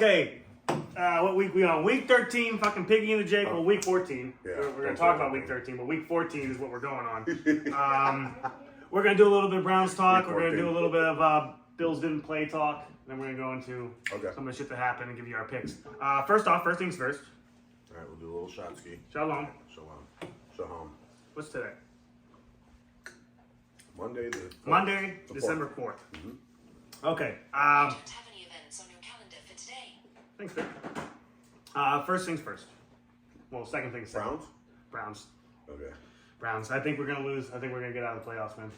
Okay. What week we on? Week 13, fucking Piggy and the Jake. Well, week 14. Yeah, we're going to talk about week 13, but week 14 is what we're going on. We're going to do a little bit of Browns talk. We're going to do a little bit of Bills didn't play talk. Then we're going to go into some of the shit that happened and give you our picks. First things first. All right, we'll do a little shot ski. Shalom. Shalom. What's today? Monday, December 4th. Mm-hmm. Okay. Don't have any events on your calendar for today. Thanks, Vic. First things first. Well, second things second. Browns. Okay. Browns. I think we're gonna lose. I think we're gonna get out of the playoffs, man.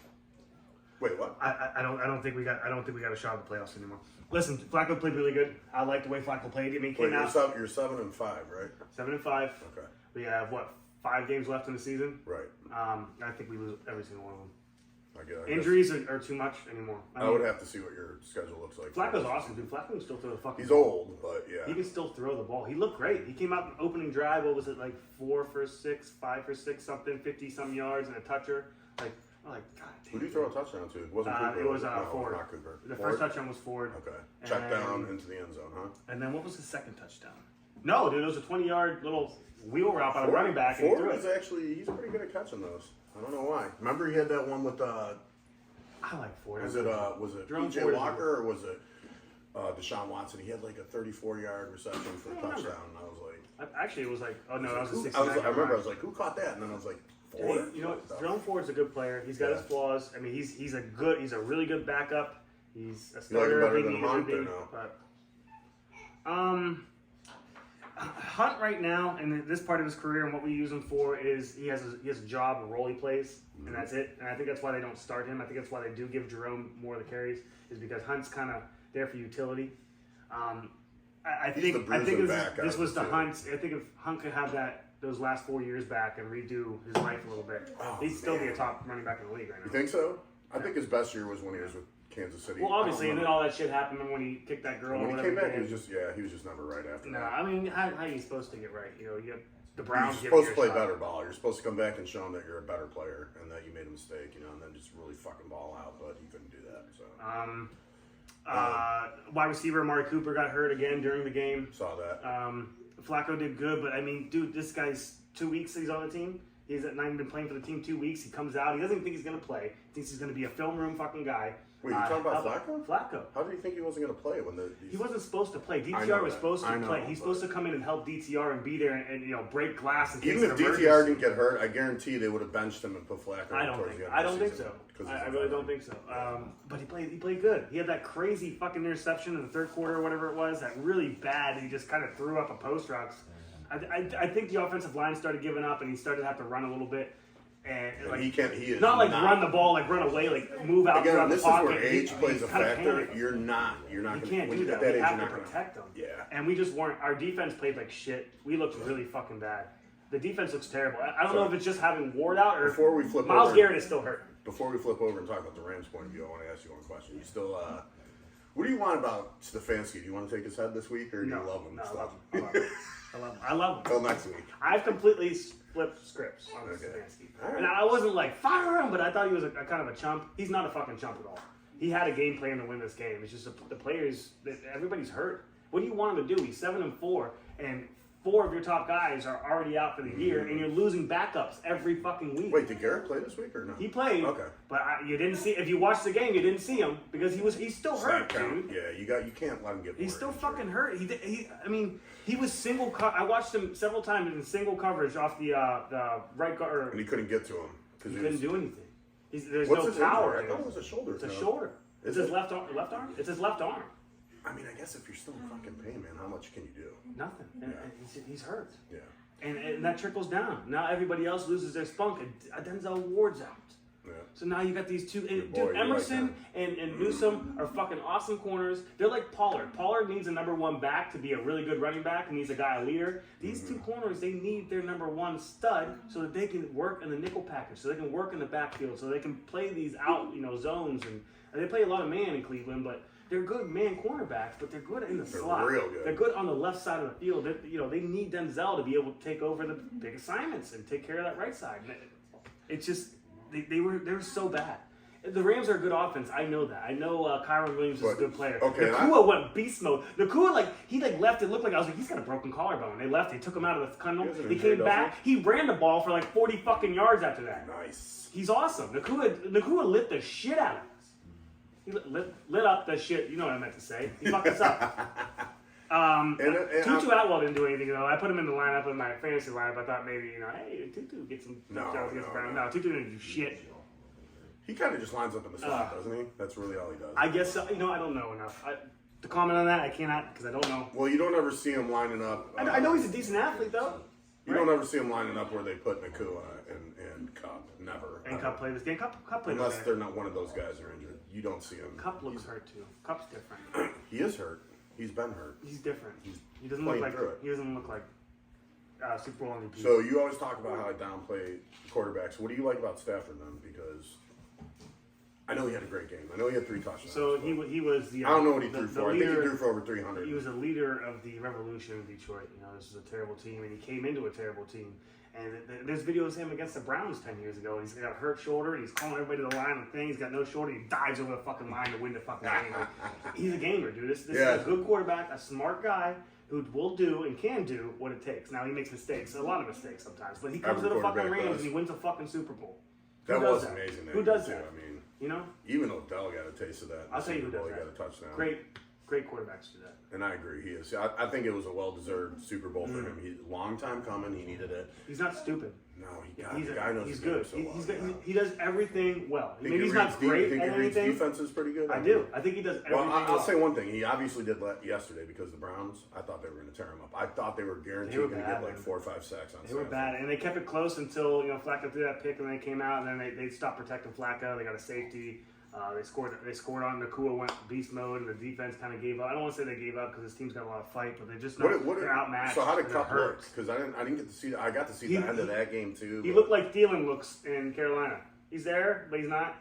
Wait, what? I don't think we got a shot at the playoffs anymore. Listen, Flacco played really good. I like the way Flacco played. I mean, Wait, you're 7-5, right? 7-5. Okay. We have 5 games left in the season. Right. I think we lose every single one of them. I guess. Injuries are too much anymore. I would have to see what your schedule looks like. Flacco's awesome, dude. Flacco can still throw the fucking. He's old, but yeah. He can still throw the ball. He looked great. He came out in the opening drive. What was it, like 4 for 6, 5 for 6, something, 50-some yards and a toucher. God damn. Who did you throw a touchdown to? Wasn't Cooper? It was no, Ford. Not Cooper. The Ford? first touchdown was Ford. Okay. Check down into the end zone, huh? And then what was the second touchdown? No, dude, it was a 20-yard little wheel route by the running back. And Ford is he's pretty good at catching those. I don't know why. Remember he had that one with I like Ford. was it Jerome PJ Ford Walker or was it Deshaun Watson? He had like a 34-yard reception for a touchdown, and I was like, actually, it was like, oh no, that was a who, 69. I remember I was like, who caught that? And then I was like, Ford. Hey, you know what? Jerome Ford's a good player. He's got his flaws. I mean, he's a really good backup. He's a starter. better than Hunt or no? But, Hunt right now, and this part of his career, and what we use him for is he has a job, a role he plays, and that's it. And I think that's why they don't start him. I think that's why they do give Jerome more of the carries, is because Hunt's kind of there for utility. I think this was the Hunt. I think if Hunt could have those last 4 years back and redo his life a little bit, he'd still be a top running back in the league right now. You think so? I think his best year was when he was with Kansas City. Well, obviously, and then all that shit happened when he kicked that girl. When he came back, he was just never right after that. I mean, how are you supposed to get right? You know, you have the Browns. You're supposed to play better ball. You're supposed to come back and show them that you're a better player and that you made a mistake, and then just really fucking ball out. But he couldn't do that. So. Wide receiver Amari Cooper got hurt again during the game. Saw that. Flacco did good, but I mean, dude, this guy's 2 weeks that he's on the team. He's not even been playing for the team 2 weeks. He comes out. He doesn't think he's going to play. He thinks he's going to be a film room fucking guy. Wait, you talking about Flacco? Flacco. How did he think he wasn't going to play when He wasn't supposed to play. DTR was supposed to play. He's supposed to come in and help DTR and be there and break glass. Even if DTR didn't get hurt, I guarantee they would have benched him and put Flacco. I don't think so. I really don't think so. But he played good. He had that crazy fucking interception in the third quarter or whatever it was. That really bad. He just kind of threw up a post route. I think the offensive line started giving up and he started to have to run a little bit. And like, he is not like run the ball, like run away, like move out throughout the pocket. This is where age plays a factor. You're not. You can't do that. We have to protect them. Yeah. And we just weren't. Our defense played like shit. We looked really fucking bad. The defense looks terrible. I don't know if it's just having Ward out or before we flip Myles over, Garrett is still hurt. Before we flip over and talk about the Rams' point of view, I want to ask you one question. You still, what do you want about Stefanski? Do you want to take his head this week, or do you love him? No, I love him. I love him. Till next week. I've completely flipped scripts on Stefanski. Right. And I wasn't like, fire him, but I thought he was a kind of a chump. He's not a fucking chump at all. He had a game plan to win this game. It's just the players, everybody's hurt. What do you want him to do? He's 7-4, and 4 of your top guys are already out for the year, and you're losing backups every fucking week. Wait, did Garrett play this week or no? He played. Okay. But you didn't see. If you watched the game, you didn't see him because he's still hurt, dude. Yeah, you can't let him get. He's still fucking hurt. He was single. I watched him several times in single coverage off the right guard. And he couldn't get to him because he couldn't do anything. There's no power. I thought it was a shoulder. It's a shoulder. It's his left arm. Left arm. It's his left arm. I mean, I guess if you're still in fucking pain, man, how much can you do? Nothing. And he's hurt. Yeah. And that trickles down. Now everybody else loses their spunk. Denzel Ward's out. Yeah. So now you got these two. Dude, Emerson and Newsome are fucking awesome corners. They're like Pollard. Pollard needs a number 1 back to be a really good running back and needs a guy, a leader. These 2 corners, they need their number 1 stud so that they can work in the nickel package, so they can work in the backfield, so they can play these out, zones. And they play a lot of man in Cleveland, but they're good man cornerbacks, but they're good in the slot. Real good. They're good on the left side of the field. They need Denzel to be able to take over the big assignments and take care of that right side. It's just they were so bad. The Rams are a good offense. I know that. I know Kyron Williams is a good player. Okay, Nakua went beast mode. Nakua, he left. It looked like I was like, he's got a broken collarbone. They left. They took him out of the tunnel. He came back. He ran the ball for 40 fucking yards after that. Nice. He's awesome. Nakua lit the shit out of us. He lit up the shit. You know what I meant to say. He fucked us up. Tutu Atwell didn't do anything though. I put him in the lineup in my fantasy lineup. I thought maybe hey, Tutu get some. No, Tutu didn't do shit. He kind of just lines up in the slot, doesn't he? That's really all he does. I guess so. I don't know enough to comment on that. I cannot because I don't know. Well, you don't ever see him lining up. I know he's a decent athlete though. You don't ever see him lining up where they put Nakua and Cup. Never. And Cup played this game. Cup played unless they're not one of those guys are injured. You don't see him. Cup looks hurt too. Cup's different. He is hurt. He's been hurt. He's different. He doesn't look like Super Bowl MVP. So you always talk about how I downplay quarterbacks. What do you like about Stafford then? Because I know he had a great game. I know he had 3 touchdowns. So he was the. I don't know what he threw for. I think he threw for over 300. He was a leader of the revolution in Detroit. This is a terrible team, and he came into a terrible team. And there's videos of him against the Browns 10 years ago. He's got a hurt shoulder. He's calling everybody to the line and thing. He's got no shoulder. He dives over the fucking line to win the fucking game. He's a gamer, dude. This is a good quarterback, a smart guy who will do and can do what it takes. Now, he makes mistakes, a lot of mistakes sometimes. But he comes to the fucking Rams and he wins a fucking Super Bowl. That was amazing. Who does that? I mean, even Odell got a taste of that. I'll tell you who does that. He got a touchdown. Great quarterbacks do that. And I agree. He is. I think it was a well-deserved Super Bowl for him. He's a long time coming. He needed it. He's not stupid. No, the guy knows he's the game good. so well. He does everything well. Maybe he's not great at anything. Defense is pretty good. I do. I think he does everything well. I'll say one thing. He obviously did yesterday because the Browns, I thought they were going to tear him up. I thought they were guaranteed going to get 4 or 5 sacks on. They were bad, and they kept it close until Flacco threw that pick, and they came out, and then they stopped protecting Flacco. They got a safety. They scored on Nakua, went beast mode, and the defense kind of gave up. I don't want to say they gave up because this team's got a lot of fight, but they're just not. They're outmatched. So how did Cup look? Because I didn't get to see. I got to see the end of that game too. He looked like Thielen looks in Carolina. He's there, but he's not.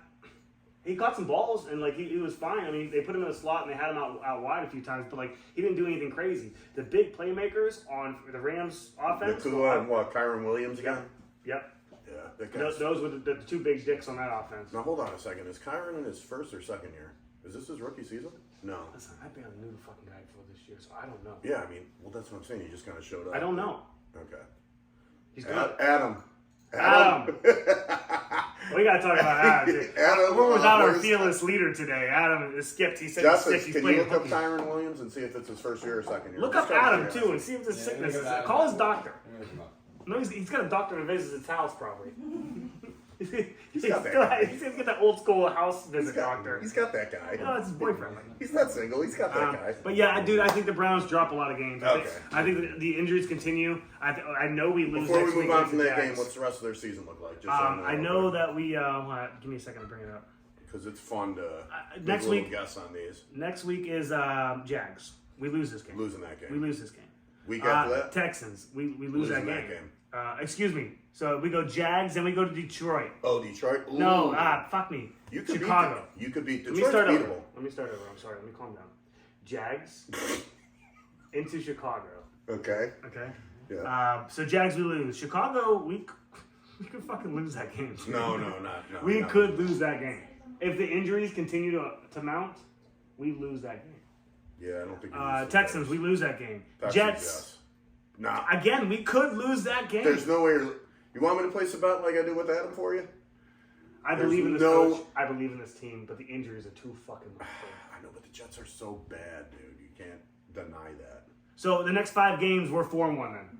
He caught some balls and he was fine. I mean, they put him in a slot and they had him out wide a few times, but he didn't do anything crazy. The big playmakers on the Rams offense. Nakua and Kyron Williams again. Yep. Yeah, those were the 2 big dicks on that offense. Now hold on a second. Is Kyron in his first or second year? Is this his rookie season? No. Listen, I barely knew the fucking guy for this year, so I don't know. Yeah, I mean, well, that's what I'm saying. He just kind of showed up. I don't know. Okay. He's good. Adam. We gotta talk about Adam. Too. We're without our fearless leader today. Adam is skipped. He said he's sick. He's can you look up Kyron Williams and see if it's his first year or second year? Look up Adam too and see if this sickness is. Call his doctor. No, he's got a doctor who visits his house probably. He's got that old school house visit doctor. He's got that guy. No, it's his boyfriend. He's not single. He's got that guy. But yeah, dude, I think the Browns drop a lot of games. Okay. I think the injuries continue. I know we lose. Before we move on from that game, what's the rest of their season look like? Just I know that we. Give me a second to bring it up. Because it's fun to next week guess on these. Next week is Jags. We lose this game. Losing that game. We lose this game. Week after that, Texans. We lose that game. Excuse me. So we go Jags, then we go to Detroit. Oh, Detroit? Ooh. No, fuck me. Chicago. You could beat Detroit. Let me start over. I'm sorry. Let me calm down. Jags into Chicago. Okay. Yeah. So Jags, we lose. Chicago, we could fucking lose that game. No. We could lose that game. If the injuries continue to mount, we lose that game. Yeah, I don't think Texans, we lose that game. Jets. Yes. Nah. Again, we could lose that game. There's no way. You want me to place a bet like I do with Adam for you? I believe in this coach. I believe in this team, but the injuries are too fucking much. I know, but the Jets are so bad, dude. You can't deny that. So the next 5 games, we're 4-1 then.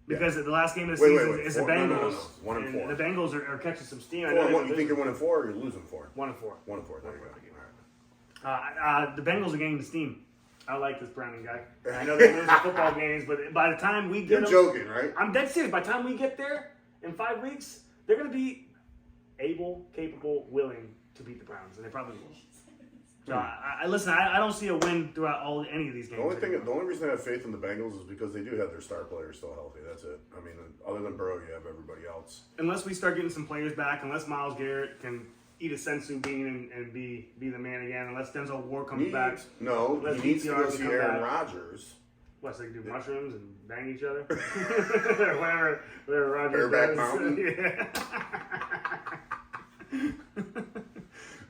Because the last game of the season is the Bengals. No. 1-4. The Bengals are catching some steam. You think you're 1-4 or you're losing 4? 1-4. 1-4. There you go. The Bengals are gaining steam. I like this Browning guy. I know they lose the football games, but by the time we get them... You're joking, right? I'm dead serious. By the time we get there, in 5 weeks, they're going to be able, capable, willing to beat the Browns, and they probably will. So I don't see a win throughout any of these games. The only reason I have faith in the Bengals is because they do have their star players still healthy. That's it. I mean, other than Burrow, you have everybody else. Unless we start getting some players back, unless Myles Garrett can eat a sensu bean and be the man again, unless Denzel Ward comes back. No, he needs to go see Aaron Rodgers. What, so they can do mushrooms and bang each other? whatever Rodgers Bareback does. Mountain. Yeah.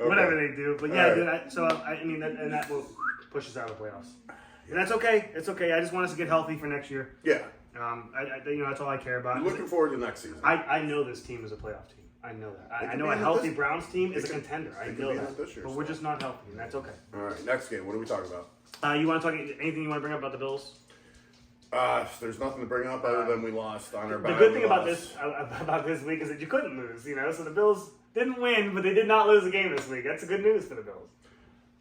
whatever they do. But yeah, dude, I mean, that will push us out of the playoffs. And that's okay. It's okay. I just want us to get healthy for next year. Yeah. That's all I care about. I'm looking forward to next season. I know this team is a playoff team. I know that. I know a healthy Browns team is a contender. I know that. But we're just not healthy, and that's okay. All right, next game. What are we talking about? You want to talk anything you want to bring up about the Bills? There's nothing to bring up other than we lost on our The good thing about this week is that you couldn't lose. So the Bills didn't win, but they did not lose a game this week. That's good news for the Bills.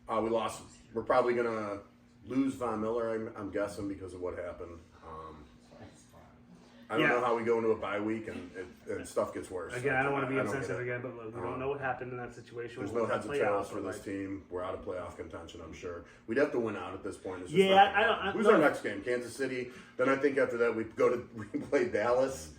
We lost. We're probably gonna lose Von Miller. I'm guessing because of what happened. I don't know how we go into a bye week and stuff gets worse. Again, I don't want to be insensitive again, but we don't know what happened in that situation. There's no heads or tails for this team. We're out of playoff contention, I'm sure. We'd have to win out at this point. Who's our next game? Kansas City. Then I think after that we play Dallas.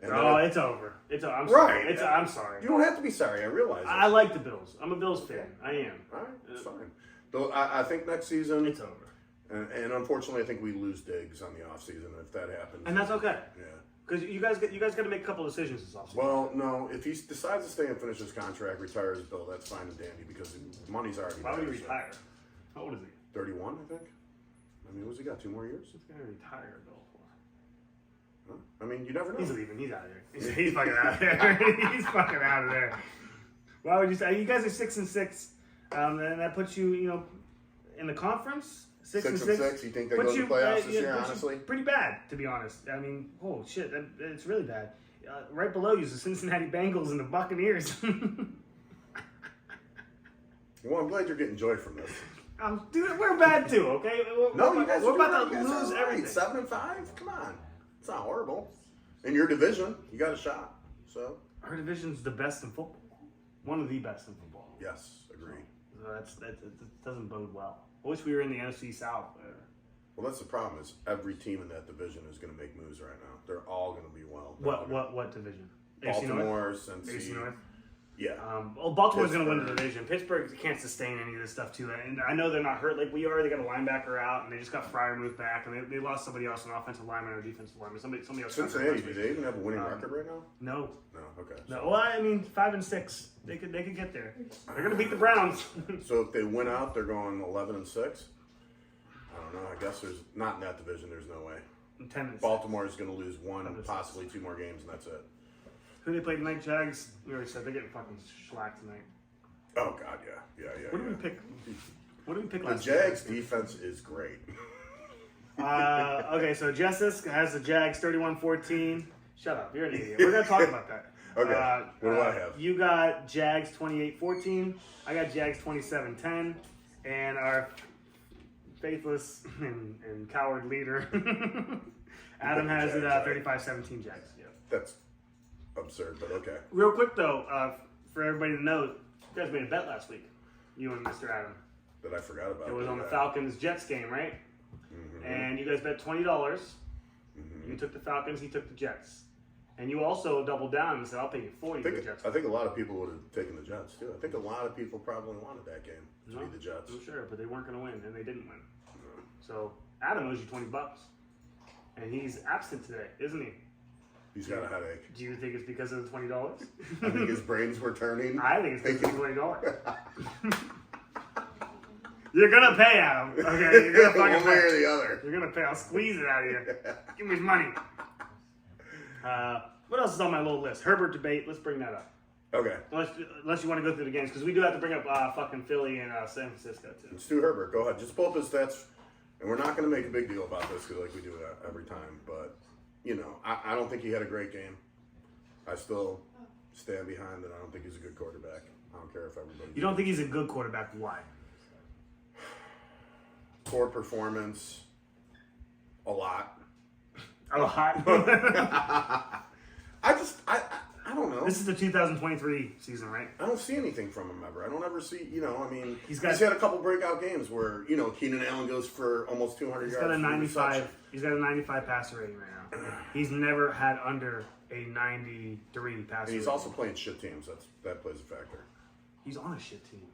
And it's over. I'm sorry. Right. I'm sorry. You don't have to be sorry. I realize. I like the Bills. I'm a Bills fan. I am. All right, it's fine. Though I think next season it's over. And unfortunately, I think we lose Diggs on the offseason if that happens. And that's okay. Yeah. Because you guys got to make a couple decisions this offseason. Well, no. If he decides to stay and finish his contract, retire his bill, that's fine and dandy because the money's already Why there. would he retire? How old is he? 31, I think. I mean, what's he got? 2 more years? What's he going to retire, Bill, for? Huh? I mean, you never know. He's leaving. He's out of here. He's fucking out of there. He's fucking out of there. Why would you say? You guys are 6-6, and that puts you, in the conference. 6-6. You think they go to the playoffs this year? Honestly, pretty bad, to be honest. I mean, oh shit, it's really bad. Right below you is the Cincinnati Bengals and the Buccaneers. Well, I'm glad you're getting joy from this. Dude, we're bad too. Okay, you guys we're are about to right. lose everything. 7-5. Come on, it's not horrible. In your division, you got a shot. So our division's the best in football. One of the best in football. Yes, agree. So that doesn't bode well. I wish we were in the NFC South. Well, that's the problem. Is every team in that division is going to make moves right now. They're all going to be well. What division? Baltimore, Cincy. AFC North. Yeah. Baltimore's going to win the division. Pittsburgh can't sustain any of this stuff too. And I know they're not hurt like we are. They got a linebacker out, and they just got Freiermuth back, and they lost somebody else, an offensive lineman or defensive lineman. Somebody else. Cincinnati, do they even have a winning record right now? No. No. Okay. No. Well, I mean, 5-6. They could get there. They're going to beat the Browns. So if they win out, they're going 11-6. I don't know. I guess there's not in that division. There's no way. 10-6. Baltimore is going to lose 1, possibly 2 more games, and that's it. Who they play tonight? Jags. We already said they're getting fucking shellacked tonight. Oh God, yeah. What do we pick? What do we pick? The Jags defense is great. Okay, so Justice has the Jags 31-14. Shut up, you're an idiot. We're gonna talk about that. Okay. What do I have? You got Jags 28-14. I got Jags 27-10, and our faithless and coward leader Adam has it 35-17 Jags. Yeah. That's absurd, but okay. Real quick though, for everybody to know, you guys made a bet last week. You and Mr. Adam. That I forgot about. It was on the Falcons-Jets game, right? Mm-hmm. And you guys bet $20. Mm-hmm. You took the Falcons, he took the Jets. And you also doubled down and said, I'll pay you $40 for the Jets. I think a lot of people would have taken the Jets, too. I think a lot of people probably wanted that game to be the Jets. I'm sure, but they weren't going to win, and they didn't win. No. So Adam owes you $20. And he's absent today, isn't he? He's got a headache. Do you think it's because of the $20? I think his brains were turning. I think it's because of the $20. You're gonna pay, Adam. Okay, you're gonna fucking one way or the other. You're gonna pay. I'll squeeze it out of you. Give me his money. What else is on my little list? Herbert debate. Let's bring that up. Okay. Unless you want to go through the games, because we do have to bring up fucking Philly and San Francisco too. Let's do Herbert. Go ahead. Just pull up his stats, and we're not going to make a big deal about this because like we do every time. But I don't think he had a great game. I still stand behind that. I don't think he's a good quarterback. I don't care if everybody. You don't think he's a good quarterback? Why? Poor performance. A lot. A lot. I don't know. This is the 2023 season, right? I don't see anything from him ever. I don't ever see, I mean, he's had a couple breakout games where, Keenan Allen goes for almost 200 yards. He's got a 95 passer rating right now. He's never had under a 93 passer rating. And he's also playing shit teams. That plays a factor. He's on a shit team.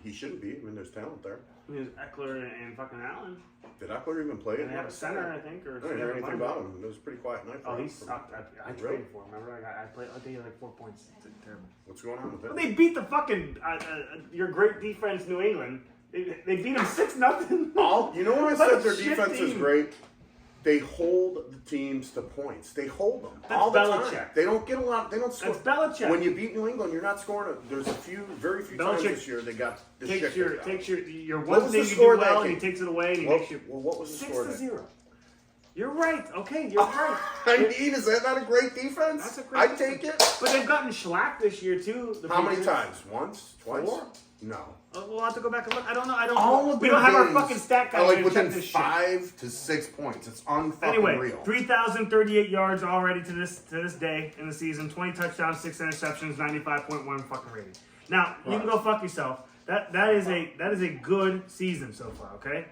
He shouldn't be. I mean, there's talent there. There's Eckler and fucking Allen. Did Eckler even play? And they have a center, I think. Or I didn't hear anything about him. It was a pretty quiet night for him. He sucked. I traded for him. Remember, I played. I think like 4 points. It's terrible. What's going on with that? Well, they beat the fucking your great defense, New England. They beat them 6-0. You know when I said their defense is great? They hold the teams to points. They hold them all the time. They don't get a lot. They don't score. That's Belichick. When you beat New England, you're not scoring. There's very few times this year they got the shit kicked out. Takes your one thing you do well and he takes it away and he makes you. Well, what was the score? 6-0. You're right. Okay, you're right. I mean, is that not a great defense? That's a great I'd take it. But they've gotten shellacked this year too. How many times? Once? Twice? 4? No. We'll have to go back and look. I don't know. All of we don't have our games fucking stat guy. are like within check this 5 to 6 points. It's unfucking anyway, real. 3,038 yards already to this day in the season. 20 touchdowns, 6 interceptions, 95.1 fucking rating. Now you can go fuck yourself. That is a good season so far. Okay.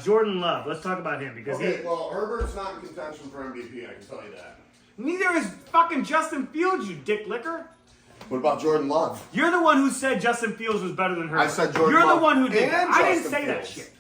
Jordan Love. Let's talk about him because Herbert's not in contention for MVP. I can tell you that. neither is fucking Justin Fields. You dick licker. What about Jordan Love? You're the one who said Justin Fields was better than Herbert. I said Jordan You're Love the one who did. and I didn't Justin say that Fields. shit.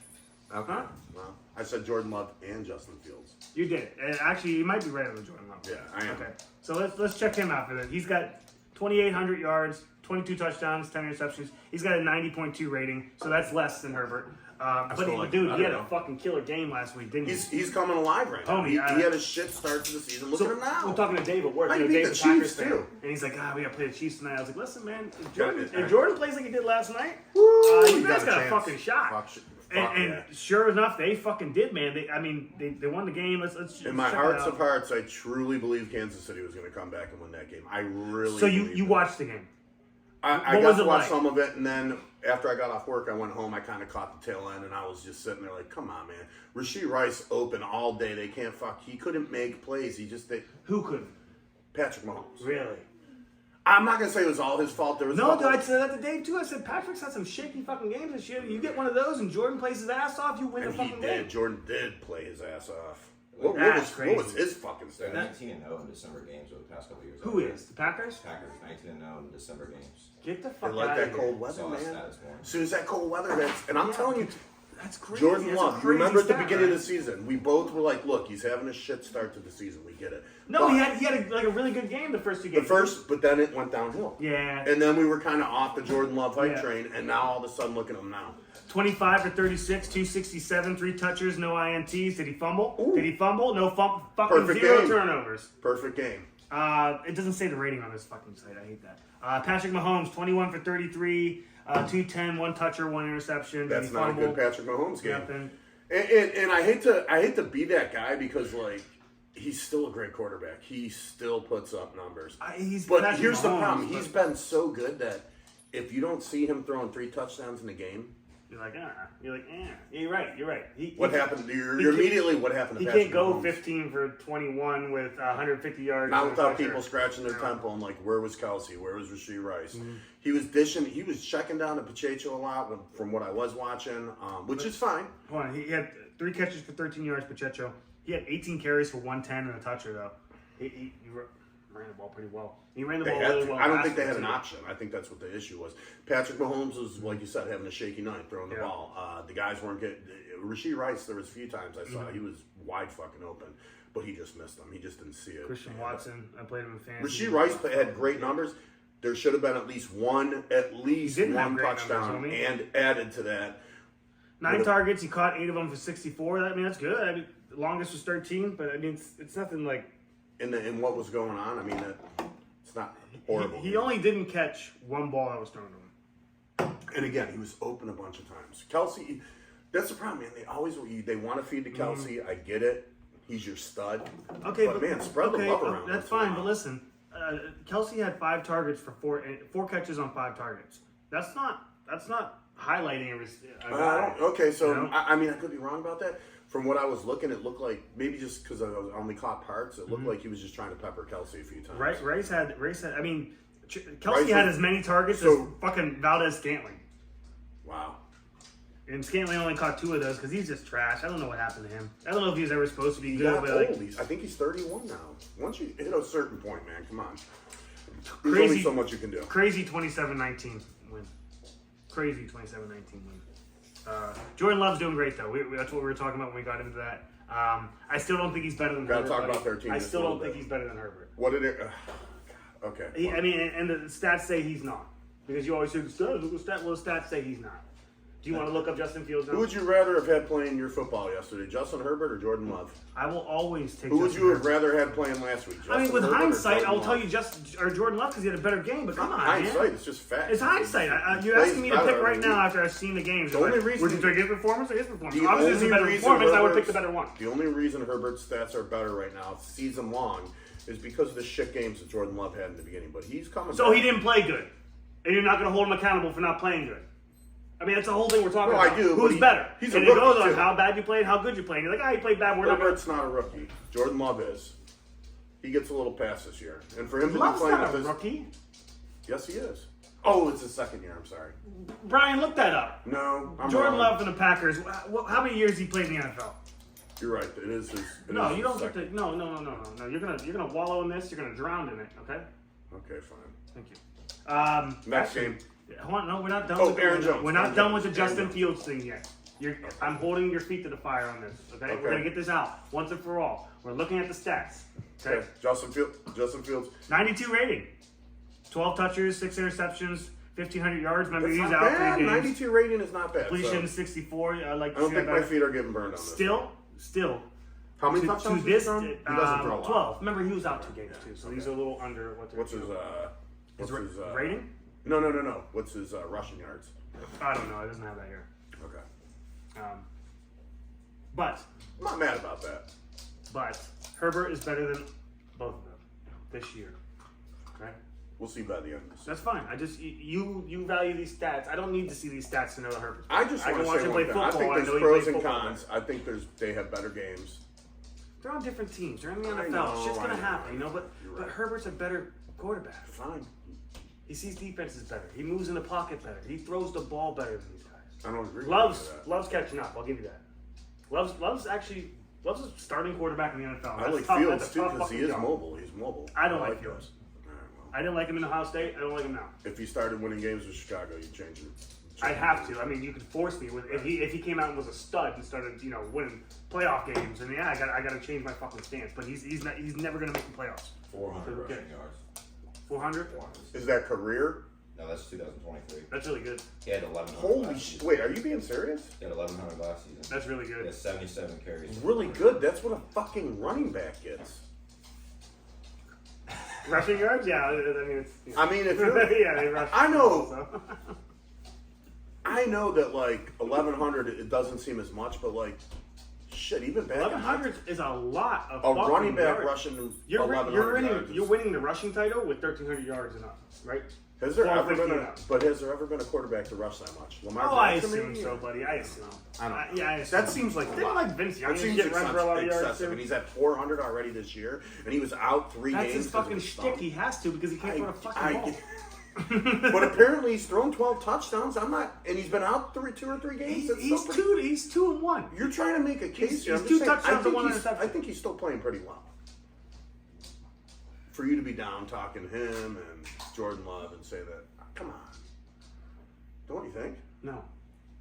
Okay. Huh? Well, I said Jordan Love and Justin Fields. You did. Actually, you might be right on the Jordan Love. Yeah, I am. Okay. So let's check him out for this. He's got 2,800 yards, 22 touchdowns, 10 interceptions. He's got a 90.2 rating, so that's less than Herbert. But he had a fucking killer game last week, didn't he? He's coming alive right now. Homie, He had a shit start to the season. Look at him now. We're talking to David Ward. How you beat David the Chiefs, Packers fan, too? and he's like, we got to play the Chiefs tonight. I was like, listen, man, Yeah, if Jordan plays like he did last night, Woo, you guys got a chance. fucking shot. And sure enough, they fucking did, man. They won the game. Let's In my check hearts it out. of hearts, I truly believe Kansas City was going to come back and win that game. I really. So believe you it. watched the game. I What got was to it watch like? some of it, and then after I got off work, I went home. I kind of caught the tail end, and I was just sitting there like, "Come on, man! Rashee Rice open all day. They can't fuck. He couldn't make plays. Who couldn't? Patrick Mahomes. Really? I'm not gonna say it was all his fault. There was No, dude, I said that to Dave too. I said Patrick's had some shaky fucking games this year. You get one of those, and Jordan plays his ass off. You win and the he fucking did. game. Jordan did play his ass off. That's What was his fucking They're stat? 19-0 in December games over the past couple years. Who is the Packers? Packers 19-0 in December games. Get the They fuck like out that of cold here. weather, Saw man. a stat this morning. As soon as that cold weather hits, and I'm telling you, That's crazy. Jordan That's a Love. crazy Remember at the stat, beginning right? of the season, we both were like, "Look, he's having a shit start to the season. We get it." No, But he had a really good game the first 2 games. but then it went downhill. Yeah. And then we were kind of off the Jordan Love hype Yeah. train, and now all of a sudden, look at him now. 25 for 36, 267, 3 touchers, no INTs. Did he fumble? Ooh. Did he fumble? No fucking Perfect 0 game. turnovers. Perfect game. It doesn't say the rating on this fucking site. I hate that. Patrick Mahomes, 21 for 33, 210, 1 toucher, 1 interception. Did That's he not a fumble? good Patrick Mahomes game. Nothing. And I hate to be that guy because like he's still a great quarterback. He still puts up numbers. But But here's the Mahomes, problem: but he's been so good that if you don't see him throwing 3 touchdowns in a game, You're like, You're like, You're right. You're right. what happened? You're can't- immediately what happened to He Patrick can't go Mahomes? 15 for 21 with 150 yards. Not and a without toucher. people scratching their temple and like, where was Kelsey? Where was Rashee Rice? Mm-hmm. He was dishing. He was checking down to Pacheco a lot from what I was watching, which is fine. Hold on. He had 3 catches for 13 yards, Pacheco. He had 18 carries for 110 and a toucher, though. He ran the ball pretty well. He ran the They ball had really to. well. I don't last think they week, had an too. option. I think that's what the issue was. Patrick Mahomes was, like you said, having a shaky night throwing the Yeah. ball. The guys weren't getting. Rashee Rice, there was a few times I Mm-hmm. saw he was wide fucking open, but he just missed them. He just didn't see it. Christian And, Watson, I played him in fantasy. Rashee Rice had great numbers. There should have been at least one didn't have great touchdown numbers, homie. and added to that. 9 targets. He caught 8 of them for 64. I mean, that's good. I mean, the longest was 13, but I mean, it's nothing like. In what was going on, I mean, it's not horrible. He only didn't catch 1 ball that was thrown to him. And again, he was open a bunch of times. Kelsey, that's the problem, man. They want to feed to Kelsey. I get it. He's your stud. Okay, but man, spread the love around. That's once in a fine, while. but listen, Kelsey had 5 targets for 4 catches on 5 targets. That's not highlighting a guy. Okay, so You know? I mean, I could be wrong about that. From what I was looking, it looked like maybe just because I only caught parts, it looked like he was just trying to pepper Kelsey a few times. Rice had. I mean, Kelsey Rice had was- as many targets so- as fucking Valdez Scantling, Wow. and Scantling only caught 2 of those because he's just trash. I don't know what happened to him. I don't know if he was ever supposed to be He good, got but old. like I think he's 31 now. Once you hit a certain point, man, come on. There's Crazy- only so much you can do. crazy 27-19 win. Crazy 27-19 win. Jordan Love's doing great though. That's what we were talking about when we got into that. I still don't think he's better than Gotta Herbert. talk buddy. about 13 I just still a don't little think bit. he's better than Herbert. What did it? Okay. And the stats say he's not. Because you always say the stats. Look at the stats say he's not. Do you want to look up Justin Fields now? Who would you rather have had playing your football yesterday, Justin Herbert or Jordan Love? I will always take. Who would Justin you have Herbert. rather had playing last week? Justin I mean, with Herbert or hindsight, Jordan I'll Love? tell you Jordan Love because he had a better game. But come on, Hindsight, man. it's just fact. It's hindsight. You're Plays asking me to better. pick right now after I've seen the games. The only reason- would you take his performance or his performance? The Obviously, it's a only better reason performance. I would pick Herbert's- the better one. The only reason Herbert's stats are better right now, season long, is because of the shit games that Jordan Love had in the beginning. But he's coming So back. he didn't play good, and you're not going to hold him accountable for not playing good. I mean, that's the whole thing we're talking No, I about. do, but Who's better? he's a and it rookie, goes on too. how bad you played, how good you played. You're like, he played bad. We're not going Herbert's not a rookie. Jordan Love is. He gets a little pass this year. And for him to be Love's playing not at a this... rookie. Yes, he is. Oh, it's his second year. I'm sorry. Brian, look that up. No, I'm Jordan wrong. Love for the Packers. How many years he played in the NFL? You're right. It is his... No, you don't get to. No. You're gonna wallow in this. You're gonna drown in it. Okay. Okay, fine. Thank you. Next Actually, game. Hold on, no, we're not done. Oh, with Aaron Jones. We're not Aaron done Jones. with the Aaron Justin Jones. Fields thing yet. I'm holding your feet to the fire on this. Okay? Okay. We're gonna get this out once and for all. We're looking at the stats. Okay. Okay. Justin Fields. 92 rating, 12 touches, 6 interceptions, 1,500 yards. Remember, That's he's not out bad. 3 games. 92 rating is not bad. Completion So 64. I like I to don't see think that my better. feet are getting burned on this. Still. How many To touchdowns this, does he throw? He doesn't throw a lot. 12. Remember, he was out 2 games too, so these are a little under what they're. What's his rating? No. What's his rushing yards? I don't know. It doesn't have that here. Okay. But I'm not mad about that. Herbert is better than both of them this year. Okay, We'll see by the end of this. that's fine. I just you value these stats. I don't need to see these stats to know that Herbert's. I just I want can to watch say him one play thing. I football. think I there's know he pros plays and football cons. I think they have better games. They're on different teams. They're in the I NFL. know, Shit's gonna I know. happen, you know. But You're but right. Herbert's a better quarterback. Fine. He sees defenses better. He moves in the pocket better. He throws the ball better than these guys. I don't agree Love's with that. Love's catching up. I'll give you that. Love's a starting quarterback in the NFL. I like tough. Fields That's a too tough because he fucking is job. mobile. He's mobile. I don't like that. Fields. All right, well, I didn't like him in Ohio State. I don't like him now. if he started winning games with Chicago, you'd change it. I have to. I mean, you could force me with if he came out and was a stud and started winning playoff games, and I got to change my fucking stance. But he's never gonna make the playoffs. 400 Okay. rushing yards. 400. 400. Is that career? No, that's 2023. That's really good. He had 1,100 Holy last shit! season. Wait, are you being serious? He had 1,100 last season. That's really He good. had 77 carries. Really good. That's what a fucking running back gets. Rushing yards, yeah. I mean, it's, I mean, if you're, yeah, they rush. I know. So. I know that like 1,100, it doesn't seem as much, but like, shit, even back in 1,100 is a lot of a fucking running back yards. rushing You're 1,100 winning. yards. You're winning the rushing title with 1,300 yards and up, right? Has there ever 450 been and a? up. But has there ever been a quarterback to rush that much? Lamar Oh, I Jackson, assume maybe? so, buddy. I assume. I don't know. Yeah, I assume. That seems like a They don't lot. like Vince Young. That He seems get run for a lot of yards excessive, too. and he's at 400 already this year, and he was out 3 That's games. his 'cause fucking of his shtick. thumb. He has to because he can't throw a fucking I ball. get- but apparently he's thrown 12 touchdowns. I'm not, and he's been out 2 or 3 games. That's He's still two. He's 2-1. You're trying to make a case here. he's I'm just 2 saying, touchdowns I think and 1 he's- interception. I think he's still playing pretty well. For you to be down talking him and Jordan Love and say that, come on, don't you think? No,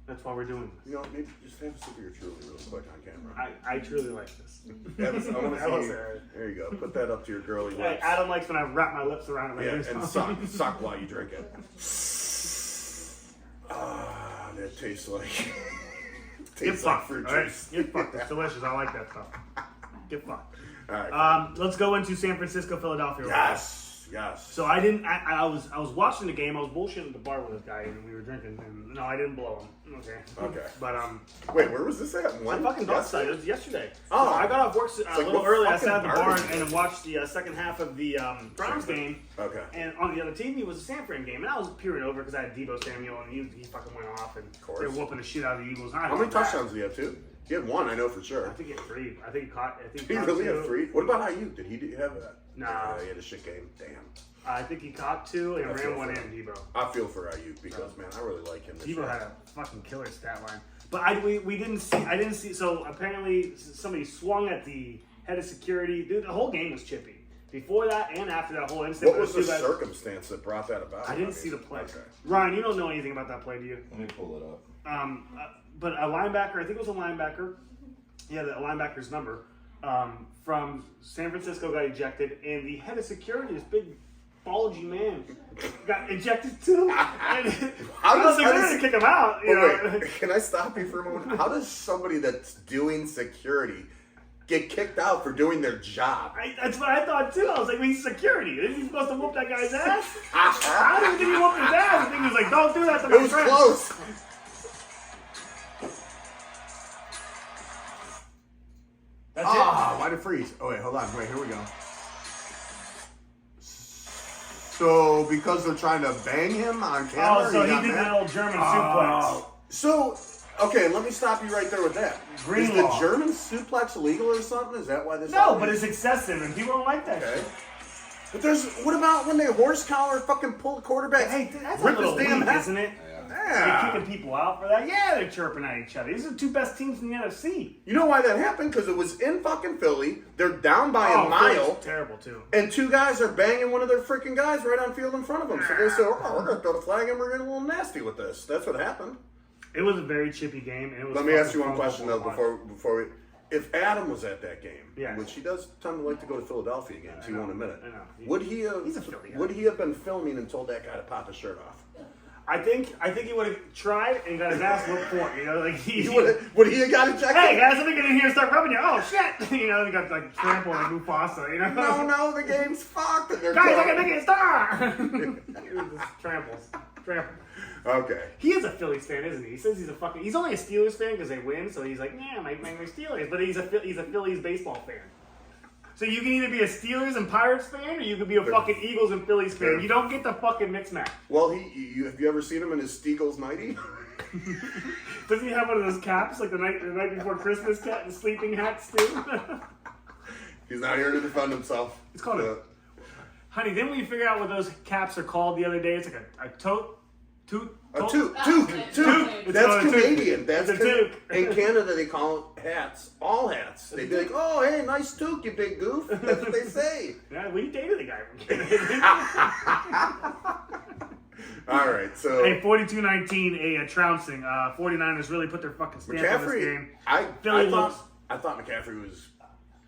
that's why we're doing this. You know, maybe just have a sip of your Truly real quick on camera. I truly like this. I want to I will see. say it. There you go. Put that up to your girly Hey, lips. Adam likes when I wrap my lips around it. Yeah, Like and this. suck while you drink it. Ah, that tastes like Get tastes like fucked. fruit All right? juice. Get fucked. It's delicious. I like that stuff. Get fucked. All right. Let's go into San Francisco, Philadelphia. Yes, yes. So I didn't. I was watching the game. I was bullshitting at the bar with this guy, and we were drinking. And no, I didn't blow him. Okay. Okay. But Wait, where was this at? When? fucking dark Yesterday? side. It was yesterday. Oh. So I got off work a like, little what early. I fucking sat at the bar bar is this? and watched the second half of the Browns game. Okay. And on the other TV was a San Fran game, and I was peering over because I had Debo Samuel, and he fucking went off, and course. they were whooping the shit out of the Eagles. How many touchdowns did he have? 2? He had 1, I know for sure. I think he had 3. I think he caught. I think He caught really 2. had 3. What about Ayuk? Did he have that? Nah. He had a shit game. Damn. I think he caught 2 and I feel ran 1 in. for him. Debo. I feel for Ayuk because man, I really like him. This Debo year. had a fucking killer stat line. But we didn't see. I didn't see. So apparently somebody swung at the head of security. Dude, the whole game was chippy. Before that and after that whole incident. What was the two guys- circumstance that brought that about? I didn't see the play. Okay. Ryan, you don't know anything about that play, do you? Let me pull it up. But a linebacker, I think it was a linebacker. Yeah, the linebacker's number from San Francisco got ejected, and the head of security, this big bulgy man, got ejected too. And I was like, they're gonna kick him out. You know? Wait, can I stop you for a moment? How does somebody that's doing security get kicked out for doing their job? That's what I thought too. I was like, well, he's security. Is he supposed to whoop that guy's ass? I didn't think he whooped his ass. I think he was like, don't do that to my It was friend. close. That's Why did it freeze? Oh, wait, hold on. Wait, here we go. So, because they're trying to bang him on it. camera? Oh, so he got did mad? that old German suplex. So, okay, let me stop you right there with that. Green Is the law. German suplex illegal or something? Is that why this No, happened? but it's excessive, and people don't like that Okay. shit. But what about when they horse collar fucking pull the quarterback? Hey, that's a rip little his damn weak, head? isn't it? Yeah. They're kicking people out for that. Yeah, they're chirping at each other. These are the two best teams in the NFC. You know why that happened? Because it was in fucking Philly. They're down by a Philly's mile. terrible too. And two guys are banging one of their freaking guys right on field in front of them. So they say, oh, we're going to throw the flag and we're getting a little nasty with this. That's what happened. It was a very chippy game. And it was Let me ask you one fucking question, fun though, to watch. before we... If Adam was at that game, Yes. which he does tend to like to go to Philadelphia games, he won't admit it. I know. Would he have? He's a Philly guy. Would he have been filming and told that guy to pop his shirt off? I think he would have tried and got his ass whooped for it. You know, like Would he have got ejected? Hey guys, let me get in here and start rubbing you. Oh shit! You know, they got like trampled like Mufasa. You know. No, the game's fucked. And they're Guys, I going- can make it a star. He was just trampled. Okay. He is a Phillies fan, isn't he? He says he's only a Steelers fan because they win, so he's like, yeah, my Steelers. But he's a Phillies baseball fan. So you can either be a Steelers and Pirates fan, or you could be a fucking Eagles and Phillies fan. You don't get the fucking mix match. Well, have you ever seen him in his Steagles 90? Doesn't he have one of those caps, like the night before Christmas cap, the sleeping hats too? He's not here to defend himself. It's called a... Honey, didn't we figure out what those caps are called the other day? It's like a toque. A toque. It's That's called a toque. Canadian. That's It's a toque. In Canada, they call it hats. All hats. They'd be like, "Oh, hey, nice toque, you big goof." That's what they say. Yeah, we dated a guy from Canada. All right, so Hey, 42-19, a trouncing. 49ers really put their fucking stamp on this McCaffrey. game. I Philly looks- thought McCaffrey was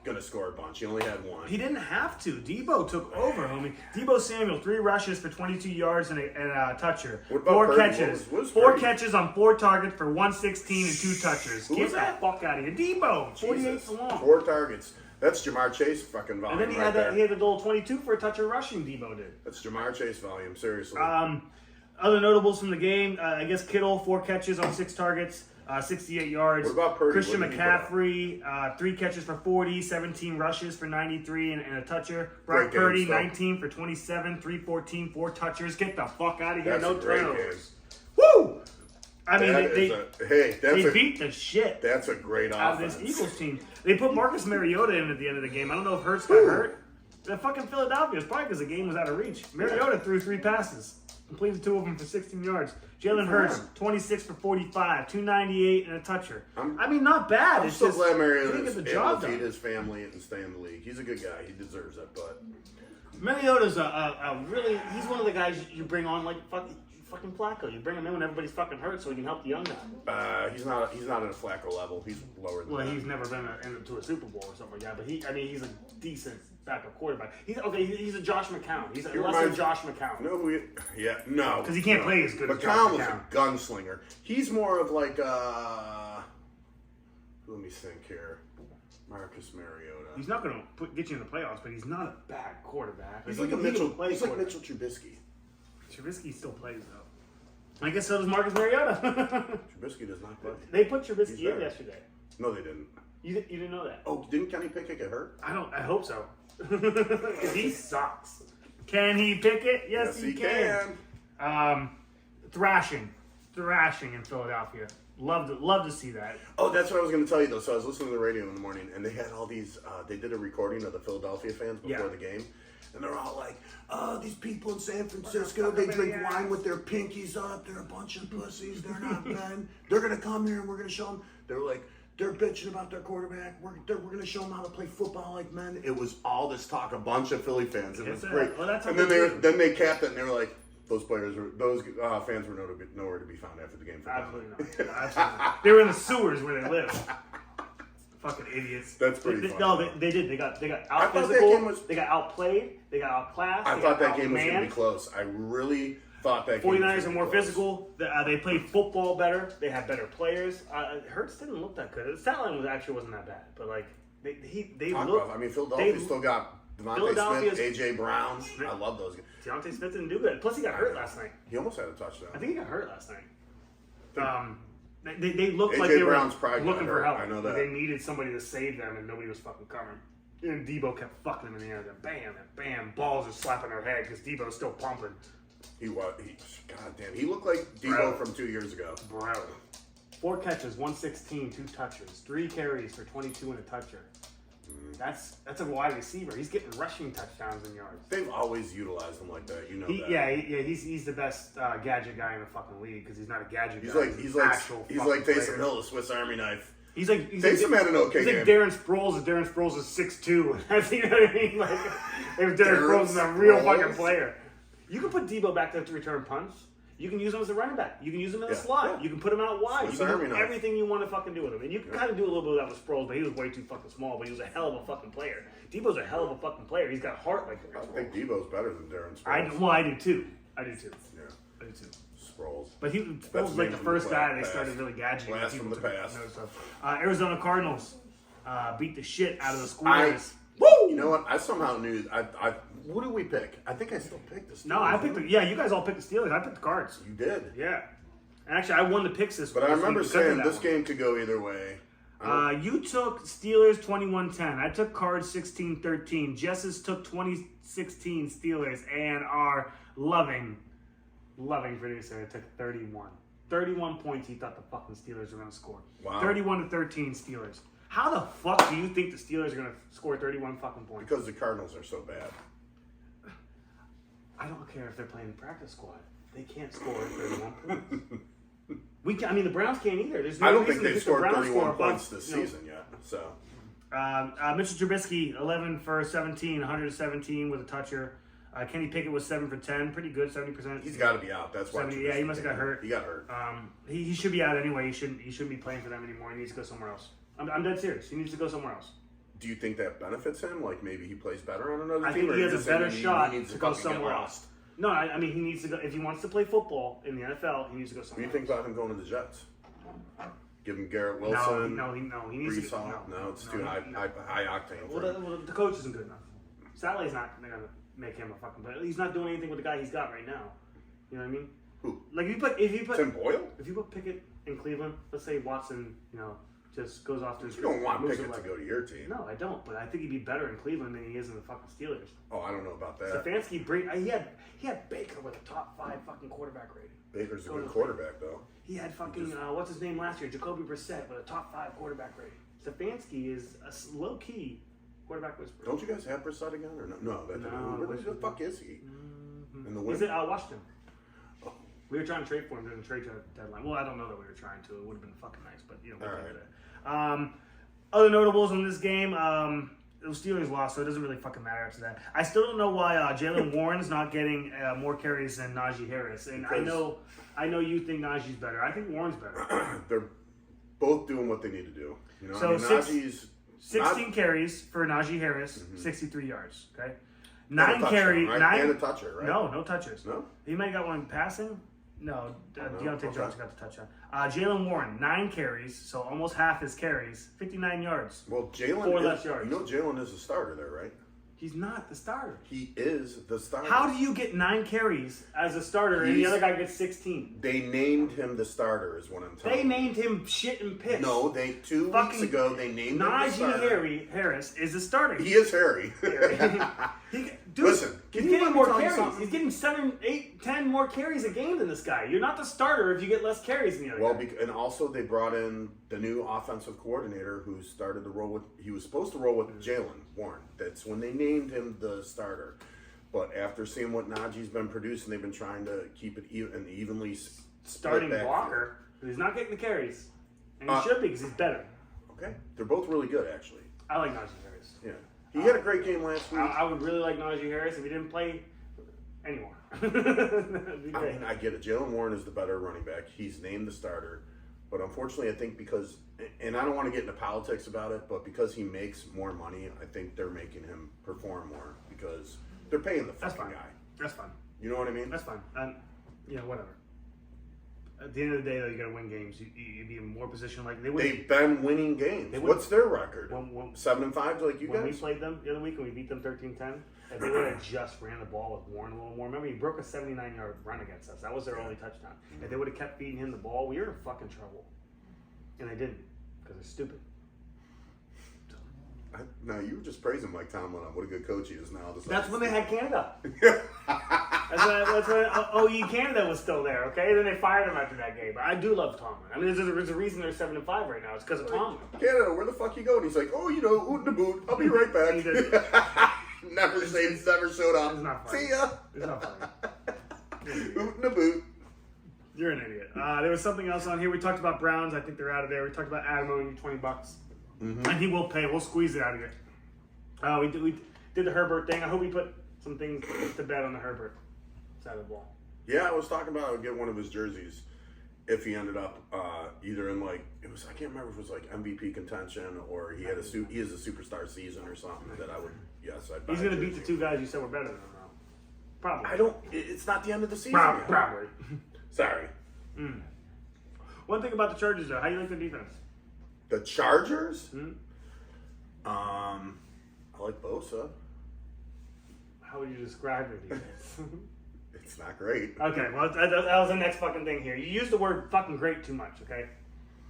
gonna score a bunch. He only had one. He didn't have to. Debo took over, homie. Debo Samuel, 3 rushes for 22 yards and a toucher. What about 4 Purdy? catches. What was 4 Purdy? catches on 4 targets for 116 and 2 touchers. Who Get was that that? fuck out of here. Debo, 48 Jesus. to long. 4 targets. That's Jamar Chase fucking volume. And then he right had there. he had the little 22 for a toucher rushing. Debo did. That's Jamar Chase volume. Seriously. Other notables from the game, I guess Kittle, 4 catches on 6 targets, 68 yards. What about Purdy? Christian What did he put up? McCaffrey, 3 catches for 40, 17 rushes for 93 and a toucher. Great Brock game, Purdy, still. 19 for 27, 314, 4 touchers. Get the fuck out of here. That's No a great turnovers. game. Woo! I mean, they beat the shit That's a great out of offense. this Eagles team. They put Marcus Mariota in at the end of the game. I don't know if Hurts got hurt. The fucking Philadelphia is probably because the game was out of reach. Mariota threw 3 passes, completed 2 of them for 16 yards. Jalen Hurts, 26 for 45, 298 and a toucher. I mean, not bad. I'm It's so just glad he Mariota didn't is get the able job to feed done. his family and stay in the league. He's a good guy. He deserves it, but Mariota's a really, he's one of the guys you bring on like fucking Flacco. You bring him in when everybody's fucking hurt so he can help the young guy. he's not at a Flacco level. He's lower than Well, that. he's never been into a Super Bowl or something like that, but he's a decent backup quarterback. He's a Josh McCown. He's a lesser reminds- Josh McCown. No, no. Because he can't no. play as good as McCown Josh was McCown. a gunslinger. He's more of like let me think here. Marcus Mariota. He's not going to get you in the playoffs, but he's not a bad quarterback. He's He like a can Mitchell. play He's like quarterback. Mitchell Trubisky. Trubisky still plays though. I guess so does Marcus Mariota. Trubisky does not play. They put Trubisky He's in there. yesterday. No, they didn't. You didn't know that? Oh, didn't Kenny Pickett get hurt? I hope so. 'Cause he sucks. Can he pick it? Yes, he can. Thrashing in Philadelphia. Love to see that. Oh, that's what I was going to tell you though. So I was listening to the radio in the morning, and they had all these. They did a recording of the Philadelphia fans before Yeah. the game, and they're all like, "Oh, these people in San Francisco, they drink wine with their pinkies up. They're a bunch of pussies. They're not men. They're going to come here, and we're going to show them." They were like, they're bitching about their quarterback. We're going to show them how to play football like men. It was all this talk, a bunch of Philly fans. It was great. Well, that's and how then they capped it, and they were like, those fans were nowhere to be found after the game. Absolutely not. Absolutely not. They were in the sewers where they live. Fucking idiots. That's pretty funny. No, they did. They got out thought that physical. game was- They got outplayed. They got outclassed. I they thought got that game was going to be outmanned. close. I really thought that game was 49ers gonna are be more close. physical. They played football better. They had better players. Hurts didn't look that good. The stat line wasn't that bad, but like they Talk looked. about, I mean, Philadelphia they- still got Devontae Philadelphia's- Smith, A.J. Brown. I love those guys. Deontay Smith didn't do good. Plus, he got hurt last night. He almost had a touchdown. I think he got hurt last night. They looked like A.J. they were Brown's probably looking got for hurt. help. I know Like that. they needed somebody to save them, and nobody was fucking coming. And Debo kept fucking them in the air. Then bam, and bam, balls are slapping their head because Debo's still pumping. God damn, he looked like Debo Bro. from 2 years ago. Bro. 4 catches, 116, 2 touches, 3 carries for 22 and a toucher. That's a wide receiver. He's getting rushing touchdowns and yards. They've always utilized him like that. You know that. He's the best gadget guy in the fucking league because he's not a gadget He's guy. like fucking Taysom player. Hill, the Swiss Army knife. Taysom had an okay He's like game. Darren Sproles. Darren Sproles is 6'2". You know what I mean? Like if Darren Darren Sproles is a real Sproles? fucking player. You can put Debo back there to return punts. You can use him as a running back. You can use him in the slot. yeah. You can put him out wide. Swiss you can Army do knife. everything you want to fucking do with him. And you can kind of do a little bit of that with Sproles, but he was way too fucking small. But he was a hell of a fucking player. Debo's a hell of a fucking player. He's got heart like I Darren think Sproles. Debo's better than Darren Sproles. I do too. Yeah, I do too. Sproles. But Sproles was like the first guy they started really gadgeting. Blast from the past. Arizona Cardinals beat the shit out of the I, Squares. you know what? I somehow knew. Who did we pick? I think I still picked the Steelers. No, I picked you guys all picked the Steelers. I picked the Cards. You did. Yeah. And actually, I won the picks this But I week remember because of saying that this one. game could go either way. You took Steelers 21-10. I took Cards 16-13. Jess's took 2016 Steelers and are loving producer. I took 31. 31 points he thought the fucking Steelers were going to score. Wow. 31-13 Steelers. How the fuck do you think the Steelers are going to score 31 fucking points? Because the Cardinals are so bad. I don't care if they're playing the practice squad. They can't score 31 points. The Browns can't either. There's no I don't reason think to they've pick the scored Browns 31 above, points this you know, season yet. So Mitchell Trubisky, 11 for 17, 117 with a toucher. Kenny Pickett was 7 for 10, pretty good, 70%. he's got to be out. That's why. 70, yeah, he must have got hurt. He got hurt. He should be out anyway. He shouldn't be playing for them anymore. He needs to go somewhere else. I'm dead serious. He needs to go somewhere else. Do you think that benefits him? Like maybe he plays better on another I team? think or he you has a just saying better he shot needs to go fucking get somewhere lost? else. No, I mean he needs to go if he wants to play football in the NFL. He needs to go What do somewhere. you think about him going to the Jets? Give him Garrett else. Wilson. He needs Brees to. Hall? No, it's too high octane. Well, for him. the coach isn't good enough. Saleh's not going to make him a fucking player. He's not doing anything with the guy he's got right now. You know what I mean? Who? Like if you put Tim Boyle? If you put Pickett in Cleveland, let's say Watson, just goes off to his. You don't want moves Pickett away. to go to your team. No, I don't. But I think he'd be better in Cleveland than he is in the fucking Steelers. Oh, I don't know about that. Stefanski, he had Baker with a top 5 fucking quarterback rating. Baker's a Go to good the- quarterback, though. He had fucking what's his name last year, Jacoby Brissett with a top 5 quarterback rating. Stefanski is a low key quarterback whisperer. Don't you guys have Brissett again? Or no? Where the fuck is he? In the Is win? it Washington? We were trying to trade for him during the trade deadline. Well, I don't know that we were trying to. It would have been fucking nice, but we'll All get right. to that. Other notables in this game, the Steelers lost, so it doesn't really fucking matter after that. I still don't know why Jalen Warren's not getting more carries than Najee Harris, and I know you think Najee's better. I think Warren's better. They're both doing what they need to do. So Najee's 16 carries for Najee Harris, 63 yards. Okay, and a 9 touchdown, carries, right? 9 And a toucher, right? No touches. No? He might have got one passing. No, Deontay Okay. Johnson got the touchdown. Jalen Warren, 9 carries, so almost half his carries, 59 yards. Well, Jalen 4 is, less yards. You know Jalen is a starter there, right? He's not the starter. He is the starter. How do you get 9 carries as a starter and the He's- other guy gets 16? They named him the starter, is what I'm telling They you. named him shit and piss. No, 2 weeks Fucking ago they named him the Najee starter. Harris is the starter. He is Harry. Dude, Listen, can he's you getting let me more tell you carries. something? He's getting 7, 8, 10 more carries a game than this guy. You're not the starter if you get less carries than the other Well, guy. and also they brought in the new offensive coordinator who started to roll with. He was supposed to roll with Jalen Warren. That's when they named him the starter. But after seeing what Najee's been producing, they've been trying to keep it evenly split Starting backfield. blocker, he's not getting the carries. And he Uh, should be because he's better. Okay, they're both really good, actually. I like Najee Harris. Yeah, he had a great game last week. I would really like Najee Harris if he didn't play anymore. That'd be I great. mean, I get it. Jalen Warren is the better running back. He's named the starter. But unfortunately, I think because, and I don't want to get into politics about it, but because he makes more money, I think they're making him perform more because they're paying the That's fucking fine. guy. That's fine. You know what I mean? That's fine. And whatever. At the end of the day, though, you got to win games. You'd be in more position like they would. They've been winning games. They would- What's their record? When- 7-5, like you when we guys? played them the other week and we beat them 13-10, if they would have just ran the ball with Warren a little more. Remember, he broke a 79-yard run against us. That was their only touchdown. If they would have kept feeding him the ball, we were in fucking trouble. And they didn't because they're stupid. No, you were just praising Mike Tomlin on what a good coach he is now. That's when they had Canada. That's when OE Canada was still there, okay? Then they fired him after that game. But I do love Tomlin. I mean, there's a reason they're 7-5 right now. It's because of Tomlin. Canada, where the fuck you going? He's like, oh, oot in the boot. I'll be right back. He did. never showed up. It's not funny. See ya. It's not funny. Oot in the boot. You're an idiot. There was something else on here. We talked about Browns. I think they're out of there. We talked about Adam owing you $20. Mm-hmm. And he will pay. We'll squeeze it out of you. We did the Herbert thing. I hope we put some things to bed on the Herbert side of the ball. Yeah, I was talking about I would get one of his jerseys if he ended up either in I can't remember if it was like MVP contention or he has a superstar season or something that I would I'd buy. He's going to beat the two guys you said were better than him, though. Probably. It's not the end of the season. yet. Probably. Sorry. One thing about the Chargers, though, how do you like the defense? The Chargers? Hmm? I like Bosa. How would you describe their defense? It's not great. Okay, well, that was the next fucking thing here. You use the word fucking great too much, okay?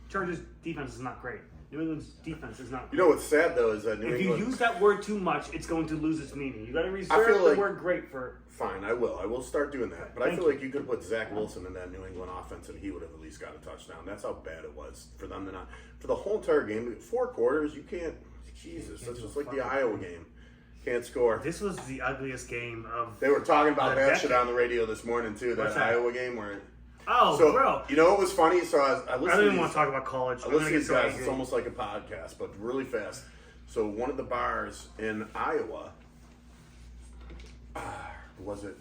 Chargers' defense is not great. New England's defense is not great. You know what's sad though is that New If England. you use that word too much, it's going to lose its meaning. You got to I reserve feel the like- word great for. Fine, I will. I will start doing that. But I Thank feel you. like you could put Zach Wilson in that New England offense and he would have at least got a touchdown. That's how bad it was for them to not. For the whole entire game, 4 quarters, you can't. Jesus, that's do just a like the fucking Iowa game. Can't score. This was the ugliest game of. They were talking about The that shit decade. on the radio this morning too. What's That that? Iowa game where. Oh, So bro! you know what was funny? So I I listened don't to even want these, to talk about college. I I'm listen gonna to get these so guys. angry. It's almost like a podcast, but really fast. So one of the bars in Iowa, was it?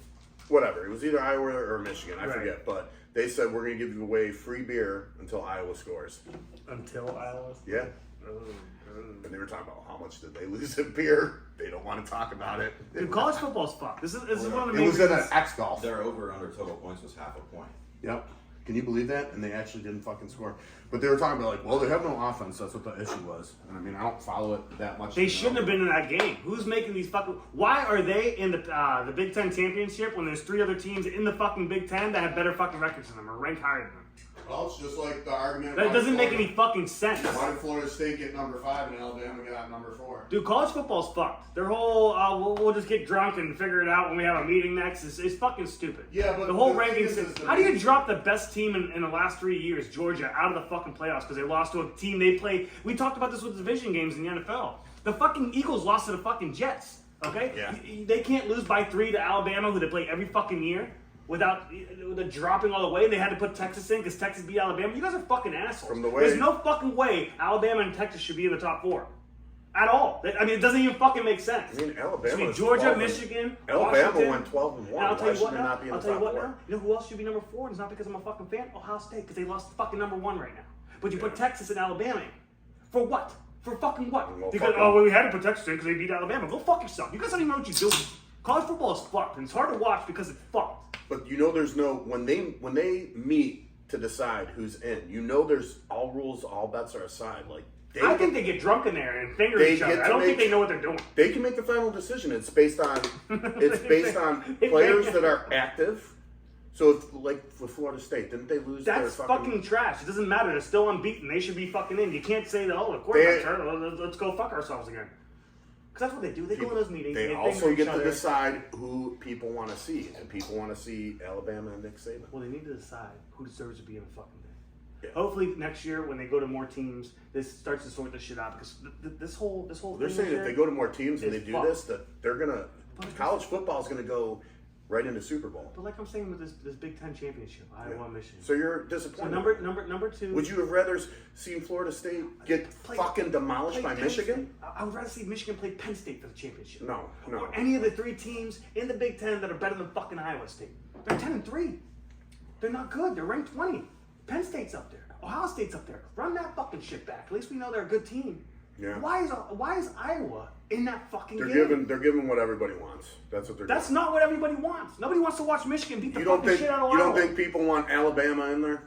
Whatever. It was either Iowa or Michigan. I Right. forget. But they said we're going to give you away free beer until Iowa scores. Until Iowa. Yeah. And they were talking about how much did they lose in beer. They don't want to talk about it. Dude, college football's fucked. This is one of the It main was in an reasons. X golf. Their over under total points was half a point. Yep. Can you believe that? And they actually didn't fucking score. But they were talking about they have no offense. That's what the issue was. And I mean, I don't follow it that much. They shouldn't have been in that game. Who's making these fucking? Why are they in the Big Ten championship when there's 3 other teams in the fucking Big Ten that have better fucking records than them or rank higher than them? Well, it's just like the argument. That doesn't make any fucking sense. Why did Florida State get number 5 and Alabama got number 4? Dude, college football's fucked. Their whole we'll just get drunk and figure it out when we have a meeting next is fucking stupid. Yeah, but the whole the ranking thing is system. the How do you ranking- drop the best team in the last 3 years, Georgia, out of the fucking playoffs because they lost to a team they play? We talked about this with division games in the NFL. The fucking Eagles lost to the fucking Jets. Okay, Yeah. They can't lose by 3 to Alabama, who they play every fucking year. Without the dropping all the way, they had to put Texas in because Texas beat Alabama. You guys are fucking assholes. From the way- There's no fucking way Alabama and Texas should be in the top 4 at all. I mean, it doesn't even fucking make sense. I mean, Alabama. It should be is Georgia, 12 and- Michigan, Alabama Washington. went 12-1. And I'll tell Why you should what they now. not be in I'll the tell you top what 4? now. You know who else should be number 4? And it's not because I'm a fucking fan. Ohio State, because they lost fucking number 1 right now. But you put Texas and Alabama in. For what? For fucking what? Well, Because fuck 'em. we had to put Texas in because they beat Alabama. Go fuck yourself. You guys don't even know what you're doing. College football is fucked, and it's hard to watch because it's fucked. But you know, there's no when they meet to decide who's in. You know, there's all rules, all bets are aside. Like I think they get drunk in there and finger They each other. get I to don't think make- they know what they're doing. they can make the final decision. It's based on They players make- that are active. So, if, like with Florida State, didn't they lose? That's their fucking trash. It doesn't matter. They're still unbeaten. They should be fucking in. You can't say that, oh, the quarterback's hurt. Let's go fuck ourselves again. Because that's what they do. They go in those meetings. They and also finger get each to other. decide who people want to see, and people want to see Alabama and Nick Saban. Well, they need to decide who deserves to be in the fucking thing. Yeah. Hopefully next year when they go to more teams, this starts to sort this shit out because this whole They're thing saying this if they year go to more teams and they is do fucked. this, that they're gonna college football is gonna go right into Super Bowl. But like I'm saying with this Big Ten championship, Iowa, Michigan. So you're So disappointed. number 2. Would you have rather seen Florida State get fucking demolished by Penn Michigan? State. I would rather see Michigan play Penn State for the championship. No. Or any of the 3 teams in the Big Ten that are better than fucking Iowa State. They're 10-3. They're not good. They're ranked 20. Penn State's up there. Ohio State's up there. Run that fucking shit back. At least we know they're a good team. Yeah. Why is Iowa in that fucking They're game? giving what everybody wants. That's what they're That's doing. not what everybody wants. Nobody wants to watch Michigan beat the You don't fucking think shit out of you Iowa. don't think people want Alabama in there?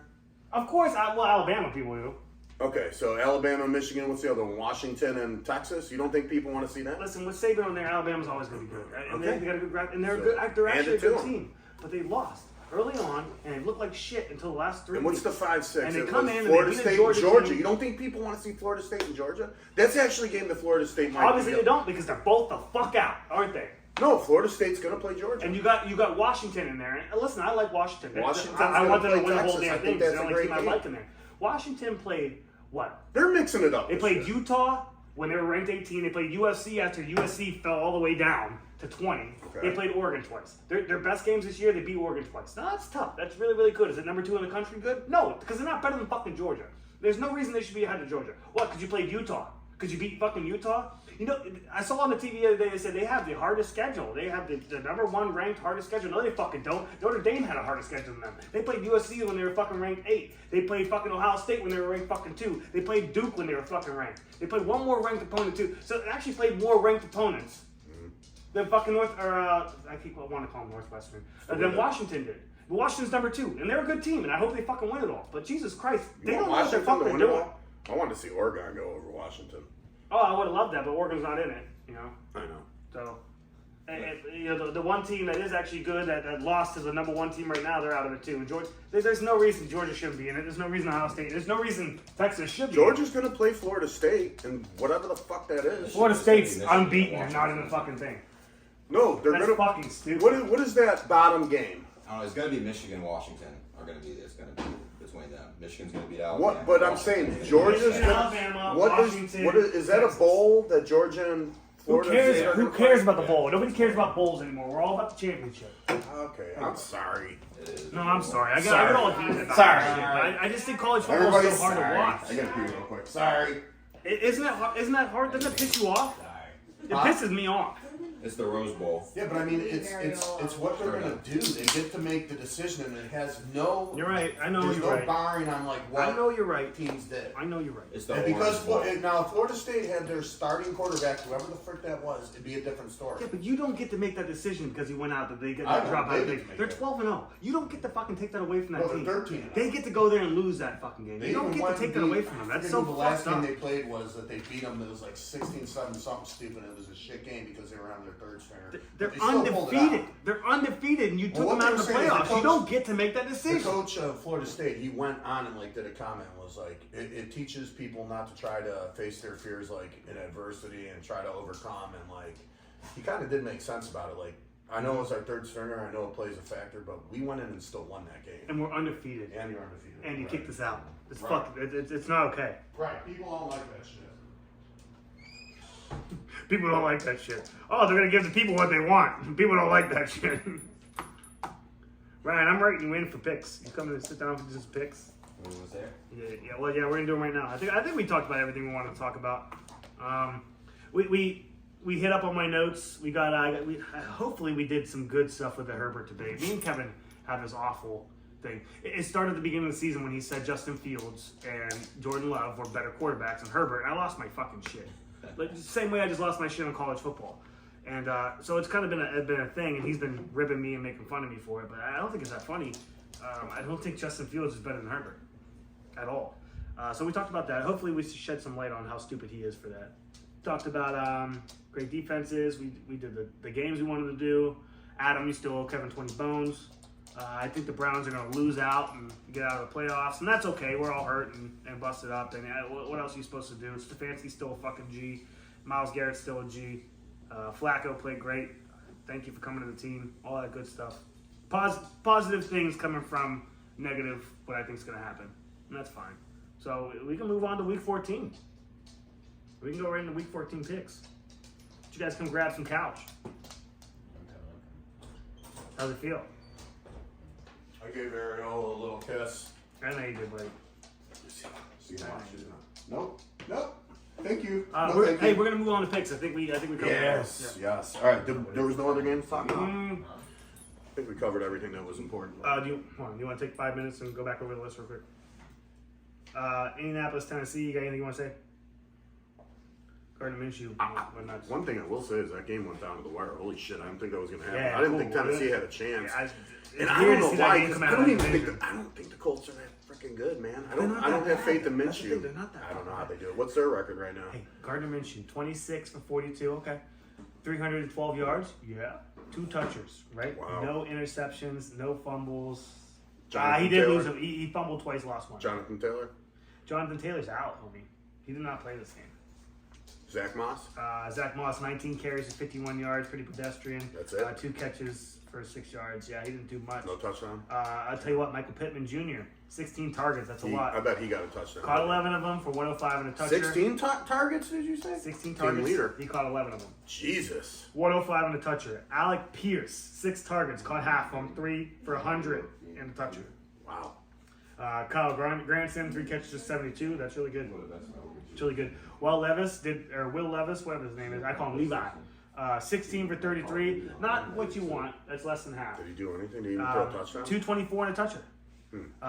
Of course, Alabama people do. Okay, so Alabama, Michigan, what's the other one? Washington and Texas? You don't think people want to see that? Listen, with Saban on there, Alabama's always going to be good. And Okay. they got a good grad, and they're So, good. They're hand actually a it to good them. team, but they lost early on, and it looked like shit until the last 3 And what's weeks. the 5-6? And they It come was in and Florida they beat State a and Georgia Georgia. team. You don't think people want to see Florida State and Georgia? That's actually a game that Florida State might Obviously, be they don't because they're both the fuck out, aren't they? No, Florida State's going to play Georgia. And you got Washington in there. And listen, I like Washington. Washington's I want them to gonna win the play whole Texas. I damn think thing. It's that's the a only great team I game. like in there. Washington played what? They're mixing it up. They this played year. Utah when they were ranked 18. They played USC after USC fell all the way down to 20. Okay. They played Oregon twice. Their best games this year, they beat Oregon twice. Now, that's tough. That's really, really good. Is it number 2 in the country good? No, because they're not better than fucking Georgia. There's no reason they should be ahead of Georgia. What, because you played Utah? Because you beat fucking Utah? You know, I saw on the TV the other day, they said they have the hardest schedule. They have the number 1 ranked hardest schedule. No, they fucking don't. Notre Dame had a harder schedule than them. They played USC when they were fucking ranked 8. They played fucking Ohio State when they were ranked fucking 2. They played Duke when they were fucking ranked. They played one more ranked opponent too. So they actually played more ranked opponents than fucking I want to call them Northwestern, than Washington did. But Washington's number 2, and they're a good team, and I hope they fucking win it all. But Jesus Christ, they You don't want know what they're Washington to fucking win it doing. all? I wanted to see Oregon go over Washington. Oh, I would have loved that, but Oregon's not in it, you know. I know. So, you know, the one team that is actually good that lost to the number 1 team right now, they're out of it too. And Georgia, there's no reason Georgia shouldn't be in it. There's no reason Ohio State. There's no reason Texas should be. Georgia's going to play Florida State, and whatever the fuck that is. Florida State's Michigan, unbeaten and not in the Washington. fucking thing. No, they're That's going to. fucking stupid. What is that bottom game? I don't know. It's going to be Michigan, Washington are going to be. It's going to be between them. Michigan's going to beat Alabama. What? But I'm saying Georgia's Michigan, Alabama, What Washington, is that Texas. a bowl that Georgia and Who Florida cares? State are Who gonna cares play? about the bowl? Nobody cares about bowls anymore. We're all about the championship. Okay, I'm sorry. It is. No, I'm sorry. I get all heated about Sorry. that shit. I just think college football is so hard to watch. I gotta pee real quick. Sorry. Isn't that hard? Doesn't it piss you off? It pisses me off. It's the Rose Bowl. Yeah, but I mean, it's what they're gonna do. They get to make the decision, and it has no. You're right. I know There's you're no right. barring on like what I know you're right. teams did. I know you're right. It's the And because Orange Bowl. now if Florida State had their starting quarterback, whoever the frick that was, it'd be a different story. Yeah, but you don't get to make that decision because he went out that they get I to know, drop they out. get to make They're that. 12-0. You don't get to fucking take that away from that No, team. they're 13-0. They get to go there and lose that fucking game. They You don't even get went to take and that away beat- from them. I That's forget so who the last fucked game up. they played was that they beat them. It was like 16-7 something stupid. It was a shit game because they were on their third stringer. They're But they still pulled it out. undefeated. They're undefeated, and you took Well, them what out they of the were saying is the playoffs. You coach- don't get to make that The decision. coach of Florida State, he went on and like did a comment, was like, it teaches people not to try to face their fears like in adversity and try to overcome, and like he kind of did make sense about it. Like, I know it's our third stringer, I know it plays a factor, but we went in and still won that game. And we're undefeated. And you're undefeated. And you Right. kicked us out. It's Right. fuck. It's not okay. Right. People don't like that shit. People don't like that shit. Oh, they're gonna give the people what they want. People don't like that shit. Ryan, I'm writing you in for picks. You come and sit down for just picks. Who was there? Yeah, we're gonna do them right now. I think we talked about everything we wanted to talk about. We hit up on my notes. We got hopefully we did some good stuff with the Herbert debate. Me and Kevin had this awful thing. It started at the beginning of the season when he said Justin Fields and Jordan Love were better quarterbacks than Herbert, and I lost my fucking shit. Like the same way I just lost my shit on college football. And so it's kind of been a thing, and he's been ribbing me and making fun of me for it. But I don't think it's that funny. I don't think Justin Fields is better than Herbert at all. So we talked about that. Hopefully we shed some light on how stupid he is for that. Talked about great defenses. We did the games we wanted to do. Adam, you still owe Kevin 20 bones. I think the Browns are going to lose out and get out of the playoffs, and that's okay. We're all hurt and busted up. And what else are you supposed to do? Stefanski's still a fucking G. Myles Garrett's still a G. Flacco played great. Thank you for coming to the team. All that good stuff. Positive things coming from negative, what I think is going to happen. And that's fine. So we can move on to Week 14. We can go right into Week 14 picks. You guys come grab some couch. How's it feel? I gave Ariel a little kiss. I know you did, buddy. See how much she's not. Nope. Nope. Thank you. We're gonna move on to picks. I think we covered Yes. Yeah. Yes. All right. There was no other game to talk about. Mm, I think we covered everything that was important. do you want to take 5 minutes and go back over the list real quick? Indianapolis, Tennessee. You got anything you want to say? Gardner Minshew. Went nuts. One thing I will say is that game went down to the wire. Holy shit! I didn't think that was gonna happen. Yeah, I didn't cool. think Tennessee had a chance. Yeah, And it's I weird don't to know see that why. game 'Cause come I out don't of even the think division. I don't think the Colts are that freaking good, man. I They're don't. not I don't that have bad. faith in That's the thing, Minshew. they're not that I don't know bad. how they do it. What's their record right now? Hey, Gardner Minshew, 26 for 42. Okay, 312 yards. Yeah, 2 touchers. Right. Wow. No interceptions. No fumbles. Jonathan He did Taylor? lose. He fumbled twice. Lost one. Jonathan Taylor, Jonathan Taylor's out, homie. He did not play this game. Zach Moss. Zach Moss, 19 carries for 51 yards, pretty pedestrian. That's it? 2 catches for 6 yards. Yeah, he didn't do much. No touchdown. I'll tell you what, Michael Pittman Jr., 16 targets. That's a I lot. bet he got a touchdown. Caught 11 of them for 105 and a toucher. 16 targets, did you say? 16 Team targets. leader. He caught 11 of them. Jesus. 105 and a toucher. Alec Pierce, 6 targets, caught half of them, 3 for 100 and a toucher. Wow. Kyle Granson, 3 catches for 72. That's really good. It's really good. Will Levis, whatever his name is. I call him Levi. 16 for 33. Not what you want. That's less than half. Did he do anything to even throw a touchdown? 224 and a toucher.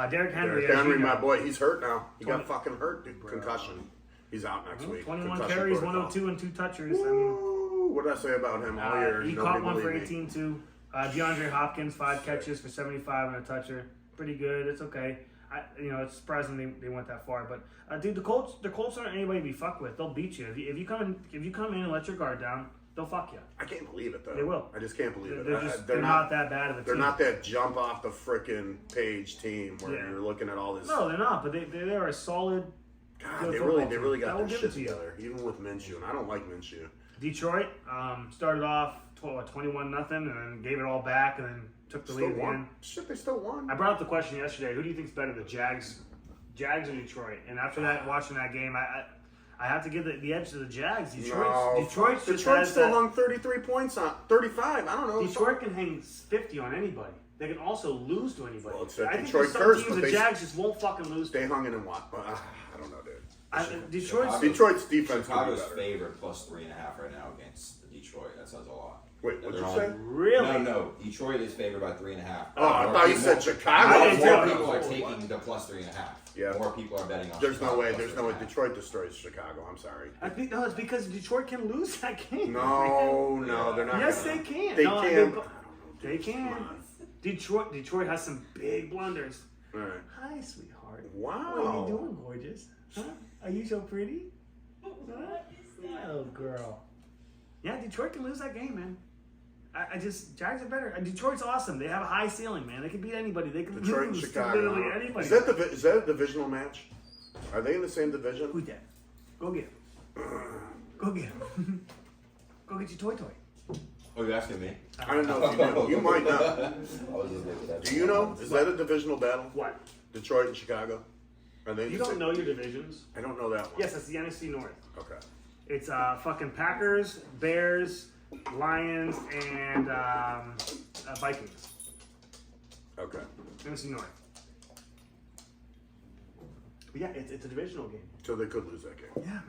Derrick Henry. Derrick as Henry, you know, my boy, he's hurt now. He 20 got fucking hurt, dude. Concussion. He's out next week. 21 Concussion carries, protocol. 102 and 2 touchers. I mean, Ooh, what did I say about him all year? he Nobody caught one for believed me. 18 too. DeAndre Hopkins, 5 catches for 75 and a toucher. Pretty good. It's okay. It's surprising they went that far. But dude, the Colts aren't anybody to be fucked with. They'll beat you if you come in and let your guard down. They'll fuck you. I can't believe it though. They will. I just can't believe it. They're not that bad of a team. They're not that jump off the frickin' page team where Yeah. you're looking at all this. No, they're not. But they're a solid. God, good they football really team. I got will their give shit it to you. together, even with Minshew, and I don't like Minshew. Detroit started off 21-0 and then gave it all back and then took the lead Still at the won. end. Shit, they still won. I brought up the question yesterday: who do you think's better, the Jags or Detroit? And after that, watching that game, I have to give the edge to the Jags. Detroit still hung 33 points on 35. I don't know. Detroit can hang 50 on anybody. They can also lose to anybody. Well, it's that I think Detroit there's some curse, teams but the they- Jags just won't fucking lose. They hung in and what? I don't know, dude. Detroit's Detroit's defense could be Chicago's better. favored plus 3.5 right now against Detroit. That says a lot. Wait, what'd you They're say? really. No. Detroit is favored by 3.5. Oh, I thought you said I Chicago. didn't More tell people are you. taking the plus 3.5. Yeah. More people are betting on. There's no Chicago way. plus There's no way. 3.5. Detroit destroys Chicago. I'm sorry. I think no, it's because Detroit can lose that game. No, they're not. Yes, gonna. they can. They No, can. they- I don't know, dude. They can. Come on. Detroit has some big blunders. All right. Hi, sweetheart. Wow. What are you doing, gorgeous? Huh? Are you so pretty? Huh? Oh, girl. Yeah, Detroit can lose that game, man. Jags are better. Detroit's awesome. They have a high ceiling, man. They can beat anybody. They can Detroit and lose to Chicago. literally anybody. Is that a divisional match? Are they in the same division? Who's that? Go get him. Go get him. Go get your toy. Oh, you're asking me? I don't know if you know. You might know. I was just looking at Do you know? Is that a divisional battle? What? Detroit and Chicago? Are they in You the don't same- know your divisions? I don't know that one. Yes, it's the NFC North. Okay. It's fucking Packers, Bears, Lions, and Vikings. Okay. NFC North. But yeah, it's a divisional game. So they could lose that game. Yeah, man.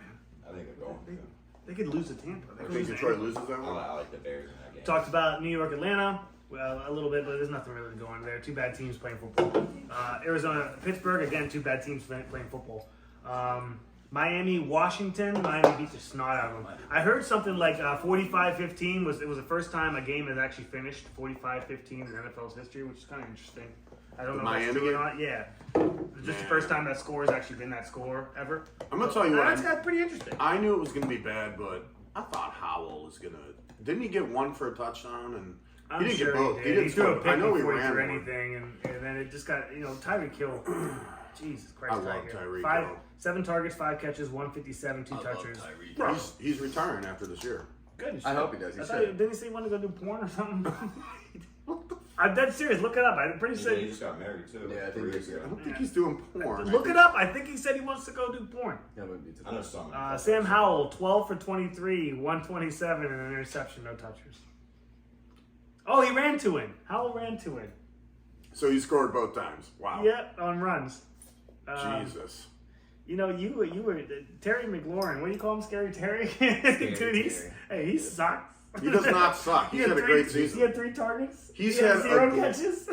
I think they're going to. They could lose to Tampa. They I could think lose to Detroit anyone. loses that one. I like the Bears in that game. Talked about New York, Atlanta. Well, a little bit, but there's nothing really going there. 2 bad teams playing football. Arizona, Pittsburgh, again, 2 bad teams playing football. Miami, Washington. Miami beat the snot out of them. I heard something like 45-15 was the first time a game has actually finished 45-15 in NFL's history, which is kind of interesting. I don't The know if that's Miami true or game? not. Yeah, it's just the Man. first time that score has actually been that score ever. I'm gonna tell you what. That's pretty interesting. I knew it was gonna be bad, but I thought Howell was gonna. Didn't he get one for a touchdown? And I'm he didn't sure get both. he He did. didn't He threw a score. pick I know he before he ran threw one. anything, and then it just got Tyreek Hill. Jesus Christ, I love Tyreek Hill. 7 targets, 5 catches, 157, 2 touches. He's retiring after this year. Good. I hope he does. He I thought should. didn't he say he wanted to go do porn or something? I'm dead serious. Look it up. I'm pretty He sure. just got married too. Yeah, I think 3 he years did. I ago. don't think he's doing porn. Look it up. I think he said he wants to go do porn. That would be too I know some. Sam Howell, 12 for 23, 127, and an interception, no touchers. Oh, he ran two in. Howell ran two in. So he scored both times. Wow. Yeah, on runs. Jesus. You know, you were Terry McLaurin. What do you call him, Scary Terry? Dude, he sucks. He does not suck. He's had a great season. He had 3 targets. He's he had had 0 catches.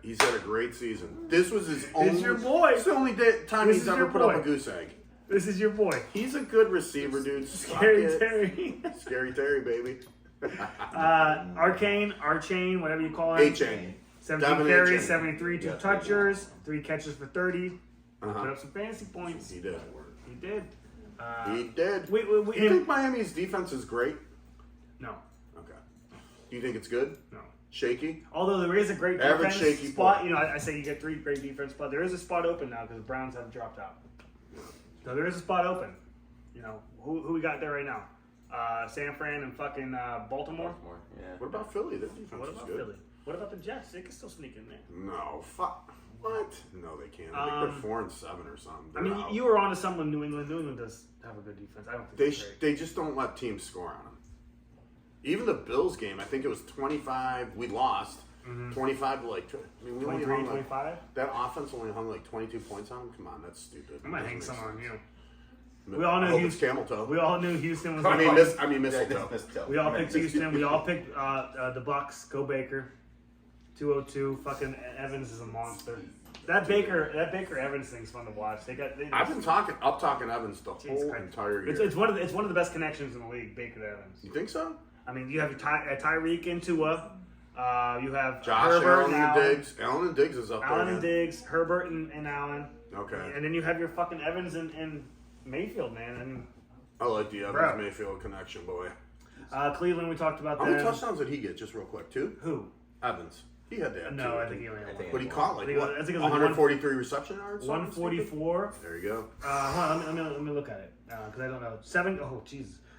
He's had a great season. This was his only. This is your boy. It's the only time This he's is ever your put up boy. a goose egg. This is your boy. He's a good receiver, dude. Scary Suck it. Terry. Scary Terry, baby. Archain, whatever you call it. A-Chain. 17 Devin carries, A-Chain. 73, 2 touchers, 3 catches for 30. Put up some fantasy points. He did. He did. He did. We, Do you think Miami's defense is great? no. Okay. Do you think it's good? No. Shaky? Although there is a great Average defense shaky spot, play. you know, I say you get 3 great defense spots. There is a spot open now because the Browns have dropped out. So there is a spot open. You know, who we got there right now? San Fran and fucking Baltimore. Yeah. What about Philly? Their defense What is about good. Philly? What about the Jets? They can still sneak in there. No, fuck. What? No, they can't. I think they're 4-7 or something. I mean, They're out. you were on to something. New England does have a good defense. I don't think They they're great. they just don't let teams score on them. Even the Bills game, I think it was 25. We lost 25 to like. I mean, we only 23, hung like, 25? that offense only hung like 22 points on them. Come on, that's stupid. I might hang Doesn't some make on sense. you. We all I knew hope Houston. it's camel toe. We all knew Houston was. I mean, mistletoe. We all picked Houston. We all picked the Bucks. Go Baker. 202. Fucking Evans is a monster. That Baker Evans thing's fun to watch. I've been talking Evans the Jesus whole Christ. entire year. It's one of the best connections in the league. Baker to Evans. You think so? I mean, you have Tyreek and Tua. You have Josh Herbert Allen and Diggs. Allen and Diggs is up there. Allen and man. Diggs, Herbert and Allen. Okay. And then you have your fucking Evans and Mayfield, man. And I like the Bro. Evans Mayfield connection, boy. Cleveland, we talked about How that. many touchdowns did he get? Just real quick, 2? Who? Evans. He had to have 2. No, I think he only had one. But he caught like what? I think it was like 143 reception yards. 144. There you go. Hold on, let me look at it because I don't know.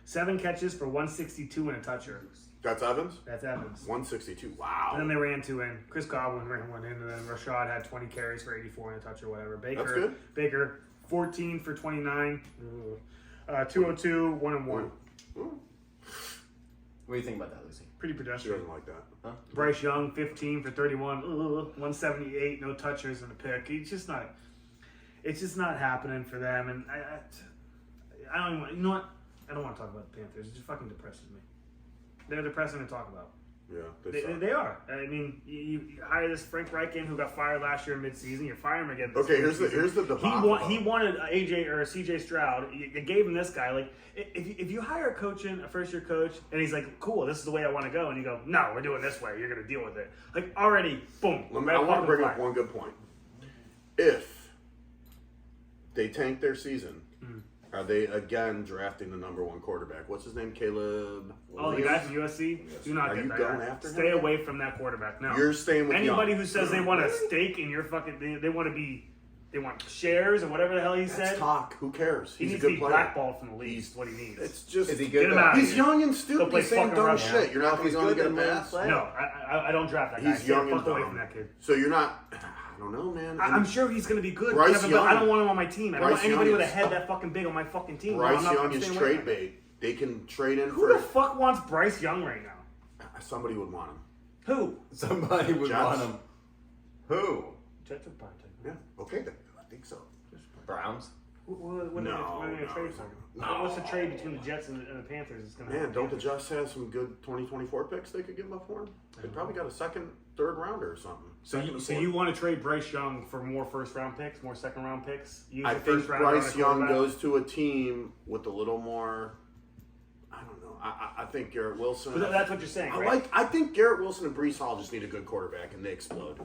7 catches for 162 and a toucher. That's Evans. That's Evans. 162. Wow. And then they ran 2 in. Chris Godwin ran 1 in, and then Rashad had 20 carries for 84 and a touch or whatever. That's good. Baker 14 for 29. 202, 1 and 1. Ooh, What do you think about that, Lucy? Pretty she pedestrian. doesn't like that. Bryce Young 15 for 31. 178, no touchers and a pick. It's just not happening for them. And I don't even want, you know what? I don't want to talk about the Panthers. It just fucking depresses me. They're depressing to talk about. Yeah, They are. I mean, you hire this Frank Reich who got fired last year in midseason. You fire him again. Okay, here's the debacle. He wanted AJ or CJ Stroud. You gave him this guy. Like, if you hire a coach in, a first year coach, and he's like, "Cool, this is the way I want to go," and you go, "No, we're doing this way. You're gonna deal with it." Like already, boom. I want to bring up one good point. If they tank their season, are they again drafting the number 1 quarterback? What's his name? Caleb. Oh, the guy from USC. Do not Are get you that going guy. after him? Stay away from that quarterback. No. You're staying with anybody Young. who says they want a stake in your fucking. They want to be. They want shares or whatever the hell he That's said. talk. Who cares? He He's a needs to good be player. blackballed from the league. Is what he needs. It's just Is he Get good? him though? out of he's here. young and Go stupid. play He's saying fucking dumb rugby. shit. You're not If he's going to good, get a then let him pass. play. No, I don't draft that guy. He's young and Fuck away dumb. from that kid. So you're not. I don't know, man. I'm sure he's going to be good. Bryce Kevin, Young- but I don't want him on my team. I don't want Bryce anybody Young with a is- head that fucking big on my fucking team. Bryce I'm not Young is staying away trade from that. bait. They can trade in Who the for fuck wants Bryce Young right now? somebody would want him. Who? Somebody would Jets. want him. Who? Jets would probably take him. Yeah. Okay, then. I think so. Browns? What are they No, going to trade for? no. What's the trade between the Jets and the Panthers? It's gonna Man, don't the Jets have some good 2024 picks they could give up for him? They probably got a second, third rounder or something. So you want to trade Bryce Young for more first round picks, more second round picks? Use I the think first round on Bryce a Young quarterback? goes to a team with a little more. I don't know. I think Garrett Wilson. But that's what you're saying, right? I think Garrett Wilson and Brees Hall just need a good quarterback and they explode.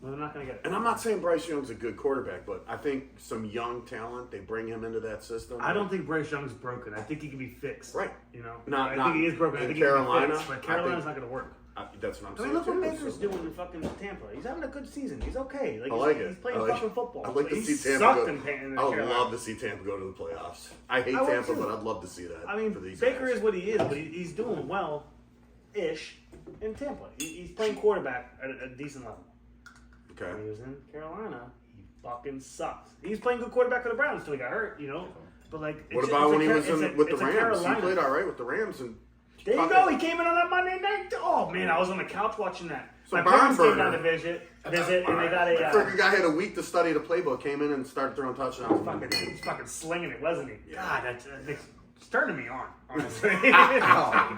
Well, they're not going to get it. And I'm not saying Bryce Young's a good quarterback, but I think some young talent, they bring him into that system. I don't think Bryce Young's broken. I think he can be fixed. Right. You know? Not- I not- think he is broken. I in think he can Carolina, be fixed, but I Carolina's think- not going to work. That's what I'm I saying. mean, look what too. Baker's So- doing in fucking Tampa. He's having a good season. He's okay. Like, I like he's it. playing I like fucking it. football. I'd like to He see Tampa sucked go. in I would Carolina. love to see Tampa go to the playoffs. I hate I would Tampa, too. but I'd love to see that. I mean, for these Baker guys. is what he is, but he's doing well-ish in Tampa. He's playing quarterback at a decent level. Okay. When he was in Carolina, he fucking sucked. He's playing good quarterback for the Browns until he got hurt, you know? But like, What it's about a when he Car- was it's with the it's a Rams? He Carolina played all right with the Rams, and There you go. He came in on that Monday night. Oh man, I was on the couch watching that. So My parents came down Barnburner. to visit, and they got a Freaking guy had a week to study the playbook, came in and started throwing touchdowns. fucking slinging it, wasn't he? God, it's turning me on, honestly. Oh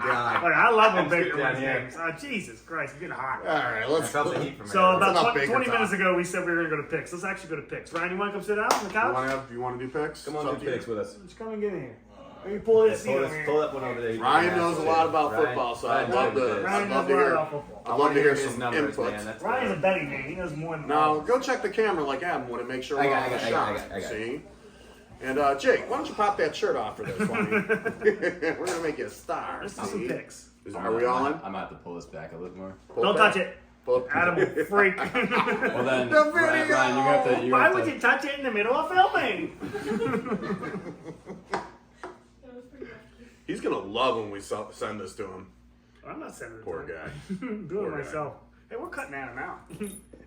God. Like, I love when I'm Baker sitting down wins here. games. Oh, Jesus Christ, it's getting hot. All right, I let's. felt the heat from So it. about enough 20 Baker minutes talk. ago, we said we were going to go to picks. Let's actually go to picks. Ryan, you want to come sit down on the couch? You want to do picks? Come It's on, up do to you. picks with us. Just come and get in here. Let me pull this seat over here. Pull that one over there. Ryan knows a lot about Ryan- football, so Ryan I'd love knows to. this. Ryan I'd knows love to a lot hear. about football. I'd love to hear his some numbers, inputs. man. That's Ryan's a betting man. He knows more than Now go check the camera like Adam would and make sure we're I on got the it, shot. I got it. See. And Jake, why don't you pop that shirt off for this one? We're gonna make you a star. Let's do some see? picks. Are we all in? I'm gonna have to pull this back a little more. Pull Don't back. touch it. Pull- Adam will freak. Well then, The Ryan, video! you have to. You Why have would to, you touch it in the middle of filming? He's gonna love when we send this to him. I'm not sending it. Poor to guy. him. Poor Doing it guy. myself. Hey, we're cutting Adam out.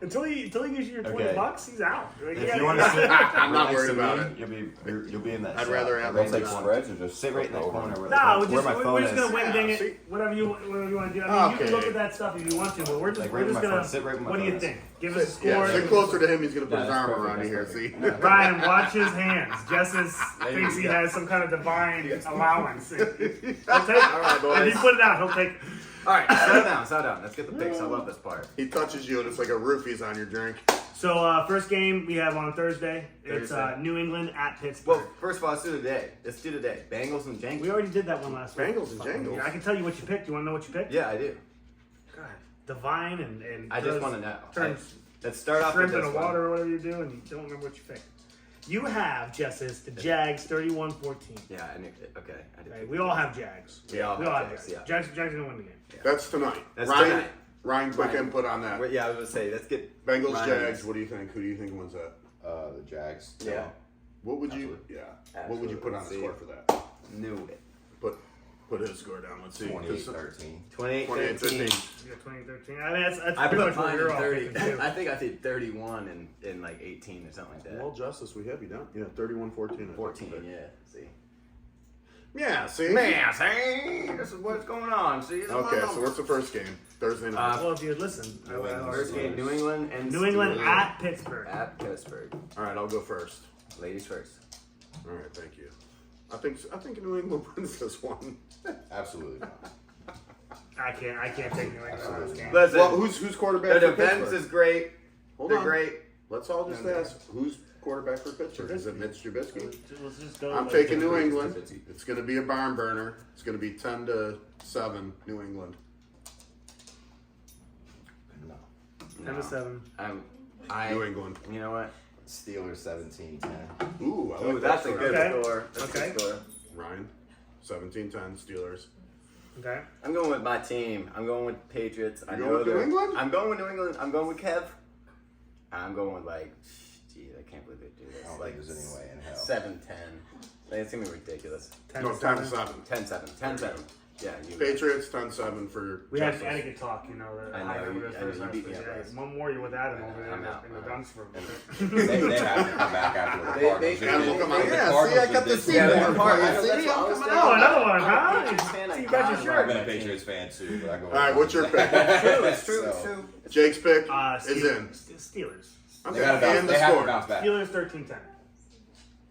until he gives you your $20, Okay. he's out. Like, If you want to sit, I'm not next worried to about me, it. You'll be in that. I'd shot. rather have Right him next take corner. spreads or just Sit right in that over? corner. Where No, where my we're phone just gonna is. wing ding Yeah, it. see? Whatever you want to do. I mean, you Okay. can look at that stuff if you want to, but we're just Like, we're right just where my gonna. phone- sit right where my What do you phone is. think? Give us a score. Yeah, sit closer to him. He's gonna put his that's arm perfect, around you here. that's See. Ryan, watch his hands. Justice There you thinks he go. has some kind of divine allowance. He'll take it. All right, boys. If you put it out, he'll take it. All right, slow down, slow down. Let's get the picks. I love this part. He touches you and it's like a roofie's on your drink. So first game we have on Thursday. It's Thursday. New England at Pittsburgh. Well, first of all, let's do today. Let's do today. Bengals and Jenkins. We already did that one last week. Bengals and Jangles. I can tell you what you picked. You want to know what you picked? Yeah, I do. God, divine and I just want to know. turns Let's start off with shrimp in this the one. water or whatever you do, and you don't remember what you picked. You have Justice the Jags 31-14. Yeah, I knew it. Okay, I did. Okay, we all have Jags. We all have Jags, yeah. Jags are gonna win the game. That's tonight. That's Ryan, tonight. Ryan, quick Ryan. input on that. Wait, yeah, I was gonna say let's get Bengals, Ryan. Jags. What do you think? Who do you think wins that? The Jags. Yeah, What would you? Absolutely. Yeah. What would you put on the Absolutely. score for that? knew it. Put his score down. Let's see. 28-13. 28-13. 28-13. You got 2013. I mean, that's I pretty put much what mine we were in all 30. thinking too. I think I did 31 in like 18 or something like that. Well, Justice, we have you down. Yeah, 31-14. 14, yeah. See. Yeah. See. Man, see, this is what's going on. See, this is my Okay, so numbers. what's the first game? Thursday night. Well, if you had listened, I would have First game, New England and New England Steelers at Pittsburgh. at Pittsburgh. All right, I'll go first. Ladies first. All right, thank you. I think New England wins this one. Absolutely not. I can't take New England on this game. Listen, Well, who's quarterback their for defense Pittsburgh? is great. Hold They're on. great. Let's all just ask who's quarterback for Pittsburgh. Is it Mitch Trubisky? Let's just go. I'm with taking New Pittsburgh. England. It's going to be a barn burner. It's going to be 10-7 New England. No. 10-7. New England. You know what? Steelers 17-10. Ooh, I like Ooh, that's a that good Okay. score. That's a Okay. good score. Ryan, 17-10 Steelers. Okay. I'm going with my team. I'm going with Patriots. I You know going with New they're- England? I'm going with New England. I'm going with Kev. I'm going with gee, I can't believe they do this. I don't Like think there's any way in hell. 7-10. Like, it's gonna be ridiculous. 10-7. 10-7. 10-7. 10-7. Yeah, you. Patriots 10-7 for We had Justice. etiquette talk, you know. I know, I remember you- the I know, first you time. beat me up, Yeah, guys. one more you with Adam over there I'm out. in the dunks for a bit. They have to come back after the They- Cardinals. they- just Adam will did- come out. the Yeah, Cardinals see, I just got the did- seat Yeah, there that's for part- you. I know, See, that's I'm what I was coming thinking. out. Oh, another one, huh? Patriots fan, I You got your gotta I'm shirt. a Patriots fan too, but I go. All right, what's your pick? True, it's true, it's So- true. Jake's pick is Steelers. in. Steelers. Okay, They gotta bounce, and the they have to score. bounce back. Steelers 13-10.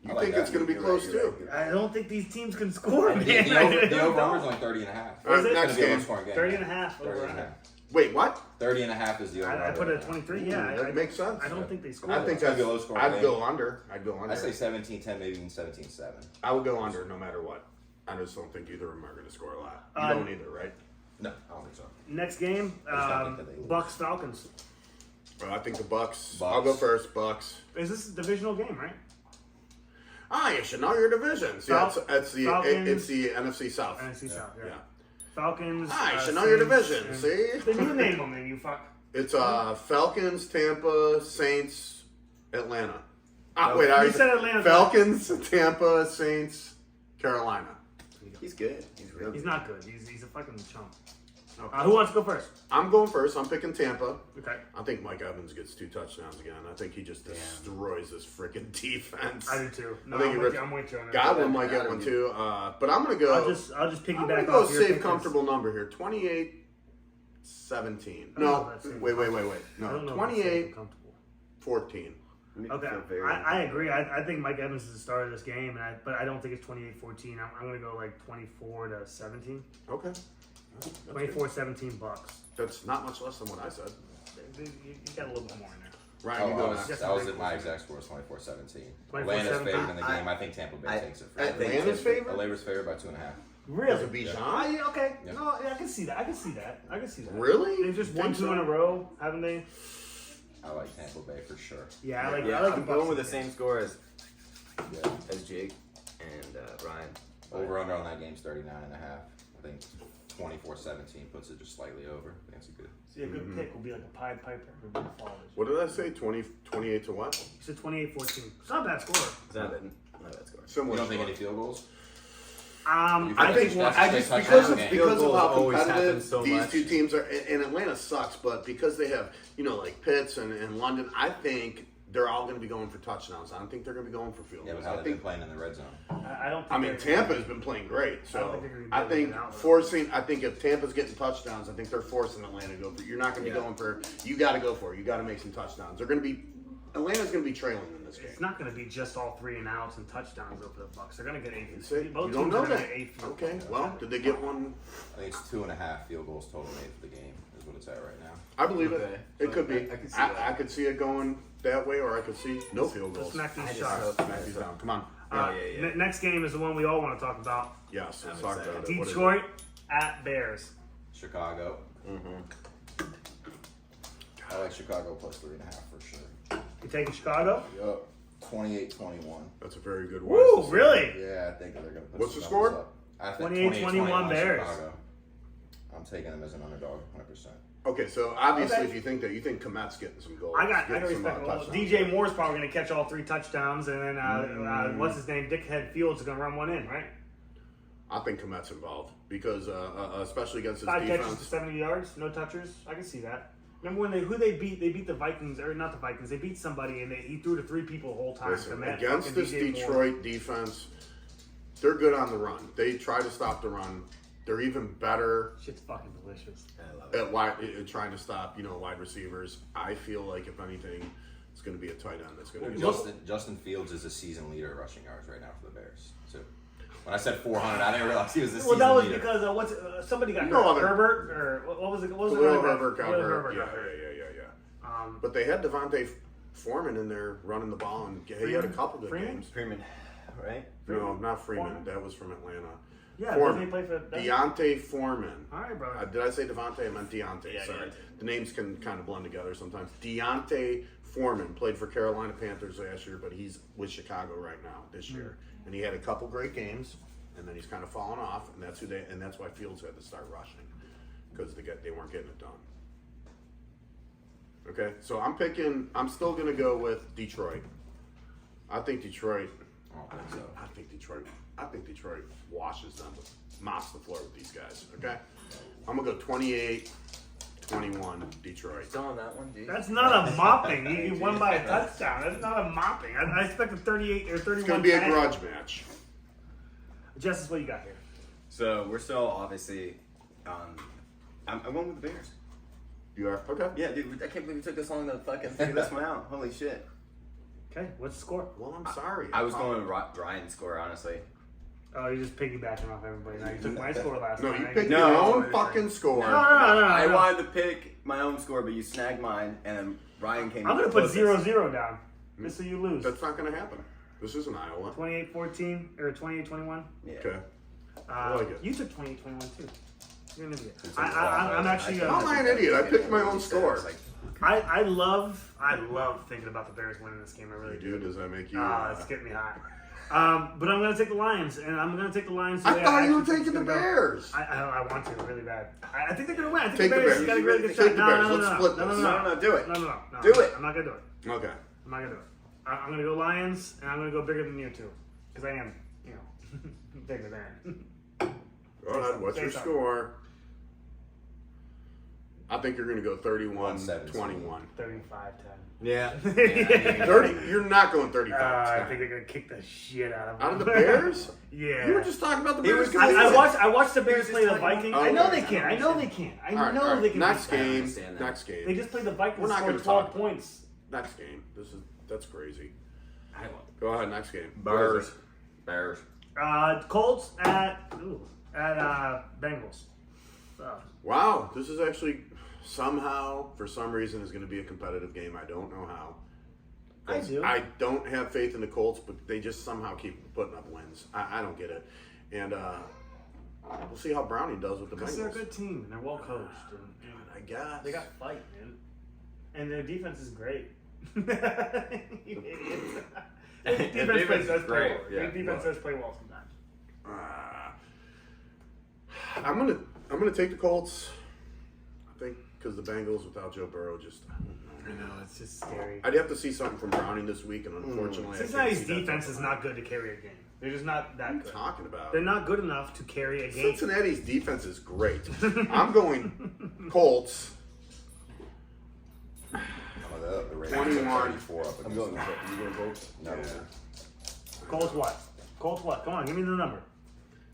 You I like think that. it's going to be You're close right, too? you're right. I don't think these teams can score, man. The over-under is only 30.5. All right, Is it? It's next gonna be a game. low-scoring game. 30.5 over 30.5. under. Wait, what? 30.5 is the over. I put it at 23. Yeah, That makes sense. I don't think they score. I think It's gonna that's. be a low-scoring I'd game. go under. I'd go under. I say 17-10, maybe even 17-7. I would go under no matter what. I just don't think either of them are going to score a lot. You don't either, right? No, I don't think so. Next game, just don't think that they lose. Bucks Falcons. Well, I think the Bucks. Bucks. I'll go first. Bucks. Is this a divisional game, right? You should know your divisions. Yeah, it's the Falcons. it's the NFC South. NFC South. Yeah. Yeah. Falcons. You should know your Saints, division. and- See? Then you name them, then you fuck. It's Falcons, Tampa, Saints, Atlanta. Wait, I You said Atlanta. Falcons, Tampa, Saints, Carolina. He's good. He's real He's good. not good. He's a fucking chump. Okay. Who wants to go first? I'm going first. I'm picking Tampa. Okay. I think Mike Evans gets 2 touchdowns again. I think he just destroys this freaking defense. I do too. No, I think I'm with you on that. Godwin might get one too. But I'm going to go. I'll just I'm piggyback going to go off your safe, pick. comfortable number here. 28-17. I don't know No, if that's safe. wait. I don't No, know if that's safe and 28-14. comfortable. Okay, I agree. I think Mike Evans is the star of this game, but I don't think it's 28-14. I'm going to go like 24-17. Okay. 24-17 Bucks. That's not much less than what I said. You got a little bit more in there. Ryan, Oh, you I go was, next. that was at my exact score, 24-17. 24-17. Atlanta's favored in the game. I think Tampa Bay takes it for Atlanta's favorite? Atlanta's favored by 2.5. Really? Bijan? Yeah, okay. Yeah. No, yeah, I can see that. Really? They've just You won think 2 so? in a row, haven't they? I like Tampa Bay for sure. Yeah, I like Yeah, I like I'm the Bucks going with the in same score as Yeah. Jake and Ryan. Over under on that game's 39.5. I think 24-17 puts it just slightly over. I think that's a good. See, a good pick will be like a Pied Piper. Everybody follows. What did I say? 28 to what? You said 28-14. It's not a bad score. It's not bad. Not a bad score. Similar. You don't think score. any field goals? I think That's I a just touchdown because of game. because of Field how goals always happen competitive so these much. two teams are, and Atlanta sucks, but because they have like Pitts and London, I think they're all going to be going for touchdowns. I don't think they're going to be going for field Yeah, goals. but how I they've been think. playing in the red zone. I don't. Think I mean, they're- Tampa has been playing great, I don't so think they're gonna be I able to think get out with it. forcing. I think if Tampa's getting touchdowns, I think they're forcing Atlanta to go for. You're not going to be going for. You got to go for it. You got to make some touchdowns. They're going to be. Atlanta's going to be trailing in this game. It's not going to be just all 3 and outs and touchdowns over the Bucks. They're going to get 8. Say, Both you don't teams know are gonna that. get 8 field Okay. goals. Well, did they get one? I think it's 2.5 field goals total made for the game. Is what it's at right now. I believe Okay. it. It could be. I could see that. I could see it going that way, or I could see no field Let's goals. smack these I just shots. hope- Smack these down. Come on. yeah. Next game is the one we all want to talk about. Yes, let's I'm talk excited. about it. What is it? Detroit at Bears. Chicago. I like Chicago plus 3.5 for sure. You taking Chicago? Yup. 28-21. That's a very good Woo, one. really? Yeah, I think they're gonna put What's some the numbers score? up. I think 28-21 Bears. Chicago. I'm taking them as an underdog, 100%. Okay, so obviously, Okay. if you think that, you think Komet's getting some goals. I got getting some, respect. touchdowns. DJ Moore's probably going to catch all 3 touchdowns, and then what's his name? Dickhead Fields is going to run one in, right? I think Komet's involved because, especially against his 5 catches to defense. 70 yards, no touchers. I can see that. Remember when who they beat? They beat the Vikings, or not the Vikings. They beat somebody, and he threw to 3 people the whole time. Listen, Komet, against fucking this DJ Moore. Detroit defense, they're good on the run. They try to stop the run. They're even better Shit's fucking delicious. I love it. at trying to stop, wide receivers. I feel like if anything, it's going to be a tight end that's going to get. Justin Fields is a season leader rushing yards right now for the Bears. So when I said 400, I didn't realize he was the Well, season that was leader. because somebody got No hurt. other- Herbert, or what was it? What was Khalil it? Herbert got Khalil hurt. Herbert Yeah, got hurt. yeah. Um, But they had Devontae Foreman in there running the ball, and he had a couple good Freeman? games. Freeman, right? No, not Freeman. Foreman? That was from Atlanta. yeah, Foreman. doesn't he play for Deontay Foreman. All right, bro. Did I say Devontae? I meant Deontay. Yeah, Sorry. Deontay. The names can kind of blend together sometimes. Deontay Foreman played for Carolina Panthers last year, but he's with Chicago right now this year. And he had a couple great games, and then he's kind of fallen off, and that's why Fields had to start rushing because they weren't getting it done. Okay, so I'm still gonna go with Detroit. I think Detroit washes them, mops the floor with these guys. Okay, I'm gonna go 28-21 Detroit. Still on that one, dude. That's not a mopping. You won by a touchdown. That's not a mopping. I expected 38 or 31. It's gonna be a grudge match. Justice, what you got here? So we're still obviously. I'm going with the Bears. You are okay. Yeah, dude. I can't believe it took this long to fucking figure this one out. Holy shit. Okay, what's the score? Well, I'm sorry. I was going with Ryan's score, honestly. Oh, you're just piggybacking off everybody now. You took my score last No, time. you I picked get- No. your own fucking score. No. I wanted to pick my own score, but you snagged mine, and then Ryan came. I'm with gonna the put closest. 0-0 down, just so you lose. That's not gonna happen. This isn't Iowa. 28-14 or 28-21. Yeah. Okay. I like it. You took 28-21 too. You're an idiot. It's I'm actually. How am I an idiot? I picked my own score. Like, I love thinking about the Bears winning this game. I really do. Dude, does that make you? It's getting me hot. But I'm gonna take the Lions, and I'm gonna take the Lions. I way thought you were actually think taking the it's gonna go. Bears. I want to really bad. I think they're gonna win. I think Take the the Bears Bears. got a really good Take shot. the Bears. Let's split this. No, do it. No. Do it. I'm not gonna do it. Okay. I'm not gonna do it. I'm gonna go Lions, and I'm gonna go bigger than you two, because I am, bigger than. Go ahead. What's Say your something. score? I think you're going to go 31-21. 35-10. Yeah. 30. You're not going 35. I think they're gonna kick the shit out of them. Out of the Bears? Yeah. You were just talking about the Bears. I watched the Bears play the Vikings. Oh, I know okay. they can. I know they can. I All right, know all right. they can. Next beat them. game. understand that. Next game. They just played the Vikings. We're not scored gonna 12 talk. points. Next game. That's crazy. I want Go ahead. Next game. Bears. Bears. Colts at Bengals. Wow. This is actually somehow, for some reason, is going to be a competitive game. I don't know how. I do. I don't have faith in the Colts, but they just somehow keep putting up wins. I don't get it. And we'll see how Browning does with the Because Bengals. they're a good team and they're well coached. And I guess. they got fight, man. And their defense is great. Defense does play well. Yeah. Defense does play well sometimes. I'm gonna take the Colts. I think because the Bengals without Joe Burrow just. I don't know. I know, it's just scary. I'd have to see something from Browning this week, and unfortunately, Cincinnati's defense is not good to carry a game. They're just not that What are you good. talking about? They're not good enough to carry a game. Cincinnati's defense is great. I'm going Colts. The Ravens 21. are 34 up I'm against going them. with you going Colts? No. Colts what? Colts what? Come on, give me the number.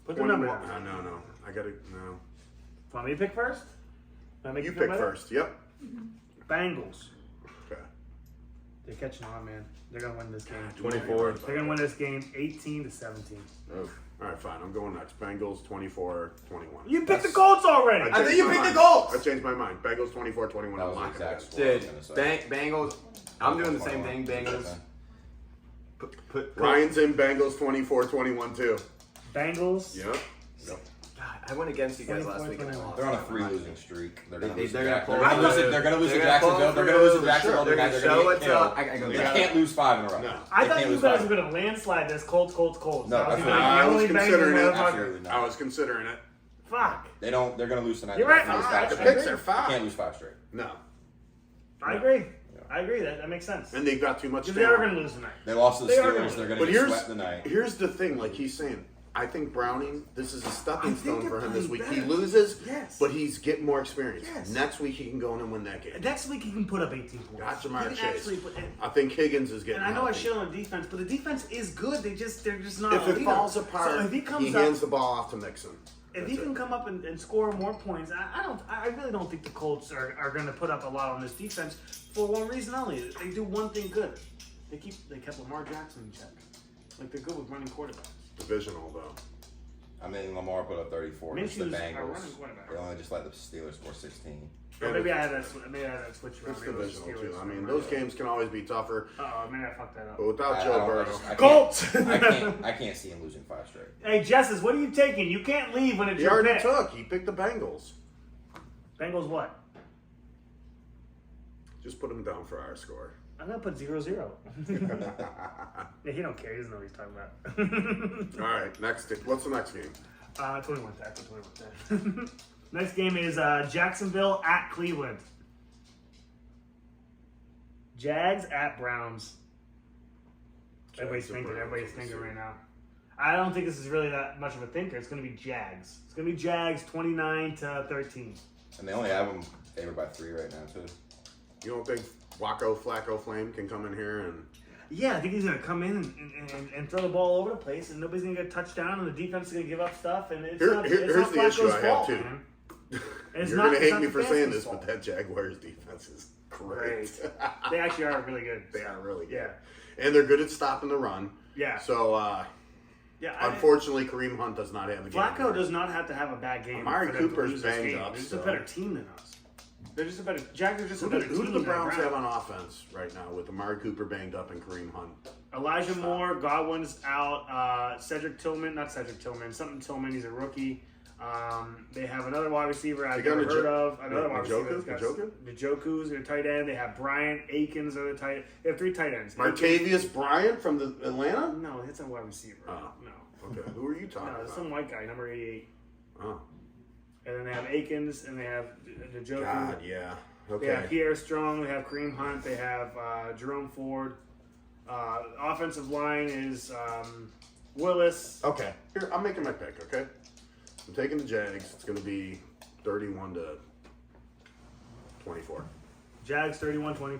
Put the number down. No. I gotta no. Want me to pick first? Can I make You feel pick better? first. Yep. Bengals. Okay. They're catching on, man. They're gonna win this game. 24. They're gonna win this game 18-17. Oh. All right, fine. I'm going next. Bengals 24-21. You picked the Colts already. I I think changed you my picked the mind. Colts. I changed my mind. Bengals 24-21. That I'm was the locking exact it score. I was Dude, gonna say. Bengals. I'm doing the same thing. Bengals. Put in. Ryan's in Bengals 24-21 too. Bengals. Yep. God, I went against you guys last week and I 24-21. lost. They're on a 3 losing streak. They're gonna They- lose. they're to gonna Jack- pull They're gonna through. lose. They're gonna lose to They're gonna pull Jacksonville. They're through. gonna lose to For Jacksonville. sure. They're They're gonna gonna show get it's killed. up. I go They get can't lose 5 in a row. No. I They thought can't you lose guys 5. were gonna landslide this Colts. No, I was absolutely gonna be not. the I was only banging considering it. motherfucker. Absolutely I not. was considering it. Fuck. They don't. They're gonna lose tonight. You're They right. can't lose All 5 right. The straight. picks are They fine. can't lose 5 straight. No. I agree. I agree. That makes sense. And they've got too much Because they are talent. gonna lose tonight. They lost to the They are Steelers. gonna- They're gonna But get here's swept tonight. the thing, like he's saying, I think Browning, this is a stepping stone they're for him this playing week. He better. loses, Yes. but he's getting more experience. Yes. Next week he can go in and win that game. Next week he can put up 18 points. Got He Jamar can Chase. actually put- I think Higgins is getting And I know I healthy. shit on the defense, but the defense is good. They're just not. If a it leader. falls apart, so if he comes up, hands the ball off to Mixon. if That's he can it. come up and score more points, I really don't think the Colts are going to put up a lot on this defense for one reason only. They do one thing good. They kept Lamar Jackson in check. Like they're good with running quarterbacks. Divisional though. I mean, Lamar put up 34 against the Minshew's a Bengals. running quarterback. They only just let the Steelers score 16. Or maybe I had that switch around. It's Maybe it was divisional Steelers. too. I mean, those games can always be tougher, Oh, maybe I fucked that up. but without I Joe don't- I Burrow, just- I can't- Colts! I can't see him losing 5 straight. Hey, Justice, what are you taking? You can't leave when it's he your already pick. took. He picked the Bengals. Bengals what? Just put him down for our score. I'm gonna put 0-0. Yeah, he don't care. He doesn't know what he's talking about. All right, next. What's the next game? 21 tackle, 21 tackle. Next game is Jacksonville at Cleveland. Jags at Browns. Everybody's thinking. Everybody's thinking right now. I don't think this is really that much of a thinker. It's going to be Jags. It's going to be Jags 29-13. And they only have them favored by 3 right now, too. You don't think Flacco Flame can come in here and? Yeah, I think he's going to come in and throw the ball all over the place, and nobody's going to get a touchdown, and the defense is going to give up stuff. And it's not Here's the issue Flacco's I have fault, too. man. It's You're not- gonna it's hate not me the for saying Falcons' this, fault. but that Jaguars defense is great. They actually are really good. They are really good. Yeah. And they're good at stopping the run. Yeah. So, Yeah, unfortunately, Kareem Hunt does not have a game. Flacco does not have to have a bad game. Amari for them to Cooper's lose this banged game. up, They're just so- a better team than us. They're just a better. Jags are just a Who better do team the than Browns Browns. have on offense right now with Amari Cooper banged up and Kareem Hunt? Elijah Moore, Godwin's out. Cedric Tillman, not Cedric Tillman, something Tillman. He's a rookie. They have another wide receiver I've They got never heard of. Njoku? Another wide receiver. Njoku? Njoku's their tight end. They have Bryant Akins are the tight. They have 3 tight ends. Martavius Bryant from the Atlanta? No, it's a wide receiver. Oh. No, Okay, who are you talking no, it's about? some white guy, number 88. Oh, And then they have Akins, and they have Njoku. God, yeah. They have Okay. Pierre Strong. They have Kareem Hunt. They have Jerome Ford. Offensive line is Willis. Okay, here, I'm making my pick, okay? I'm taking the Jags. It's going to be 31-21. 24. Jags 31-24.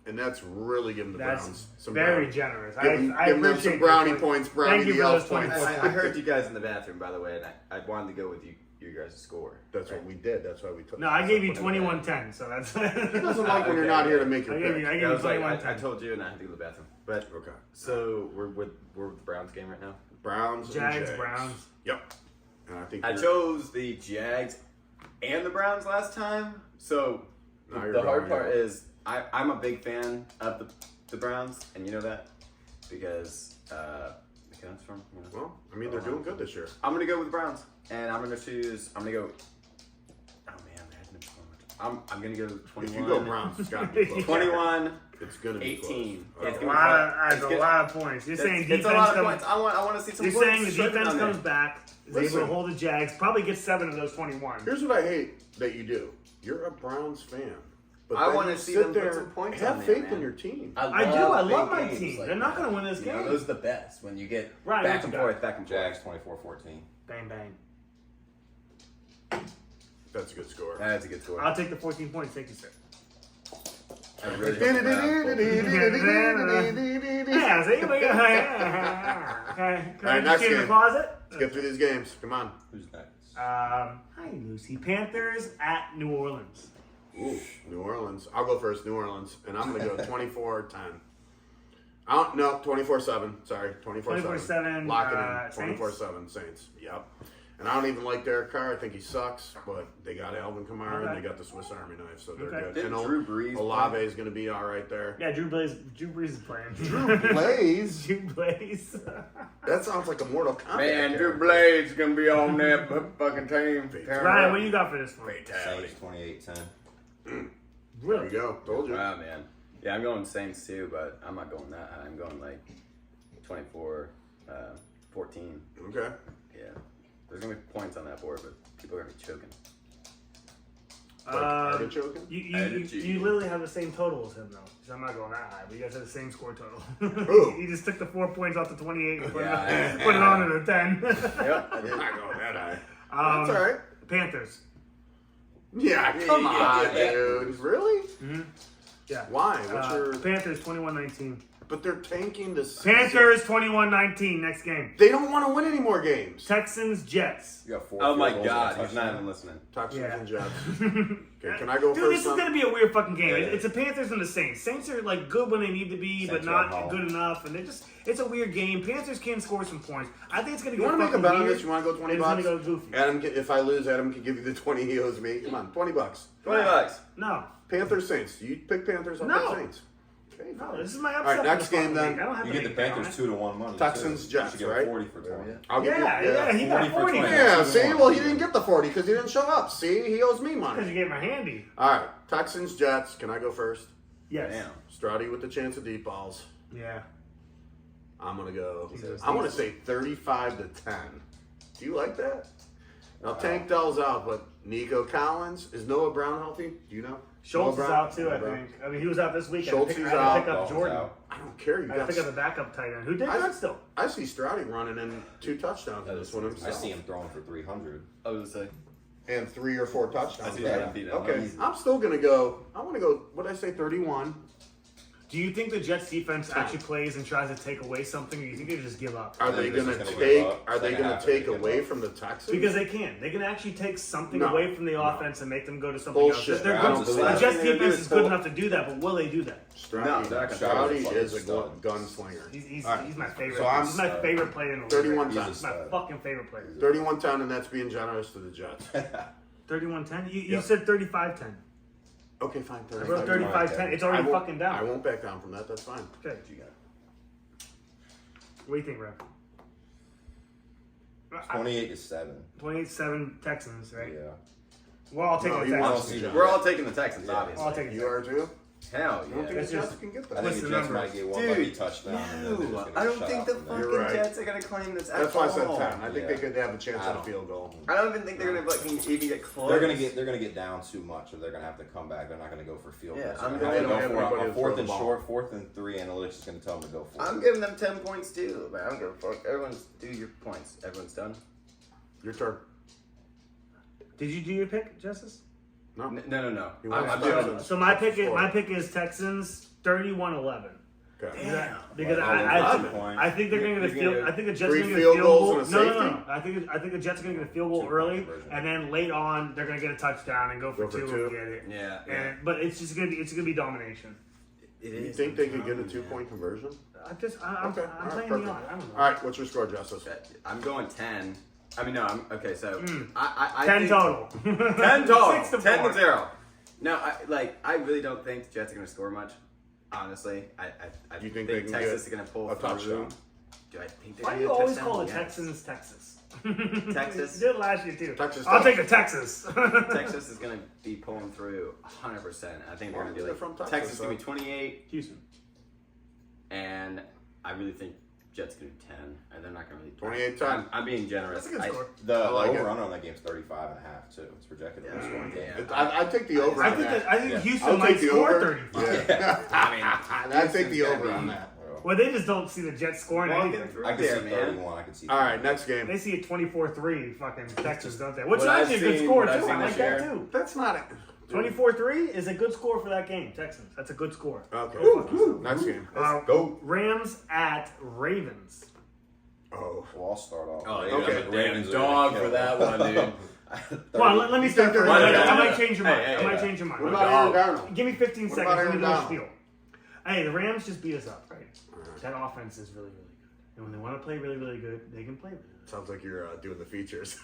And that's really giving the That's Browns some very brownie. generous. Giving them appreciate some the brownie point. points, Thank brownie you the for elf those points. 24. I heard you guys in the bathroom, by the way, and I wanted to go with your guys' score. That's what we did. That's why we took. No, I gave you 21-10, so that's. He doesn't like when you're Okay, not here to okay. make your I gave pick. you, I gave I you was like, 21-10. I told you, and I had to go to the bathroom. But Okay. so we're with the Browns game right now. Browns and Jags, Jags. Browns. Yep. And I think I chose the Jags and the Browns last time. So Now you're the hard wrong, part yeah. is I'm a big fan of the Browns, and you know that because the comes from. You know. Well, I mean, they're doing good this year. I'm gonna go with the Browns, and I'm gonna go. Oh man, I had no I'm gonna go 21. If you go Browns, it's got to be close. 21. It's going to be 18. close. It's A gonna lot, it's that's a gonna- lot of points. You're saying It's defense a lot of comes. points. I want to see some You're points. saying the stripping defense on there. comes back, is Listen. able to hold the Jags, probably gets 7 of those 21. Here's what I hate that you do. You're a Browns fan. But I then wanna you see sit them put there, some points have on there, faith in man. your team. I do. I love big my games team. like They're not that. going to win this You know, game. those are the best when you get Right, Back what and you forth, got? back and forth. Jags 24-14. Bang, bang. That's a good score. That's a good score. I'll take the 14 points. Thank you, sir. I really hope the Browns pull. Yeah, see? Okay. Can All right, I next just in the game. closet? Let's get through these games. Come on. Who's next? Hi, Lucy. Panthers at New Orleans. Ooh, New Orleans. I'll go first, New Orleans. And I'm going to go 24-10. No, 24-7. Sorry, 24-7. 24-7, Lock it in. Saints? 24-7 Saints. Yep. And I don't even like Derek Carr. I think he sucks. But they got Alvin Kamara Okay. and they got the Swiss Army knife, so they're Okay. good. Didn't And Drew Brees Olave is going to be all right there. Yeah, Drew Brees is playing. Blaze? Drew Brees. That sounds like a Mortal Kombat Man, Drew character. Blade's gonna be on that fucking team. Ryan, what do you got for this one? Fatality. Saints 28-10. There Really? you go. Told you. Wow, man. Yeah, I'm going Saints too, but I'm not going that high. I'm going like 24, 14. Okay. Yeah. There's gonna be points on that board, but people are gonna be choking. Like artichoking? You literally have the same total as him though. So I'm not going that high, but you guys have the same score total. Who? He just took the 4 points off the 28 and put, Yeah, it, put it on to the 10. Yep. I I'm did. not going that high. Um, That's all right. Panthers. Yeah, come on, yeah. dude. Really? Yeah. Why? What's your? Panthers 21-19. But they're tanking the season. Panthers 21-19 next game. They don't want to win any more games. Texans Jets. You got 4 Oh my field goals and a God, he's touchdown. not even listening. Texans Yeah. and Jets. Okay, can I go Dude, first? this is son? gonna be a weird fucking game. Yeah. It's the Panthers and the Saints. Saints are like good when they need to be, but Saints are not at home. good enough. And it's a weird game. Panthers can score some points. I think it's gonna You get want to make a fucking bet on weird. this? You want to go 20 It's bucks? gonna go goofy. Adam, if I lose, Adam can give you the 20 he owes me. Come on, 20 bucks. $20. No, Panthers Saints. You pick Panthers. I'll No. pick Saints. Okay, no, fine. this is my All upset. right, next for the game fucking then. week. I don't have You to get the make bet on Panthers it. 2-1 money. Texans, too. Jets, You should get right? 40 for 20. I'll give Yeah, you. yeah, he got 40 for 40. 20. Yeah, see? 2-1. Well, he didn't get the 40 because he didn't show up. See? He owes me Because money. you gave him a handy. All right, Texans, Jets. Can I go first? Yes. Damn. Straudy with the chance of deep balls. Yeah. I'm going to go. Jesus. I want to say 35-10. Do you like that? Now, Tank Dell's out, but Nico Collins. Is Noah Brown healthy? Do you know? Schultz Noah is Brown? out too, Noah I Brown. think. I mean, he was out this week. Schultz I is had to out. pick up Ball's Jordan. out. I don't care. You I had to got. pick up the backup tight end. Who did I- good still. I see Straudy running in 2 touchdowns in this one I himself. see him throwing for 300. I was gonna say. And 3 or 4 touchdowns. I see right? that beat him. Okay, Easy. I'm still gonna go. I want to go. What did I say? 31. Do you think the Jets defense actually plays and tries to take away something, or do you think they just give up? Are I they think they're gonna just gonna take? give up. Are they Second gonna half, they're take gonna give away up. from the Texans? Because they can. They can actually take something No. away from the No. offense and make them go to something Bullshit. else. They're I good. don't The believe Jets it. defense is good enough to do that, but will they do that? Straudy, No, they're not gonna Straudy fucking is a stud. gunslinger. He's All right. my favorite. So I'm- he's my favorite player in the league. 31-10. He's my fucking favorite player. 31-10, and that's being generous to the Jets. 31-10? You Yep. said 35-10. Okay, fine. I wrote 35. 35-10. It's I already won't- fucking down. I won't back down from that. That's fine. Okay. What you got? What do you think, Rev? 28-7. 28-7 Texans, right? Yeah. We're all taking No, the he Texans. wants see the that. Jets. We're all taking the Texans, Yeah. obviously. I'll take the You are too? Hell You don't think yeah. the That's Jets just- can get I that? think What's the the Jets number? might get one Dude, lucky touchdown. and then they're just No, gonna I don't shut think up the from there. fucking You're right. Jets are gonna claim this at That's why I said all. 10. I think they Yeah. could have a chance I at a don't. field goal. I don't even think they're gonna even get close. They're gonna get down too much, or they're gonna have to come back. They're not gonna go for field Yeah, goals. I'm They're gonna gonna have go for everybody a to throw fourth the and ball. short, 4th and 3. Analytics is gonna tell them to go for I'm it. giving them 10 points too, but I don't give a fuck. Everyone's do your points. Everyone's done. Your turn. Did you do your pick, Justice? No. No. He I'm wants doing Texans. So my pick is Texans 31-11. Okay. Because Wow. I 11 points. think they're going to get a You're field. gonna- I think the Jets are Three going to get a field field goals goal. and a No. safety? I think the Jets are going to get a field goal 2-point early, conversion. and then late on they're going to get a touchdown and go for two and get it. Yeah. But it's just going to be domination. It You is. think they could get a 2-point conversion? I'm Okay. playing Alright, the perfect. on. I don't know. All right, what's your score, Justice? I'm going 10. I mean, no. Okay, so I 10 think, total. 10 total. 6 to 10 4. to 0. No, I really don't think the Jets are going to score much. Honestly, I You think they can Texas get is going to pull a through. touchdown? Do I think they're Why going do to you always touchdown? call the Yes. Texans Texas? Texas? You did it last year too. Texas I'll does. take the Texas. Texas is going to be pulling through 100%. I think they're going to be They're like from Texas, Texas is going to so- be 28, Houston. and I really think Jets going to be 10, and they're not going to really 28-10. I'm being generous. That's a good score. The I like it. over-under on that game's 35.5 too. It's projected to be a scoring game. I'd take the over I on think that. I think Yeah. Houston I'll might take the score over. 35. Yeah. I mean, I'd take the Houston's over gonna on be that. Well, they just don't see the Jets scoring walking anything. through I can there, see man. 31. I can see. All right, 31. next game. They see a 24-3 fucking Texans, don't they? Which is What I've actually a good seen- score what I've too. seen I like this that year. too. That's not it. 24-3 is a good score for that game. Texans. That's a good score. Okay. Next game. Go. Rams at Ravens. Oh. Well, I'll start off. Oh, you're okay. gonna Damn Ravens are dog gonna for kill that them. one, dude. Come on, let me start they're first. gonna- I might change your mind. Hey, I might hey. change your mind. What about Aaron Donald? Give me 15 What seconds. about Let me Aaron do a Donald? spiel. Hey, the Rams just beat us up, right? That offense is really, really good. And when they want to play really, really good, they can play really good. Sounds like you're doing the features.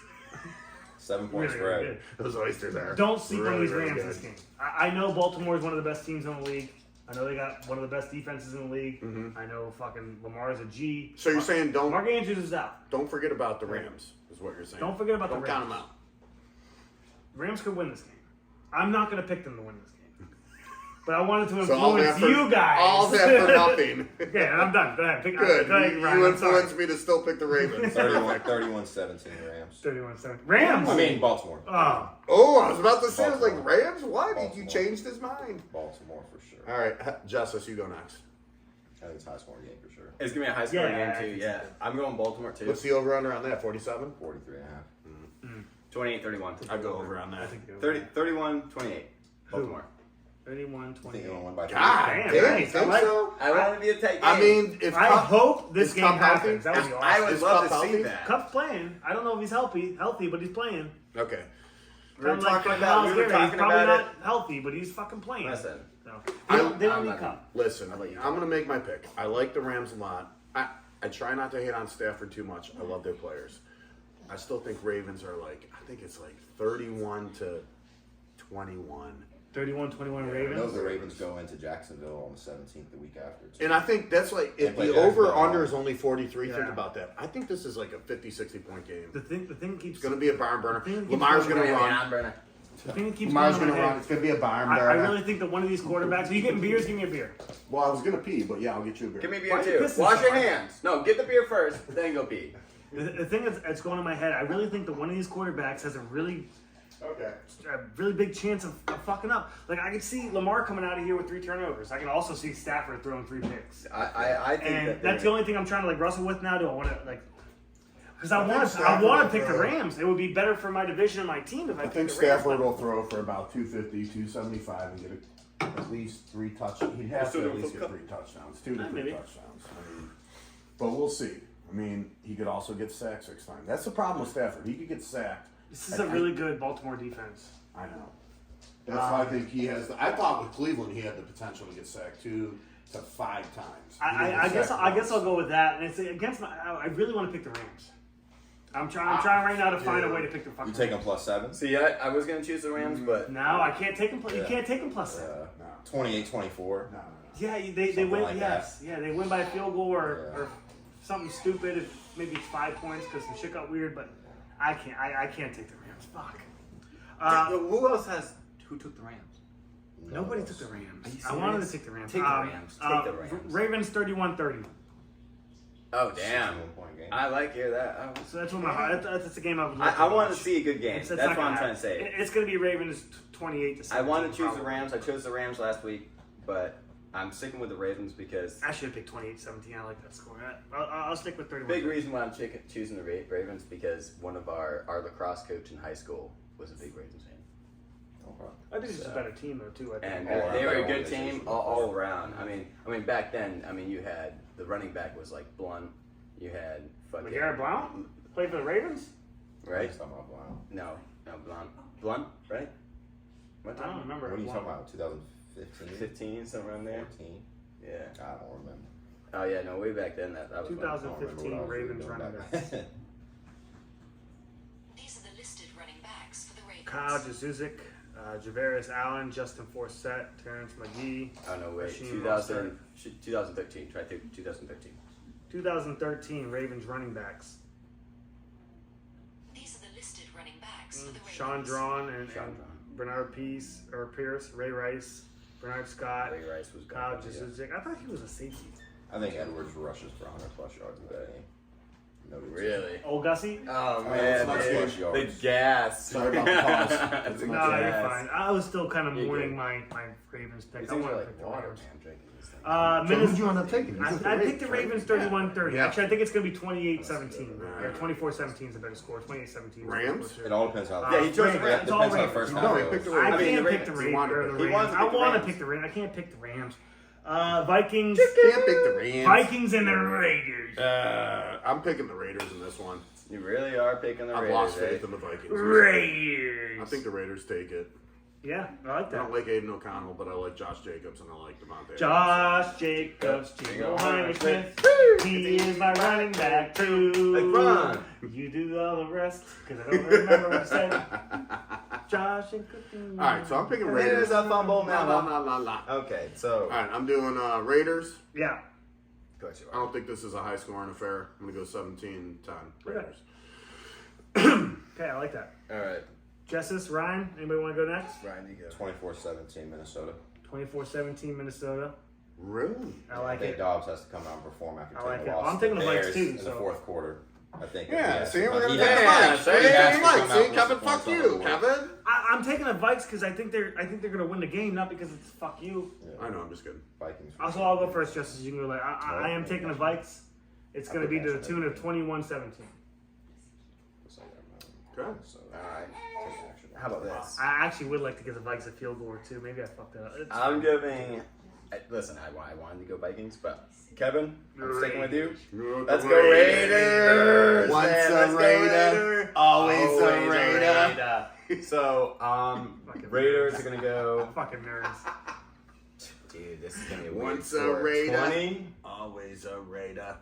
7-point Really, spread. really good. Those oysters are. Don't sleep on really, these really Rams good. this game. I know Baltimore is one of the best teams in the league. I know they got one of the best defenses in the league. I know fucking Lamar is a G. So you're saying Mark Andrews is out. don't forget about the Rams, is what you're saying. Don't forget about Don't the count Rams. them out. Rams could win this game. I'm not going to pick them to win this game. But I wanted to So all that influence for, you guys. all that for nothing. Okay, I'm done. Go ahead. Good. Go ahead, You Ryan. I'm sorry. influenced me to still pick the Ravens. 31-17 Rams. 31-7. Rams. I mean Baltimore. Oh, Oh, I was about to say, I was like, Baltimore. Rams? Why did you Baltimore. change his mind? Baltimore for sure. All right, Justice, you go next. I think it's a high scoring game for sure. It's gonna be a high scoring Yeah, I game think too. so. Yeah, I'm going Baltimore too. What's the over-under on that, 47? 43.5. 28-31. I'd go over on that. 31-28. Baltimore. 31-28. I think you'll win by God Damn, damn, nice. you think I like- so? I want to be a tight game. I mean, if I Cup, hope this is game Cup healthy? happens. That would be I awesome. would Is love Cup to see healthy? that. Cup's playing. I don't know if he's healthy, but he's playing. Okay. We were Kinda like talking fucking about. Miles We were Garrett. He's talking probably about not healthy, but he's fucking playing. Listen. So, I'm they don't not need gonna- Cup. Listen, I'll let you I'm going to make my pick. I like the Rams a lot. I try not to hate on Stafford too much. I love their players. I still think Ravens are like, I think it's like 31-21. 31-21 I know Ravens. the Ravens go into Jacksonville on the 17th the week after. too. And I think that's like, if play the Jacksonville over-under home. is only 43, think Yeah. about that. I think this is like a 50-60 point game. The thing keeps. It's going to be a barn burner. The thing keeps Lamar's going to going run. The thing that keeps Lamar's going going to in my run. head. It's going to be a barn I burner. really think that one of these quarterbacks. Are you getting beers? Give me a beer. Well, I was going to pee, but yeah, I'll get you a beer. Give me Why beer are you too. pissing Wash so your much? hands. No, get the beer first, then go pee. The thing that's going in my head. I really think that one of these quarterbacks has a really big chance of fucking up. Like I could see Lamar coming out of here with 3 turnovers. I can also see Stafford throwing 3 picks. I think And that that's the only thing I'm trying to like wrestle with now. Do I want to like? Because I think want Stafford to will pick the throw. Rams. It would be better for my division and my team if I I picked think the Rams. Stafford will throw for about 250, 275 and get at least 3 touchdowns. He'd have to at least get 3 touchdowns, 2 to 3 maybe. touchdowns. I mean, but we'll see. I mean, he could also get sacked 6 times. That's the problem with Stafford. He could get sacked. This is a really good Baltimore defense. I know. That's why I think he has. I thought with Cleveland he had the potential to get sacked 2 to 5 times. He didn't I get guess sacked I guess once. I'll go with that. And it's against my. I really want to pick the Rams. I'm trying right now to find a way to pick the fucking. You take them Rams. +7. See, I was gonna choose the Rams, but No, I can't take them. You can't take them +7. 28-24. No. Yeah, they Something win. like Yes, yeah, they win by a field goal or, Yeah. or something stupid. If maybe it's 5 points because some shit got weird. But I can't take the Rams. Fuck. who else has? Who took the Rams? Nobody took the Rams. Are you I wanted to serious? take the Rams. Take the Rams. Take the Rams. Ravens 31-30. Oh damn! 61-point game. I like hear that. Oh. So that's what my heart. That's the game I would. I want to see a good game. It's That's not what gonna I'm trying happen. to say. It's going to be Ravens 28-17. I want to choose the probably. Rams. I chose the Rams last week, but I'm sticking with the Ravens because I should have picked 28-17. I like that score. I'll stick with 31. big reason why I'm choosing the Ravens because one of our lacrosse coach in high school was a big Ravens fan. Okay. I think it's just a better team though too. I think. And All they were a around good team organization. all around. I mean, back then, you had the running back was like Blunt. You had fucking Garrett Blount played for the Ravens. right? He's talking about Blount. No, Blunt, right? What I don't time? remember. What are you Blount. talking about? 2015? 15, somewhere around there. 14? Yeah. I don't remember. Oh yeah, no, way back then that was fun. 2015 Ravens running backs. These are the listed running backs for the Ravens. Kyle Juszczyk, Javarius Allen, Justin Forsett, Terrence McGee. Oh no, wait, Rasheem 2013. Try 2013. 2013 Ravens running backs. These are the listed running backs for the Ravens. Sean Drawn and Sean Drawn. Bernard Pierce, Ray Rice, Bernard Scott, Ray Rice was Kyle gone, yeah. Juszczyk. I thought he was a safety. I think Edwards rushes for 100 plus yards in that game. No, Really? Old Gussie? Oh it's man, not dude. much yards. The gas. Sorry about the pause. The No, gas. you're fine. I was still kind of You're mourning good. my Ravens pick. These I things want are to pick like the water, Ravens. man. Drinking these things. So who'd you end up taking? I picked the Ravens 31-30. Yeah. Actually, I think it's going to be 28-17. Yeah. Or 24-17 is a better score. 28-17. Rams? It all depends how. Yeah, he chose Ravens. the Rams. It's all Depends how the Ravens. first No, half he goes. picked the I Ravens. can't the pick the Ravens. Ravens. He wanted or to the pick- he Rams. wanted to I pick the want to Rams. pick the Rams. I can't pick the Rams. Vikings. Can't pick the Rams. Vikings and the Raiders. I'm picking the Raiders in this one. You really are picking the I've Raiders. lost eh? faith in the Vikings. Raiders. I think the Raiders take it. Yeah, I like I that. don't like Aiden O'Connell, but I like Josh Jacobs and I like Devontae. Josh Jacobs, Gino Smith. He is my running back too. Hey, Ron. You do all the rest because I don't remember what you said. Josh and Cookie. All right, so I'm picking Raiders Raiders. up on bowl La, now. la, la, la. Okay, so All right, I'm doing Raiders. Yeah. Got you. I don't think this is a high scoring affair. I'm going to go 17-10 Raiders. Okay, I like that. All right, Jessus, Ryan, anybody want to go next? Ryan, you go. 24-17 Minnesota. 24-17 Minnesota. Really? I like I think it. Dobbs has to come out and perform after I taking like a it. loss I'm to taking the Vikes Bears too, in the so- fourth quarter. I think. Yeah, see, we're going to he pick the has- Vikes. he See, has to Vikes. come out See, and Kevin, put fuck points on the you, board. Kevin. I'm taking the Vikes because I think they're going to win the game, not because it's fuck you. Yeah. I know, I'm just kidding. Vikings. Also, I'll go first, Justice. You can go. Like, I am taking the Vikes. It's going to be to the tune of 21-17. Okay. So, All right. take action. How about this? I actually would like to give the Vikes a field goal or two. Maybe I fucked that up. It's I'm giving. Listen, I wanted to go Vikings, but Kevin, I'm sticking with you. Let's go Raiders! Once man, a let's go Raider, Raider. always a Raider. Raider. So, Fucking Raiders nerds. are gonna go. fucking nerds. Dude, this is gonna be a weird Once a score. Raider. 20? Always a Raider.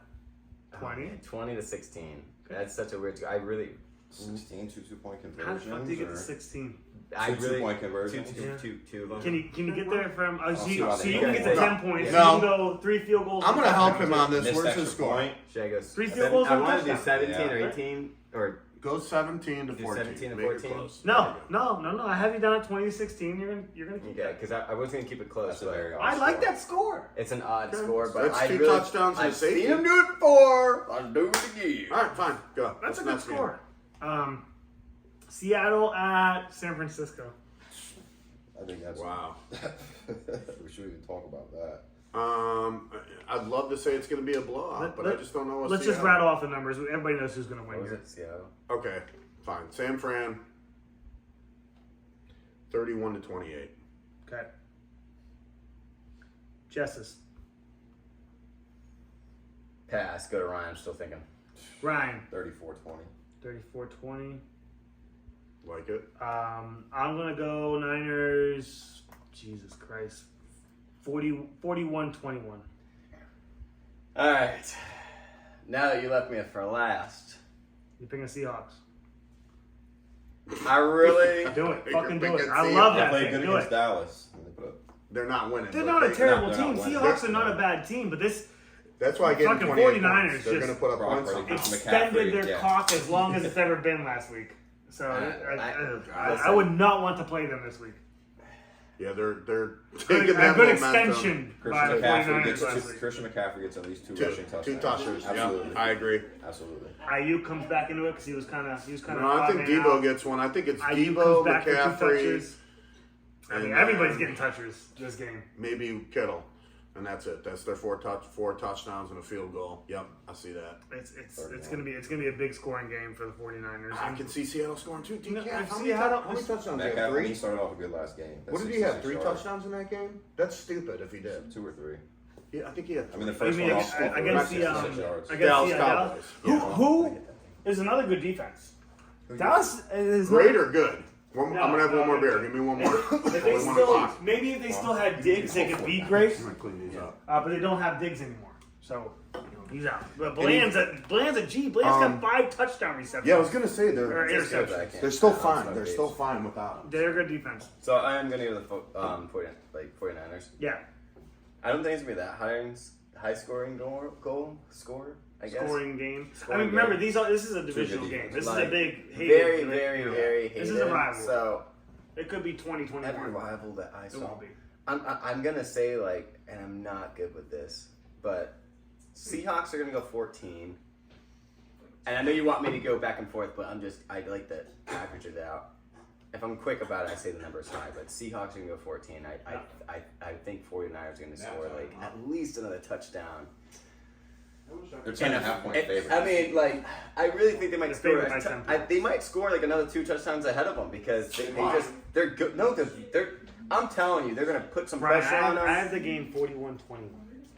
20? 20 to 16. That's such a weird. I really. 16 2-point How the conversions. fuck do you get or- to 16? I Two really. two-point conversions? Two of them. Can you get there from? So see you, how so they you go. can get to 10 points. No. You can go 3 field goals. I'm going to help him on this. Missed Where's extra his score? point. Should I go? 3 field goals I and a want to do touchdown. 17 or Yeah. 18 or. Go 17 to Do 14. 17 to Make it 14? close. No. I have you down at 20 to 16. You're gonna keep Okay, that. because I was gonna keep it close. That's a but very odd I like score. that score. It's an odd Okay. score, but That's I two really, touchdowns and a I've safety. seen him do it before. I'll do it again. All right, fine. Go. That's a What's good next game? score. Seattle at San Francisco. I think that's. Wow. We should even talk about that. I'd love to say it's going to be a blowout, but I just don't know. Let's just rattle off the numbers. Everybody knows who's going to win What was here. it? Seattle. Okay, fine. San Fran, 31 to 28. Okay. Justice. Pass. Go to Ryan. I'm still thinking. Ryan. 34-20. 34-20. Like it? I'm going to go Niners. Jesus Christ. 41-21. All right. Now that you left me for last, You picking the Seahawks. I really. Do it. You're Fucking do it. picking I love Seahawks. They that played thing. good Do against it. Dallas. And they put up. They're not winning. They're but not a terrible they're team. not winning. Seahawks are not a bad team, but this That's why I gave them Fucking 28 49ers points. They're just- going to put up Brock points on Purdy. them. extended their McCaffrey, cock as long as it's ever been last week. So I would not want to play them this week. Yeah, they're Good, taking a that good momentum. extension by the Christian McCaffrey 49ers gets last week. Christian McCaffrey gets at least two Two rushing touchdowns. touchdowns. Absolutely. Yeah, I agree. Absolutely. Ayuk comes back into it because he was kind of No, I think Debo gets one. I think it's Ayuk Debo, comes back for 2 McCaffrey, touches. I mean, and, everybody's getting touches this game. maybe Kittle. and that's it. That's their four touchdowns and a field goal. Yep, I see that. It's gonna be a big scoring game for the 49ers. I can see Seattle scoring too. No, DK, how Seattle- many touchdowns did he Metcalf, have? when he 3? started off a good last game. What did he have? 66 3 yards. touchdowns in that game? That's stupid if he did. 2 or 3. Yeah, I think he had. I mean, the three. first You mean one off against the 66 yards. Dallas Dallas? Cowboys. Who is another good defense? Dallas is Great or good? I'm No, gonna have one more no, beer. no. Give me one more. If they Only 1 still, o'clock. maybe if they still had Diggs, they could beat Grace. I'm gonna clean these up. But they don't have Diggs anymore, so he's out. But Bland's got 5 touchdown receptions. Yeah, I was gonna say or they're interceptions. they're still fine. They're still fine without him. They're good defense. So I am gonna go to the 49ers. Yeah, I don't think it's gonna be that high scoring score. I guess. scoring game. Scoring I mean, remember game. this is a divisional game. This is a Like, big, very, hated, very, very hated. This is a rival. So It could be 2021. every rival that I It saw, won't be. I'm gonna say like, and I'm not good with this, but Seahawks are gonna go 14. And I know you want me to go back and forth, but I like to average it out. If I'm quick about it, I say the number is high, but Seahawks are gonna go 14. I think 49ers are gonna score like at least another touchdown. They're 10.5-point favorites. I mean, like, I really think they might They're score. favored by 10 points. They might score like another 2 touchdowns ahead of them because they're good. No, they're. I'm telling you, they're gonna put some Brian, pressure on I them. have the game 41-21.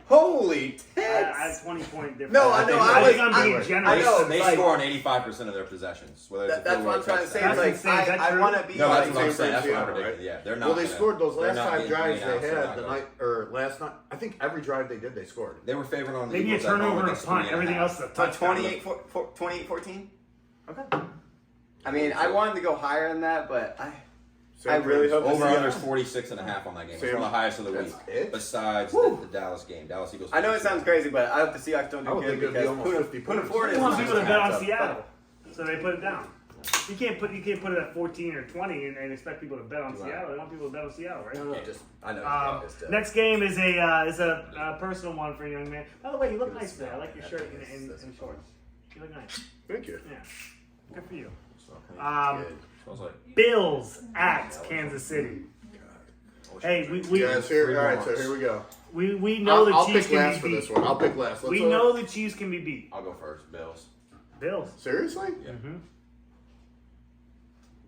Holy I tits! have 20-point difference. No, I know, I think I'm being I generous. know. They like- score on 85% of their possessions. Whether it's a That's field what goal I'm trying to say. touchdown. It's That's like insane. Is that I true? want to be No, like. that's what I'm saying. That's what I'm Seattle, predicting. Yeah, they're not. Well, they gonna- scored those they're last not 5 being drives announced, they they're had not the gonna- night or last night. I think every drive they did, they scored. They were favored on the Maybe a Eagles at home turnover and a against punt. 3.5. Everything else is a touchdown. 28-14. Okay. I mean, I wanted to go higher than that, but Same I really thing. hope Over this is- under 46.5 on that game. It's Same. one of the highest of the That's week. it? Besides the Dallas game. Dallas Eagles. I know it sounds crazy, but I hope the Seahawks don't I do would good think it'd be because almost 50 Puna points. Ford They is want people to bet on matchup. Seattle, so they put it down. You can't put it at 14 or 20 and expect people to bet on Seattle. They want people to bet on Seattle, right? I know. Next game is a personal one for a young man. By the way, you look nice today. I like your shirt and shorts. You look nice. Thank you. Yeah, good for you. Smells like Bills at Kansas City. Hey, we Yeah, it's here. All right, so here we go. we know the I'll Chiefs pick last can for be this beat. one. I'll pick last. We know the Chiefs can be beat. I'll go first. Bills. Bills. Seriously? Yeah.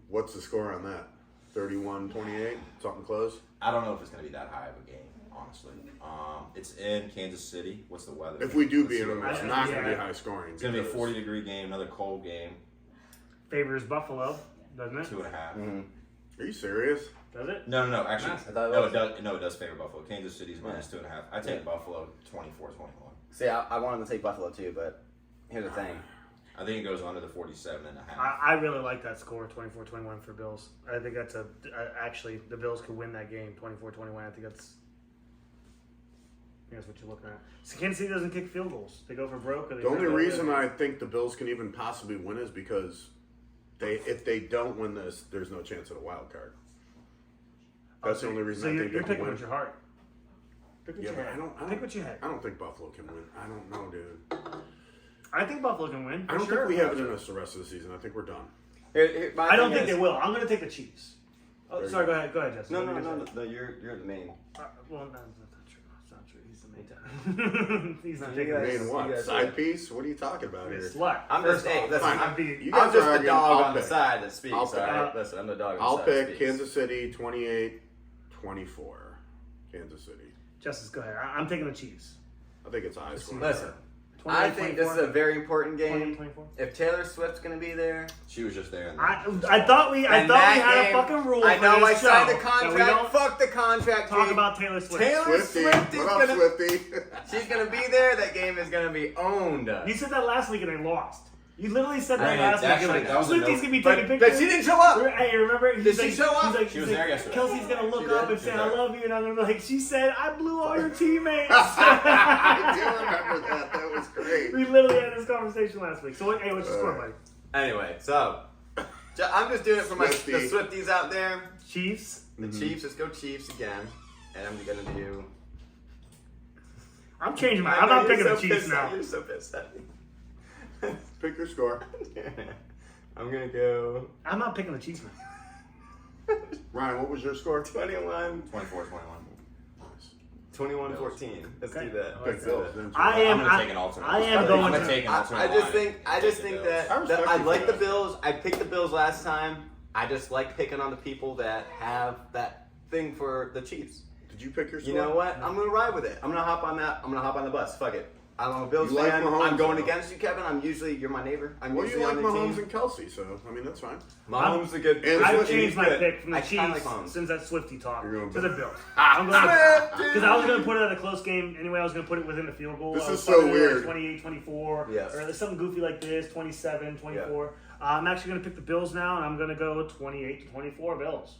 What's the score on that? 31-28? Something close? I don't know if it's going to be that high of a game, honestly. It's in Kansas City. What's the weather? If we do Let's beat see them, what it's weather not is. going to be high scoring. It's going to be a because- 40-degree game, another cold game, Favors Buffalo, doesn't it? 2.5. Are you serious? Does it? No. Actually, thought it no, was. it does. No, it does favor Buffalo. Kansas City's minus 2.5. I take Buffalo 24-21. See, I wanted to take Buffalo too, but here's the thing. I think it goes under the 47.5. I really like that score, 24-21 for Bills. I think that's actually the Bills could win that game, 24-21. I think that's what you're looking at. So Kansas City doesn't kick field goals. They go for broke. Or they The only go- reason I think the Bills can even possibly win is because if they don't win this, there's no chance at a wild card. That's the only reason So I you're think they can picking win. with your heart. Pick with Yeah, your but head. I don't Pick with your head. I don't think Buffalo can win. I don't know, dude. I think Buffalo can win. I don't think we have it in us the rest of the season. I think we're done. I don't think they will. I'm going to take the Chiefs. Oh, There you sorry, go. go ahead, Justin. No, What were you gonna say? you're the main. Well, no, that's not true. That's not true. He's the main. He's not taking guys- it. Main what? you guys Side are- piece? What are you talking about here? Slut. I'm First just hey, off, listen. fine. I'm being. You guys I'm just are the arguing. dog I'll on the pick. side that speaks. I'll All right, pick. listen, I'm the dog on I'll the side that pick speaks. Kansas City 28-24. Kansas City. Justice, go ahead. I'm taking the Chiefs. I think it's a high scoring. Listen, I think this is a very important game. 20-24. If Taylor Swift's going to be there, She was just there. In the I thought we and had that a game- fucking rule. I for know this I signed show the that we contract. don't Fuck the contract. talk Jake. about Taylor Swift. Taylor Swifty. Swift is What up, gonna. Swifty? She's gonna be there. That game is gonna be owned. You said that last week and they lost. You literally said that Right, last week. actually, You're like, that was a Swifty's no- gonna be taking But pictures. she didn't show up. Hey, remember? Did she show up? He's like, She was there yesterday. Kelsey's gonna look She up did. and She say, was "I there. love you," and I'm gonna be like, "She said I blew all your teammates." I do remember that. That was great. We literally had this conversation last week. So, what's your score, buddy? Anyway, so I'm just doing it for the Swifty. Swifties out there. Chiefs. The Chiefs. Let's go Chiefs again. And I'm gonna do. I'm changing my. I I'm know not you're picking the so Chiefs pissed now. You're so pissed at me. Pick your score. I'm gonna go I'm not picking the Chiefs now. Ryan, what was your score? 21. 24-21. 21-14. Let's do that. Pick Bills, didn't you? I I'm am. gonna take an alternate. I am I'm going gonna to. take an alternate. I just think I that respect I you like for the that. Bills. I picked the Bills last time. I just like picking on the people that have that thing for the Chiefs. Did you pick your score? You know what? I'm gonna ride with it. I'm gonna hop on that. I'm gonna hop on the bus. Fuck it. I'm a Bills You like fan. Mahomes, I'm going though. against you, Kevin. You're my neighbor. I'm Well, you usually like on the Mahomes team. and Kelsey, so I mean that's fine. Mahomes is a good. And I've Swifty, changed my good. pick from the I kinda Chiefs like Mahomes. since that Swifty talk You're going to the Bills. Bills. I'm going because I was going to put it at a close game anyway. I was going to put it within the field goal. This I was is so probably weird. 28-24 Yes. or something goofy like this, 27-24. I'm actually going to pick the Bills now, and I'm going to go 28-24 Bills.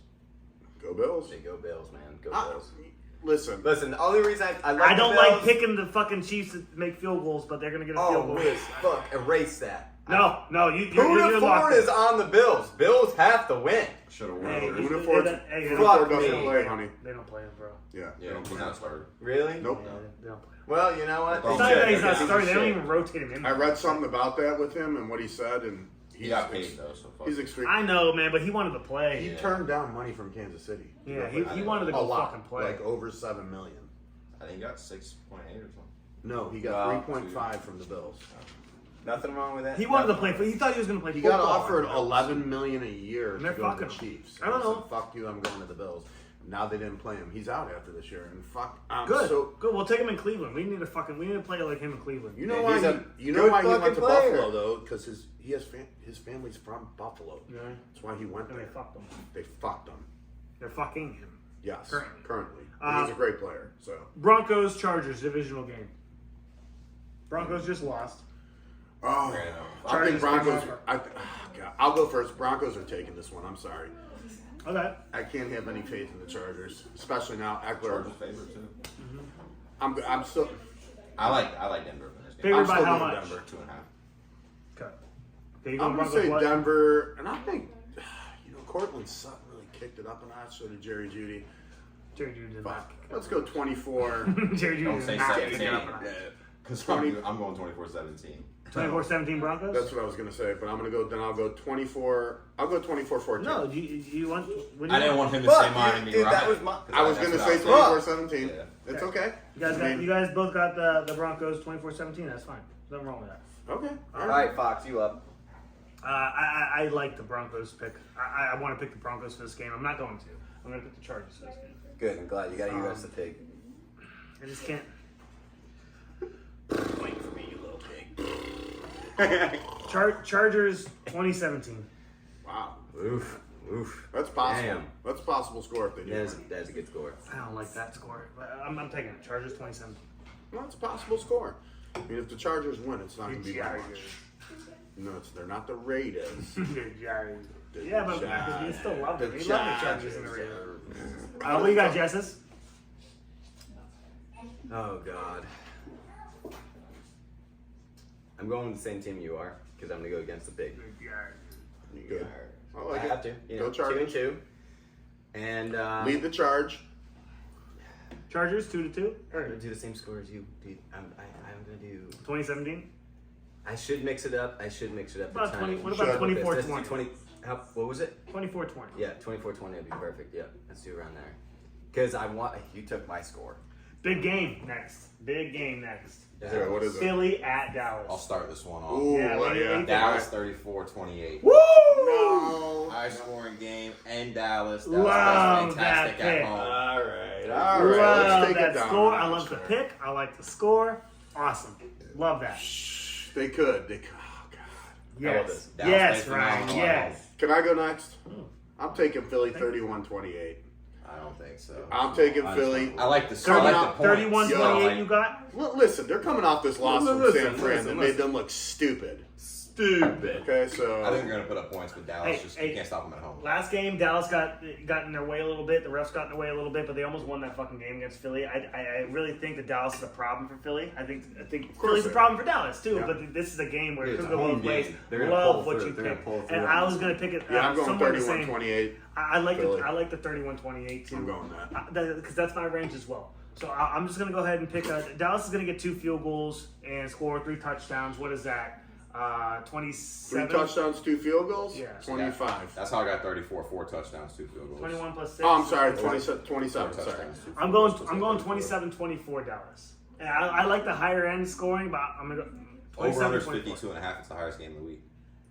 Go Bills. They go Bills, man. Go Ah, Bills. listen, Listen, the only reason I like I don't the Bills, like picking the fucking Chiefs to make field goals, but they're going to get a field Oh, goal. wait, fuck, erase that. No, you're Poona locked Ford in. is on the Bills. Bills have to win. Should have Hey, won. he- Poona they Ford don't- hey, they Fuck Ford doesn't me. play, honey. They don't play him, bro. Yeah. Yeah, he's not started. Really? Nope. They don't play him. Well, you know what? It's It's Oh, not shit. that he's not Okay. starting. They don't Shit. even rotate him in. I read something about that with him and what he said, and He got paid though, so fuck. He's extreme. I know, man, but he wanted to play. He turned down money from Kansas City. Yeah, he wanted to a go lot, fucking play. like over $7 million. I think he got 6.8 or something. No, he got Wow. 3.5 from the Bills. Nothing wrong with that. He wanted to Nothing play. He thought he was going to play He football. got offered $11 million a year And they're to go to the fucking him. Chiefs. I don't And said, know. fuck you, I'm going to the Bills. Now they didn't play him. He's out after this year, and fuck. I'm Good, So, good. We'll take him in Cleveland. We need to play like him in Cleveland. you know Yeah, why? he's a You know good why he fucking went to player. Buffalo though? Because his family's from Buffalo. Yeah. That's why he went And they there. fucked him. They fucked him. They're fucking him. Yes, Currently. currently. But he's a great player. So Broncos Chargers divisional game. Broncos just lost. oh, Fair enough. I Chargers think Broncos. came God, I'll go first. Broncos are taking this one. I'm sorry. Okay. I can't have any faith in the Chargers, especially now Eckler. Chargers favorite too. I'm still. I like Denver in this game. Favorite I'm by still how going much? Denver. 2.5. Okay. Okay, you I'm going gonna Broncos say what? Denver, and I think Cortland Sutton really kicked it up a notch. So did Jerry Judy. Jerry Judy did Fuck. not. Let's go 24. Jerry Judy Don't did say not 17. kick it up a notch. Because 20. I'm going 24-17. 24-17 Broncos? That's what I was gonna say, but I'm gonna go. Then I'll go 24. I'll go 24-14. No, you want. When I you, didn't want him to Fuck, say mine and be dude, right. that was my- 'Cause I was that's gonna what say I was 24-17. Yeah. It's okay. You guys both got the Broncos 24-17. That's fine. Nothing wrong with that. Okay. All right, Fox, you up? I like the Broncos pick. I want to pick the Broncos for this game. I'm not going to. I'm going to pick the Chargers for this game. Good. I'm glad you got you guys to pick. I just can't. Wait for me, you little pig. Chargers 2017. Wow. Oof. Oof. That's possible. Damn. That's a possible score if they do. That's a good score. I don't like that score. But I'm taking it. Chargers 2017. Well, that's a possible score. I mean, if the Chargers win, it's not going to be by Chargers. much. No, they're not the Raiders. Yeah, but you still love them. You love the Chargers in the Raiders. Chargers. What you got, Jessus? Oh God. I'm going with the same team you are because I'm gonna go against the pig. Good. I I like have it. to. You Go know, Chargers. 2-2. And Lead the charge. Chargers 2-2. I'm Or gonna do the same score as you. Dude, I'm gonna do. 2017. I should mix it up. for What time. about 24 Let's do 20? 20. What was it? 24-20. Yeah, 24-20 would be perfect. Yeah, let's do around there. Because you took my score. Big game next. Big game next. Yeah, what is it? Philly at Dallas. I'll start this one off. Ooh, Yeah, what do you yeah. think? Dallas 34-28. Woo! No. High scoring game and Dallas. Love Dallas plays that fantastic pick. at home. All right. Love Let's take it that down. score. I love the pick. I like the score. Awesome. Love that. They could. Oh, God. How about Yes. this? Dallas Yes, plays Ryan. phenomenal. Yes. Can I go next? I'm taking Philly 31-28. I don't think so. I'm taking Philly. I like the score. I like the points. 31-28 you got? Listen, they're coming off this loss from Listen, San Fran that made listen. them look stupid. Stupid. Okay, so I think they're going to put up points, but Dallas Hey, just hey. you can't stop them at home. Last game, Dallas got in their way a little bit. The refs got in their way a little bit, but they almost won that fucking game against Philly. I really think that Dallas is a problem for Philly. I think Philly's a they problem for Dallas too. Yeah. But this is a game where Dude, it it's could a go home both ways. game. They're gonna Love pull what through. you They're gonna picked, pull through and on I was this. gonna pick it. yeah, I'm going somewhere the same. 31-28. I like Philly. it. I like the 31-28 too. I'm going that. Because that's my range as well. So I'm just gonna go ahead and pick. Dallas is gonna get 2 field goals and score 3 touchdowns. What is that? 3 27. touchdowns, 2 field goals. Yeah. 25. That's how I got 34. 4 touchdowns, 2 field goals. 21 plus 6. Oh, I'm sorry. 27. 27. Four Sorry. touchdowns, 2 I'm field going. goals, I'm going 27-24 Dallas. And I like the higher end scoring, but I'm gonna go Over under 27-24. 52.5. It's the highest game of the week.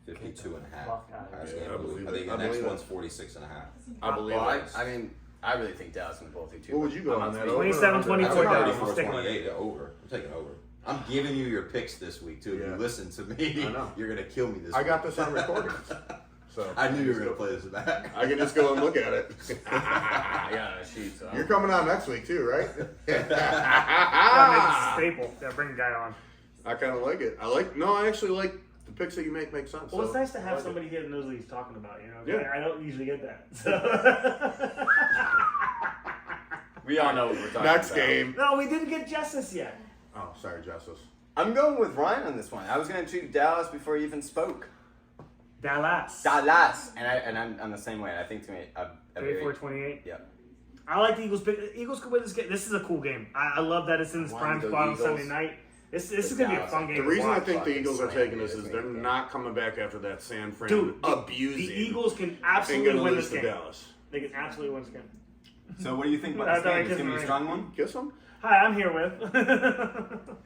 52.5. Fuck out of Highest here. game Yeah, of the week. I I think the believe next it. one's 46.5. I believe Well, it. I mean, I really think Dallas can pull through too. What would you go I'm on not that? speaking- Over or 27, under? I 24 took dollars. 34, I'm sticking 28 over. I'm taking over. I'm giving you your picks this week too. If Yeah. you listen to me, I know. you're gonna kill me this I week. got this on recording. So I knew you were gonna play this back. I can just go and look at it. I got a sheet. So You're coming on next week too, right? That makes a staple. Yeah, bring a guy on. I kind of like it. I actually like the picks that you make sense. Well, it's so nice to I have like it. somebody here that knows what he's talking about. You know, Yeah. I don't usually get that. So. we all know what we're talking Next about. game. No, we didn't get justice yet. Oh, sorry, Justice. I'm going with Ryan on this one. I was going to choose Dallas before he even spoke. Dallas. Dallas, and I'm the same way. I think to me, 34-28. Yeah. I like the Eagles. Eagles could win this game. This is a cool game. I love that it's in this Why prime do the spot on Eagles- Sunday night. This is The going to be a Dallas- fun game. The to reason I watch. think the fucking Eagles are slam taking this this is they're game. not coming back after that San Fran Dude, abusing. the Eagles can and absolutely gonna win lose this to game. Dallas. They can absolutely win this game. So what do you think That's about this how I game? It's kiss going to be the a strong one? Kiss them. Hi, I'm here with.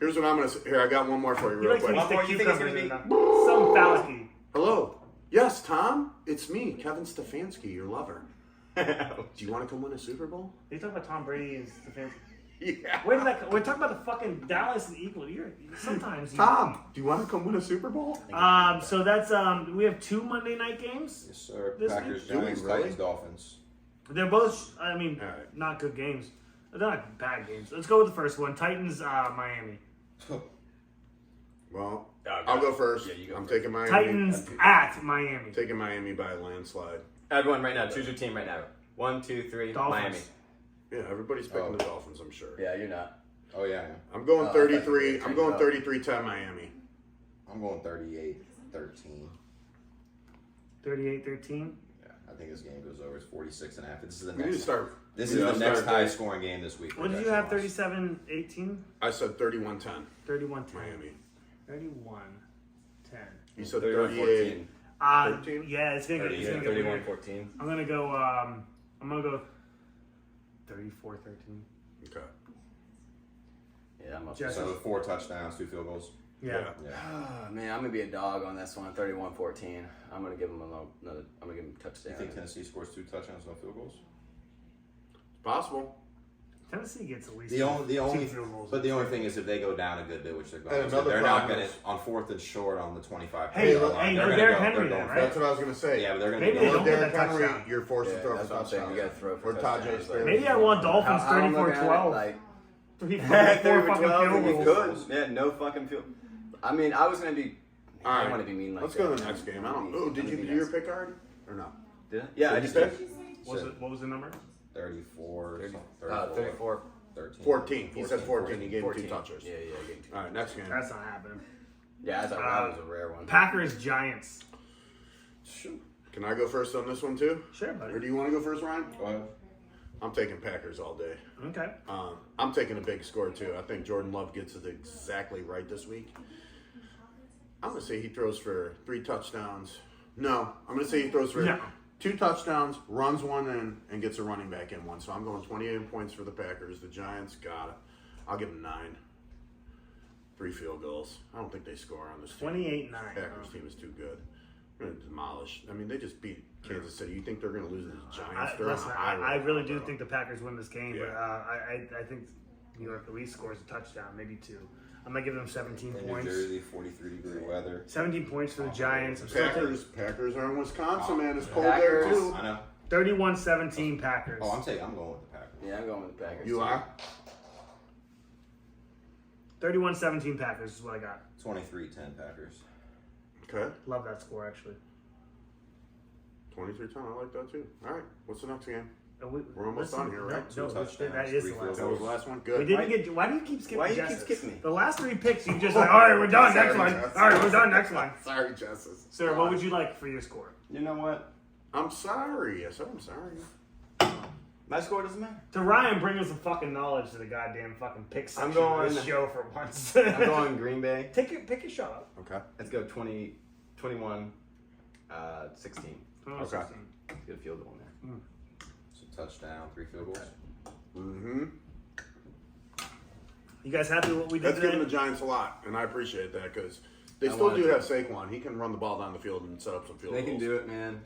Here's what I'm gonna say. Here, I got one more for you, You real like quick. some What more stick you think it's gonna cucumbers be? in some fallacy. Hello. Yes, Tom. It's me, Kevin Stefanski, your lover. Do you want to come win a Super Bowl? They talk about Tom Brady and Stefanski. Yeah. Where did that? We're talking about the fucking Dallas and Eagles. Sometimes. Tom, do you want to come win a Super Bowl? So that's we have 2 Monday night games. Yes, sir. This Packers, week? Do we Giants, really? Titans, Dolphins. They're both. I mean, All right. not good games. They're not bad games. Let's go with the first one. Titans, Miami. Well, Oh, I'll go. go first. Yeah, you go I'm first. taking Miami. Titans at Miami. Taking Miami by a landslide. Everyone right now, choose your team right now. 1, 2, 3, Dolphins. Miami. Yeah, everybody's picking Oh. the Dolphins, I'm sure. Yeah, you're not. Oh yeah, yeah. I'm going Oh, I thought you were 33. gonna I'm going change 33-10 Miami. I'm going 38-13. 38-13. Yeah, I think this game goes over. It's 46.5. This is the We need to next. start. This we is need the to next start highest scoring game this week. What did you have? projection-wise. 37-18? I said 31-10 31-10. Miami. 31-10. You said 31, 38. 14. Yeah, it's gonna get 31, weird. 14. I'm gonna go 34-13. Okay. Yeah, I'm up. Just- So 4 touchdowns, 2 field goals. Yeah. Yeah. Oh, man, I'm gonna be a dog on this one. 31-14. I'm gonna give him another. I'm gonna give him a You touchdown. think Tennessee scores 2 touchdowns, no field goals? It's possible. Tennessee gets at least The only, two field goals. but the only thing is if they go down a good bit, which they're going And to, another they're not problem going is- to on 4th and short on the 25. Hey, yard line. hey, They're no gonna Derrick go- Henry they're then, going right? for it. That's what I was gonna say. Yeah, but they're going to Maybe be they Or don't get Derrick that Henry, touchdown. you're forced to Yeah, throw for that's what I'm saying. touchdowns. You gotta throw for Or touchdowns, Tajay like- Maybe I want Dolphins How I'm looking at it, 34-12. like, 3 4 fucking 12, field you goals. could. Yeah, no fucking field. I mean, I was gonna be. All I right. don't want to be mean like Let's that. go to the next game. I don't. Oh, did you do your pick already or no? Did I? Yeah, I Did just you did. pick? What was the number? 34, 34. 13. 14. He said 14. He gave him 2 14. touchers. Yeah, I gave him 2. All right, next game. That's not happening. Yeah, I thought that was a rare one. Packers Giants. Shoot. Can I go first on this one too? Sure, Or buddy. do you want to go first, Ryan? Go ahead. I'm taking Packers all day. Okay. I'm taking a big score too. I think Jordan Love gets it exactly right this week. I'm gonna say he throws for 3 touchdowns. No, I'm gonna say he throws for No. 2 touchdowns, runs 1 in, and gets a running back in 1. So I'm going 28 points for the Packers. The Giants got it. I'll give them 9. 3 field goals. I don't think they score on this team. 28-9. Packers team is too good. They're gonna demolish. I mean, they just beat Kansas City. You think they're gonna lose to the Giants? They're on Listen, a high I right really now, do bro. think the Packers win this game, but Yeah. I think New York at least scores a touchdown, maybe 2. I'm gonna give them 17 In New points. Jersey, 43-degree weather. 17 points for the Giants. I'm still taking Packers are in Wisconsin, man. It's cold Packers. there too. I know. 31-17 Packers. Oh, I'm going with the Packers. Yeah, I'm going with the Packers. You are? 31-17 Packers is what I got. 23-10 Packers. Okay. Love that score actually. 23-10. I like that too. All right. What's the next game? We're almost done here, right? No, Two that touchdowns, is 3 the field last That one. was the last one. We Good. didn't get. Why do you keep skipping? Why you keep Justice? skipping me? The last 3 picks, you just like, all right, we're done. Next one. Justice. All right, we're done. Next one. Sorry, Justice. Sir, what would you like for your score? You know what? I'm sorry. I said I'm sorry. My score doesn't matter. To Ryan, bringing some fucking knowledge to the goddamn fucking pick section I'm going- of this show for once. I'm going Green Bay. pick your shot up. Okay. Let's go 21, 16. Okay. Good field goal in there. So touchdown, 3 field goals. Mm-hmm. You guys happy with what we did That's giving today? the Giants a lot, and I appreciate that because they I still wanted do to. have Saquon. He can run the ball down the field and set up some field They goals. can do it, man.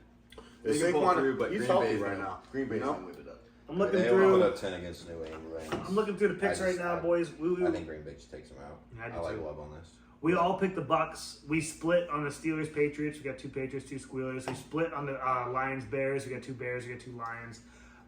Is They can pull Saquon, through, but he's Green healthy Bay's right gonna- now. Green Bay's you know? gonna move it up. I'm looking They only put through. up 10 against New England. I'm looking through the picks right now, boys. I think Green Bay just takes them out. I do I like too. Love on this. We all picked the Bucks. We split on the Steelers Patriots. We got 2 Patriots, 2 Squealers. We split on the Lions Bears. We got 2 Bears. We got 2 Lions.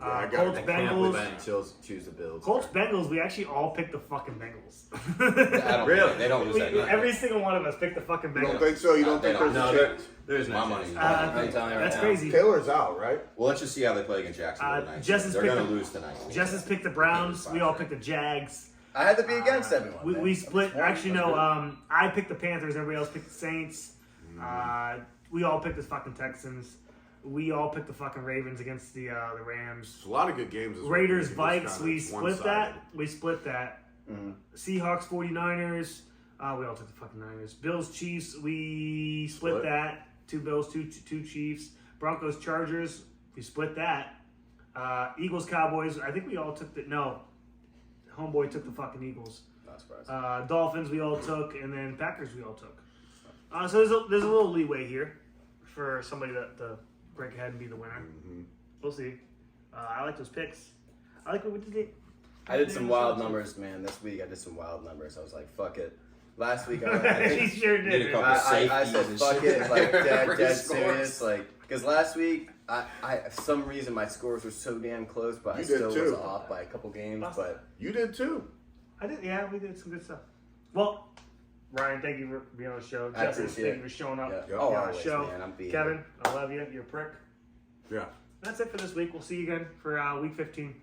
I got Colts it. I can't believe I Bengals. didn't choose the Bills. Colts Bengals. We actually all picked the fucking I Bengals. don't Really? They don't lose that night. Every single one of us picked the fucking You don't Bengals. think so? You don't They think don't. there's No, a there, chance? there's no My chance. money's I'm telling you right That's now. crazy. Taylor's out, right? Well, let's just see how they play against Jacksonville tonight. Jess has They're picked going to the- lose tonight. Jess has picked the Browns. We all picked the Jags. I had to be against everyone. We, man. we split. That's Actually, good. no. I picked the Panthers. Everybody else picked the Saints. We all picked the fucking Texans. We all picked the fucking Ravens against the Rams. There's a lot of good games. This Raiders, week. Vikes. It's We kinda split one-sided. that. We split that. Mhm. Seahawks, 49ers. We all took the fucking Niners. Bills, Chiefs. We split Split. that. 2 Bills, two Chiefs. Broncos, Chargers. We split that. Eagles, Cowboys. I think we all took the no. Homeboy took the fucking Eagles. Not surprised. Dolphins we all took, and then Packers we all took. So there's a little leeway here for somebody to break ahead and be the winner. Mhm. We'll see. I like those picks. I like what we did. I did some wild numbers, man. This week I did some wild numbers. I was like, fuck it. Last week I he think sure Did a did. couple- I safeties said and fuck shit. it, like For dead his scores. serious, like because last week I for some reason my scores were so damn close, but I You did still was too. off by a couple games. Awesome. But You did too. I did. Yeah, we did some good stuff. Well, Ryan, thank you for being on the show. I Justin, appreciate thank it. you for showing up. yeah, Yeah. oh, on the always, show. man. I'm being Kevin, I love you. You're a prick. Yeah. That's it for this week. We'll see you again for week 15.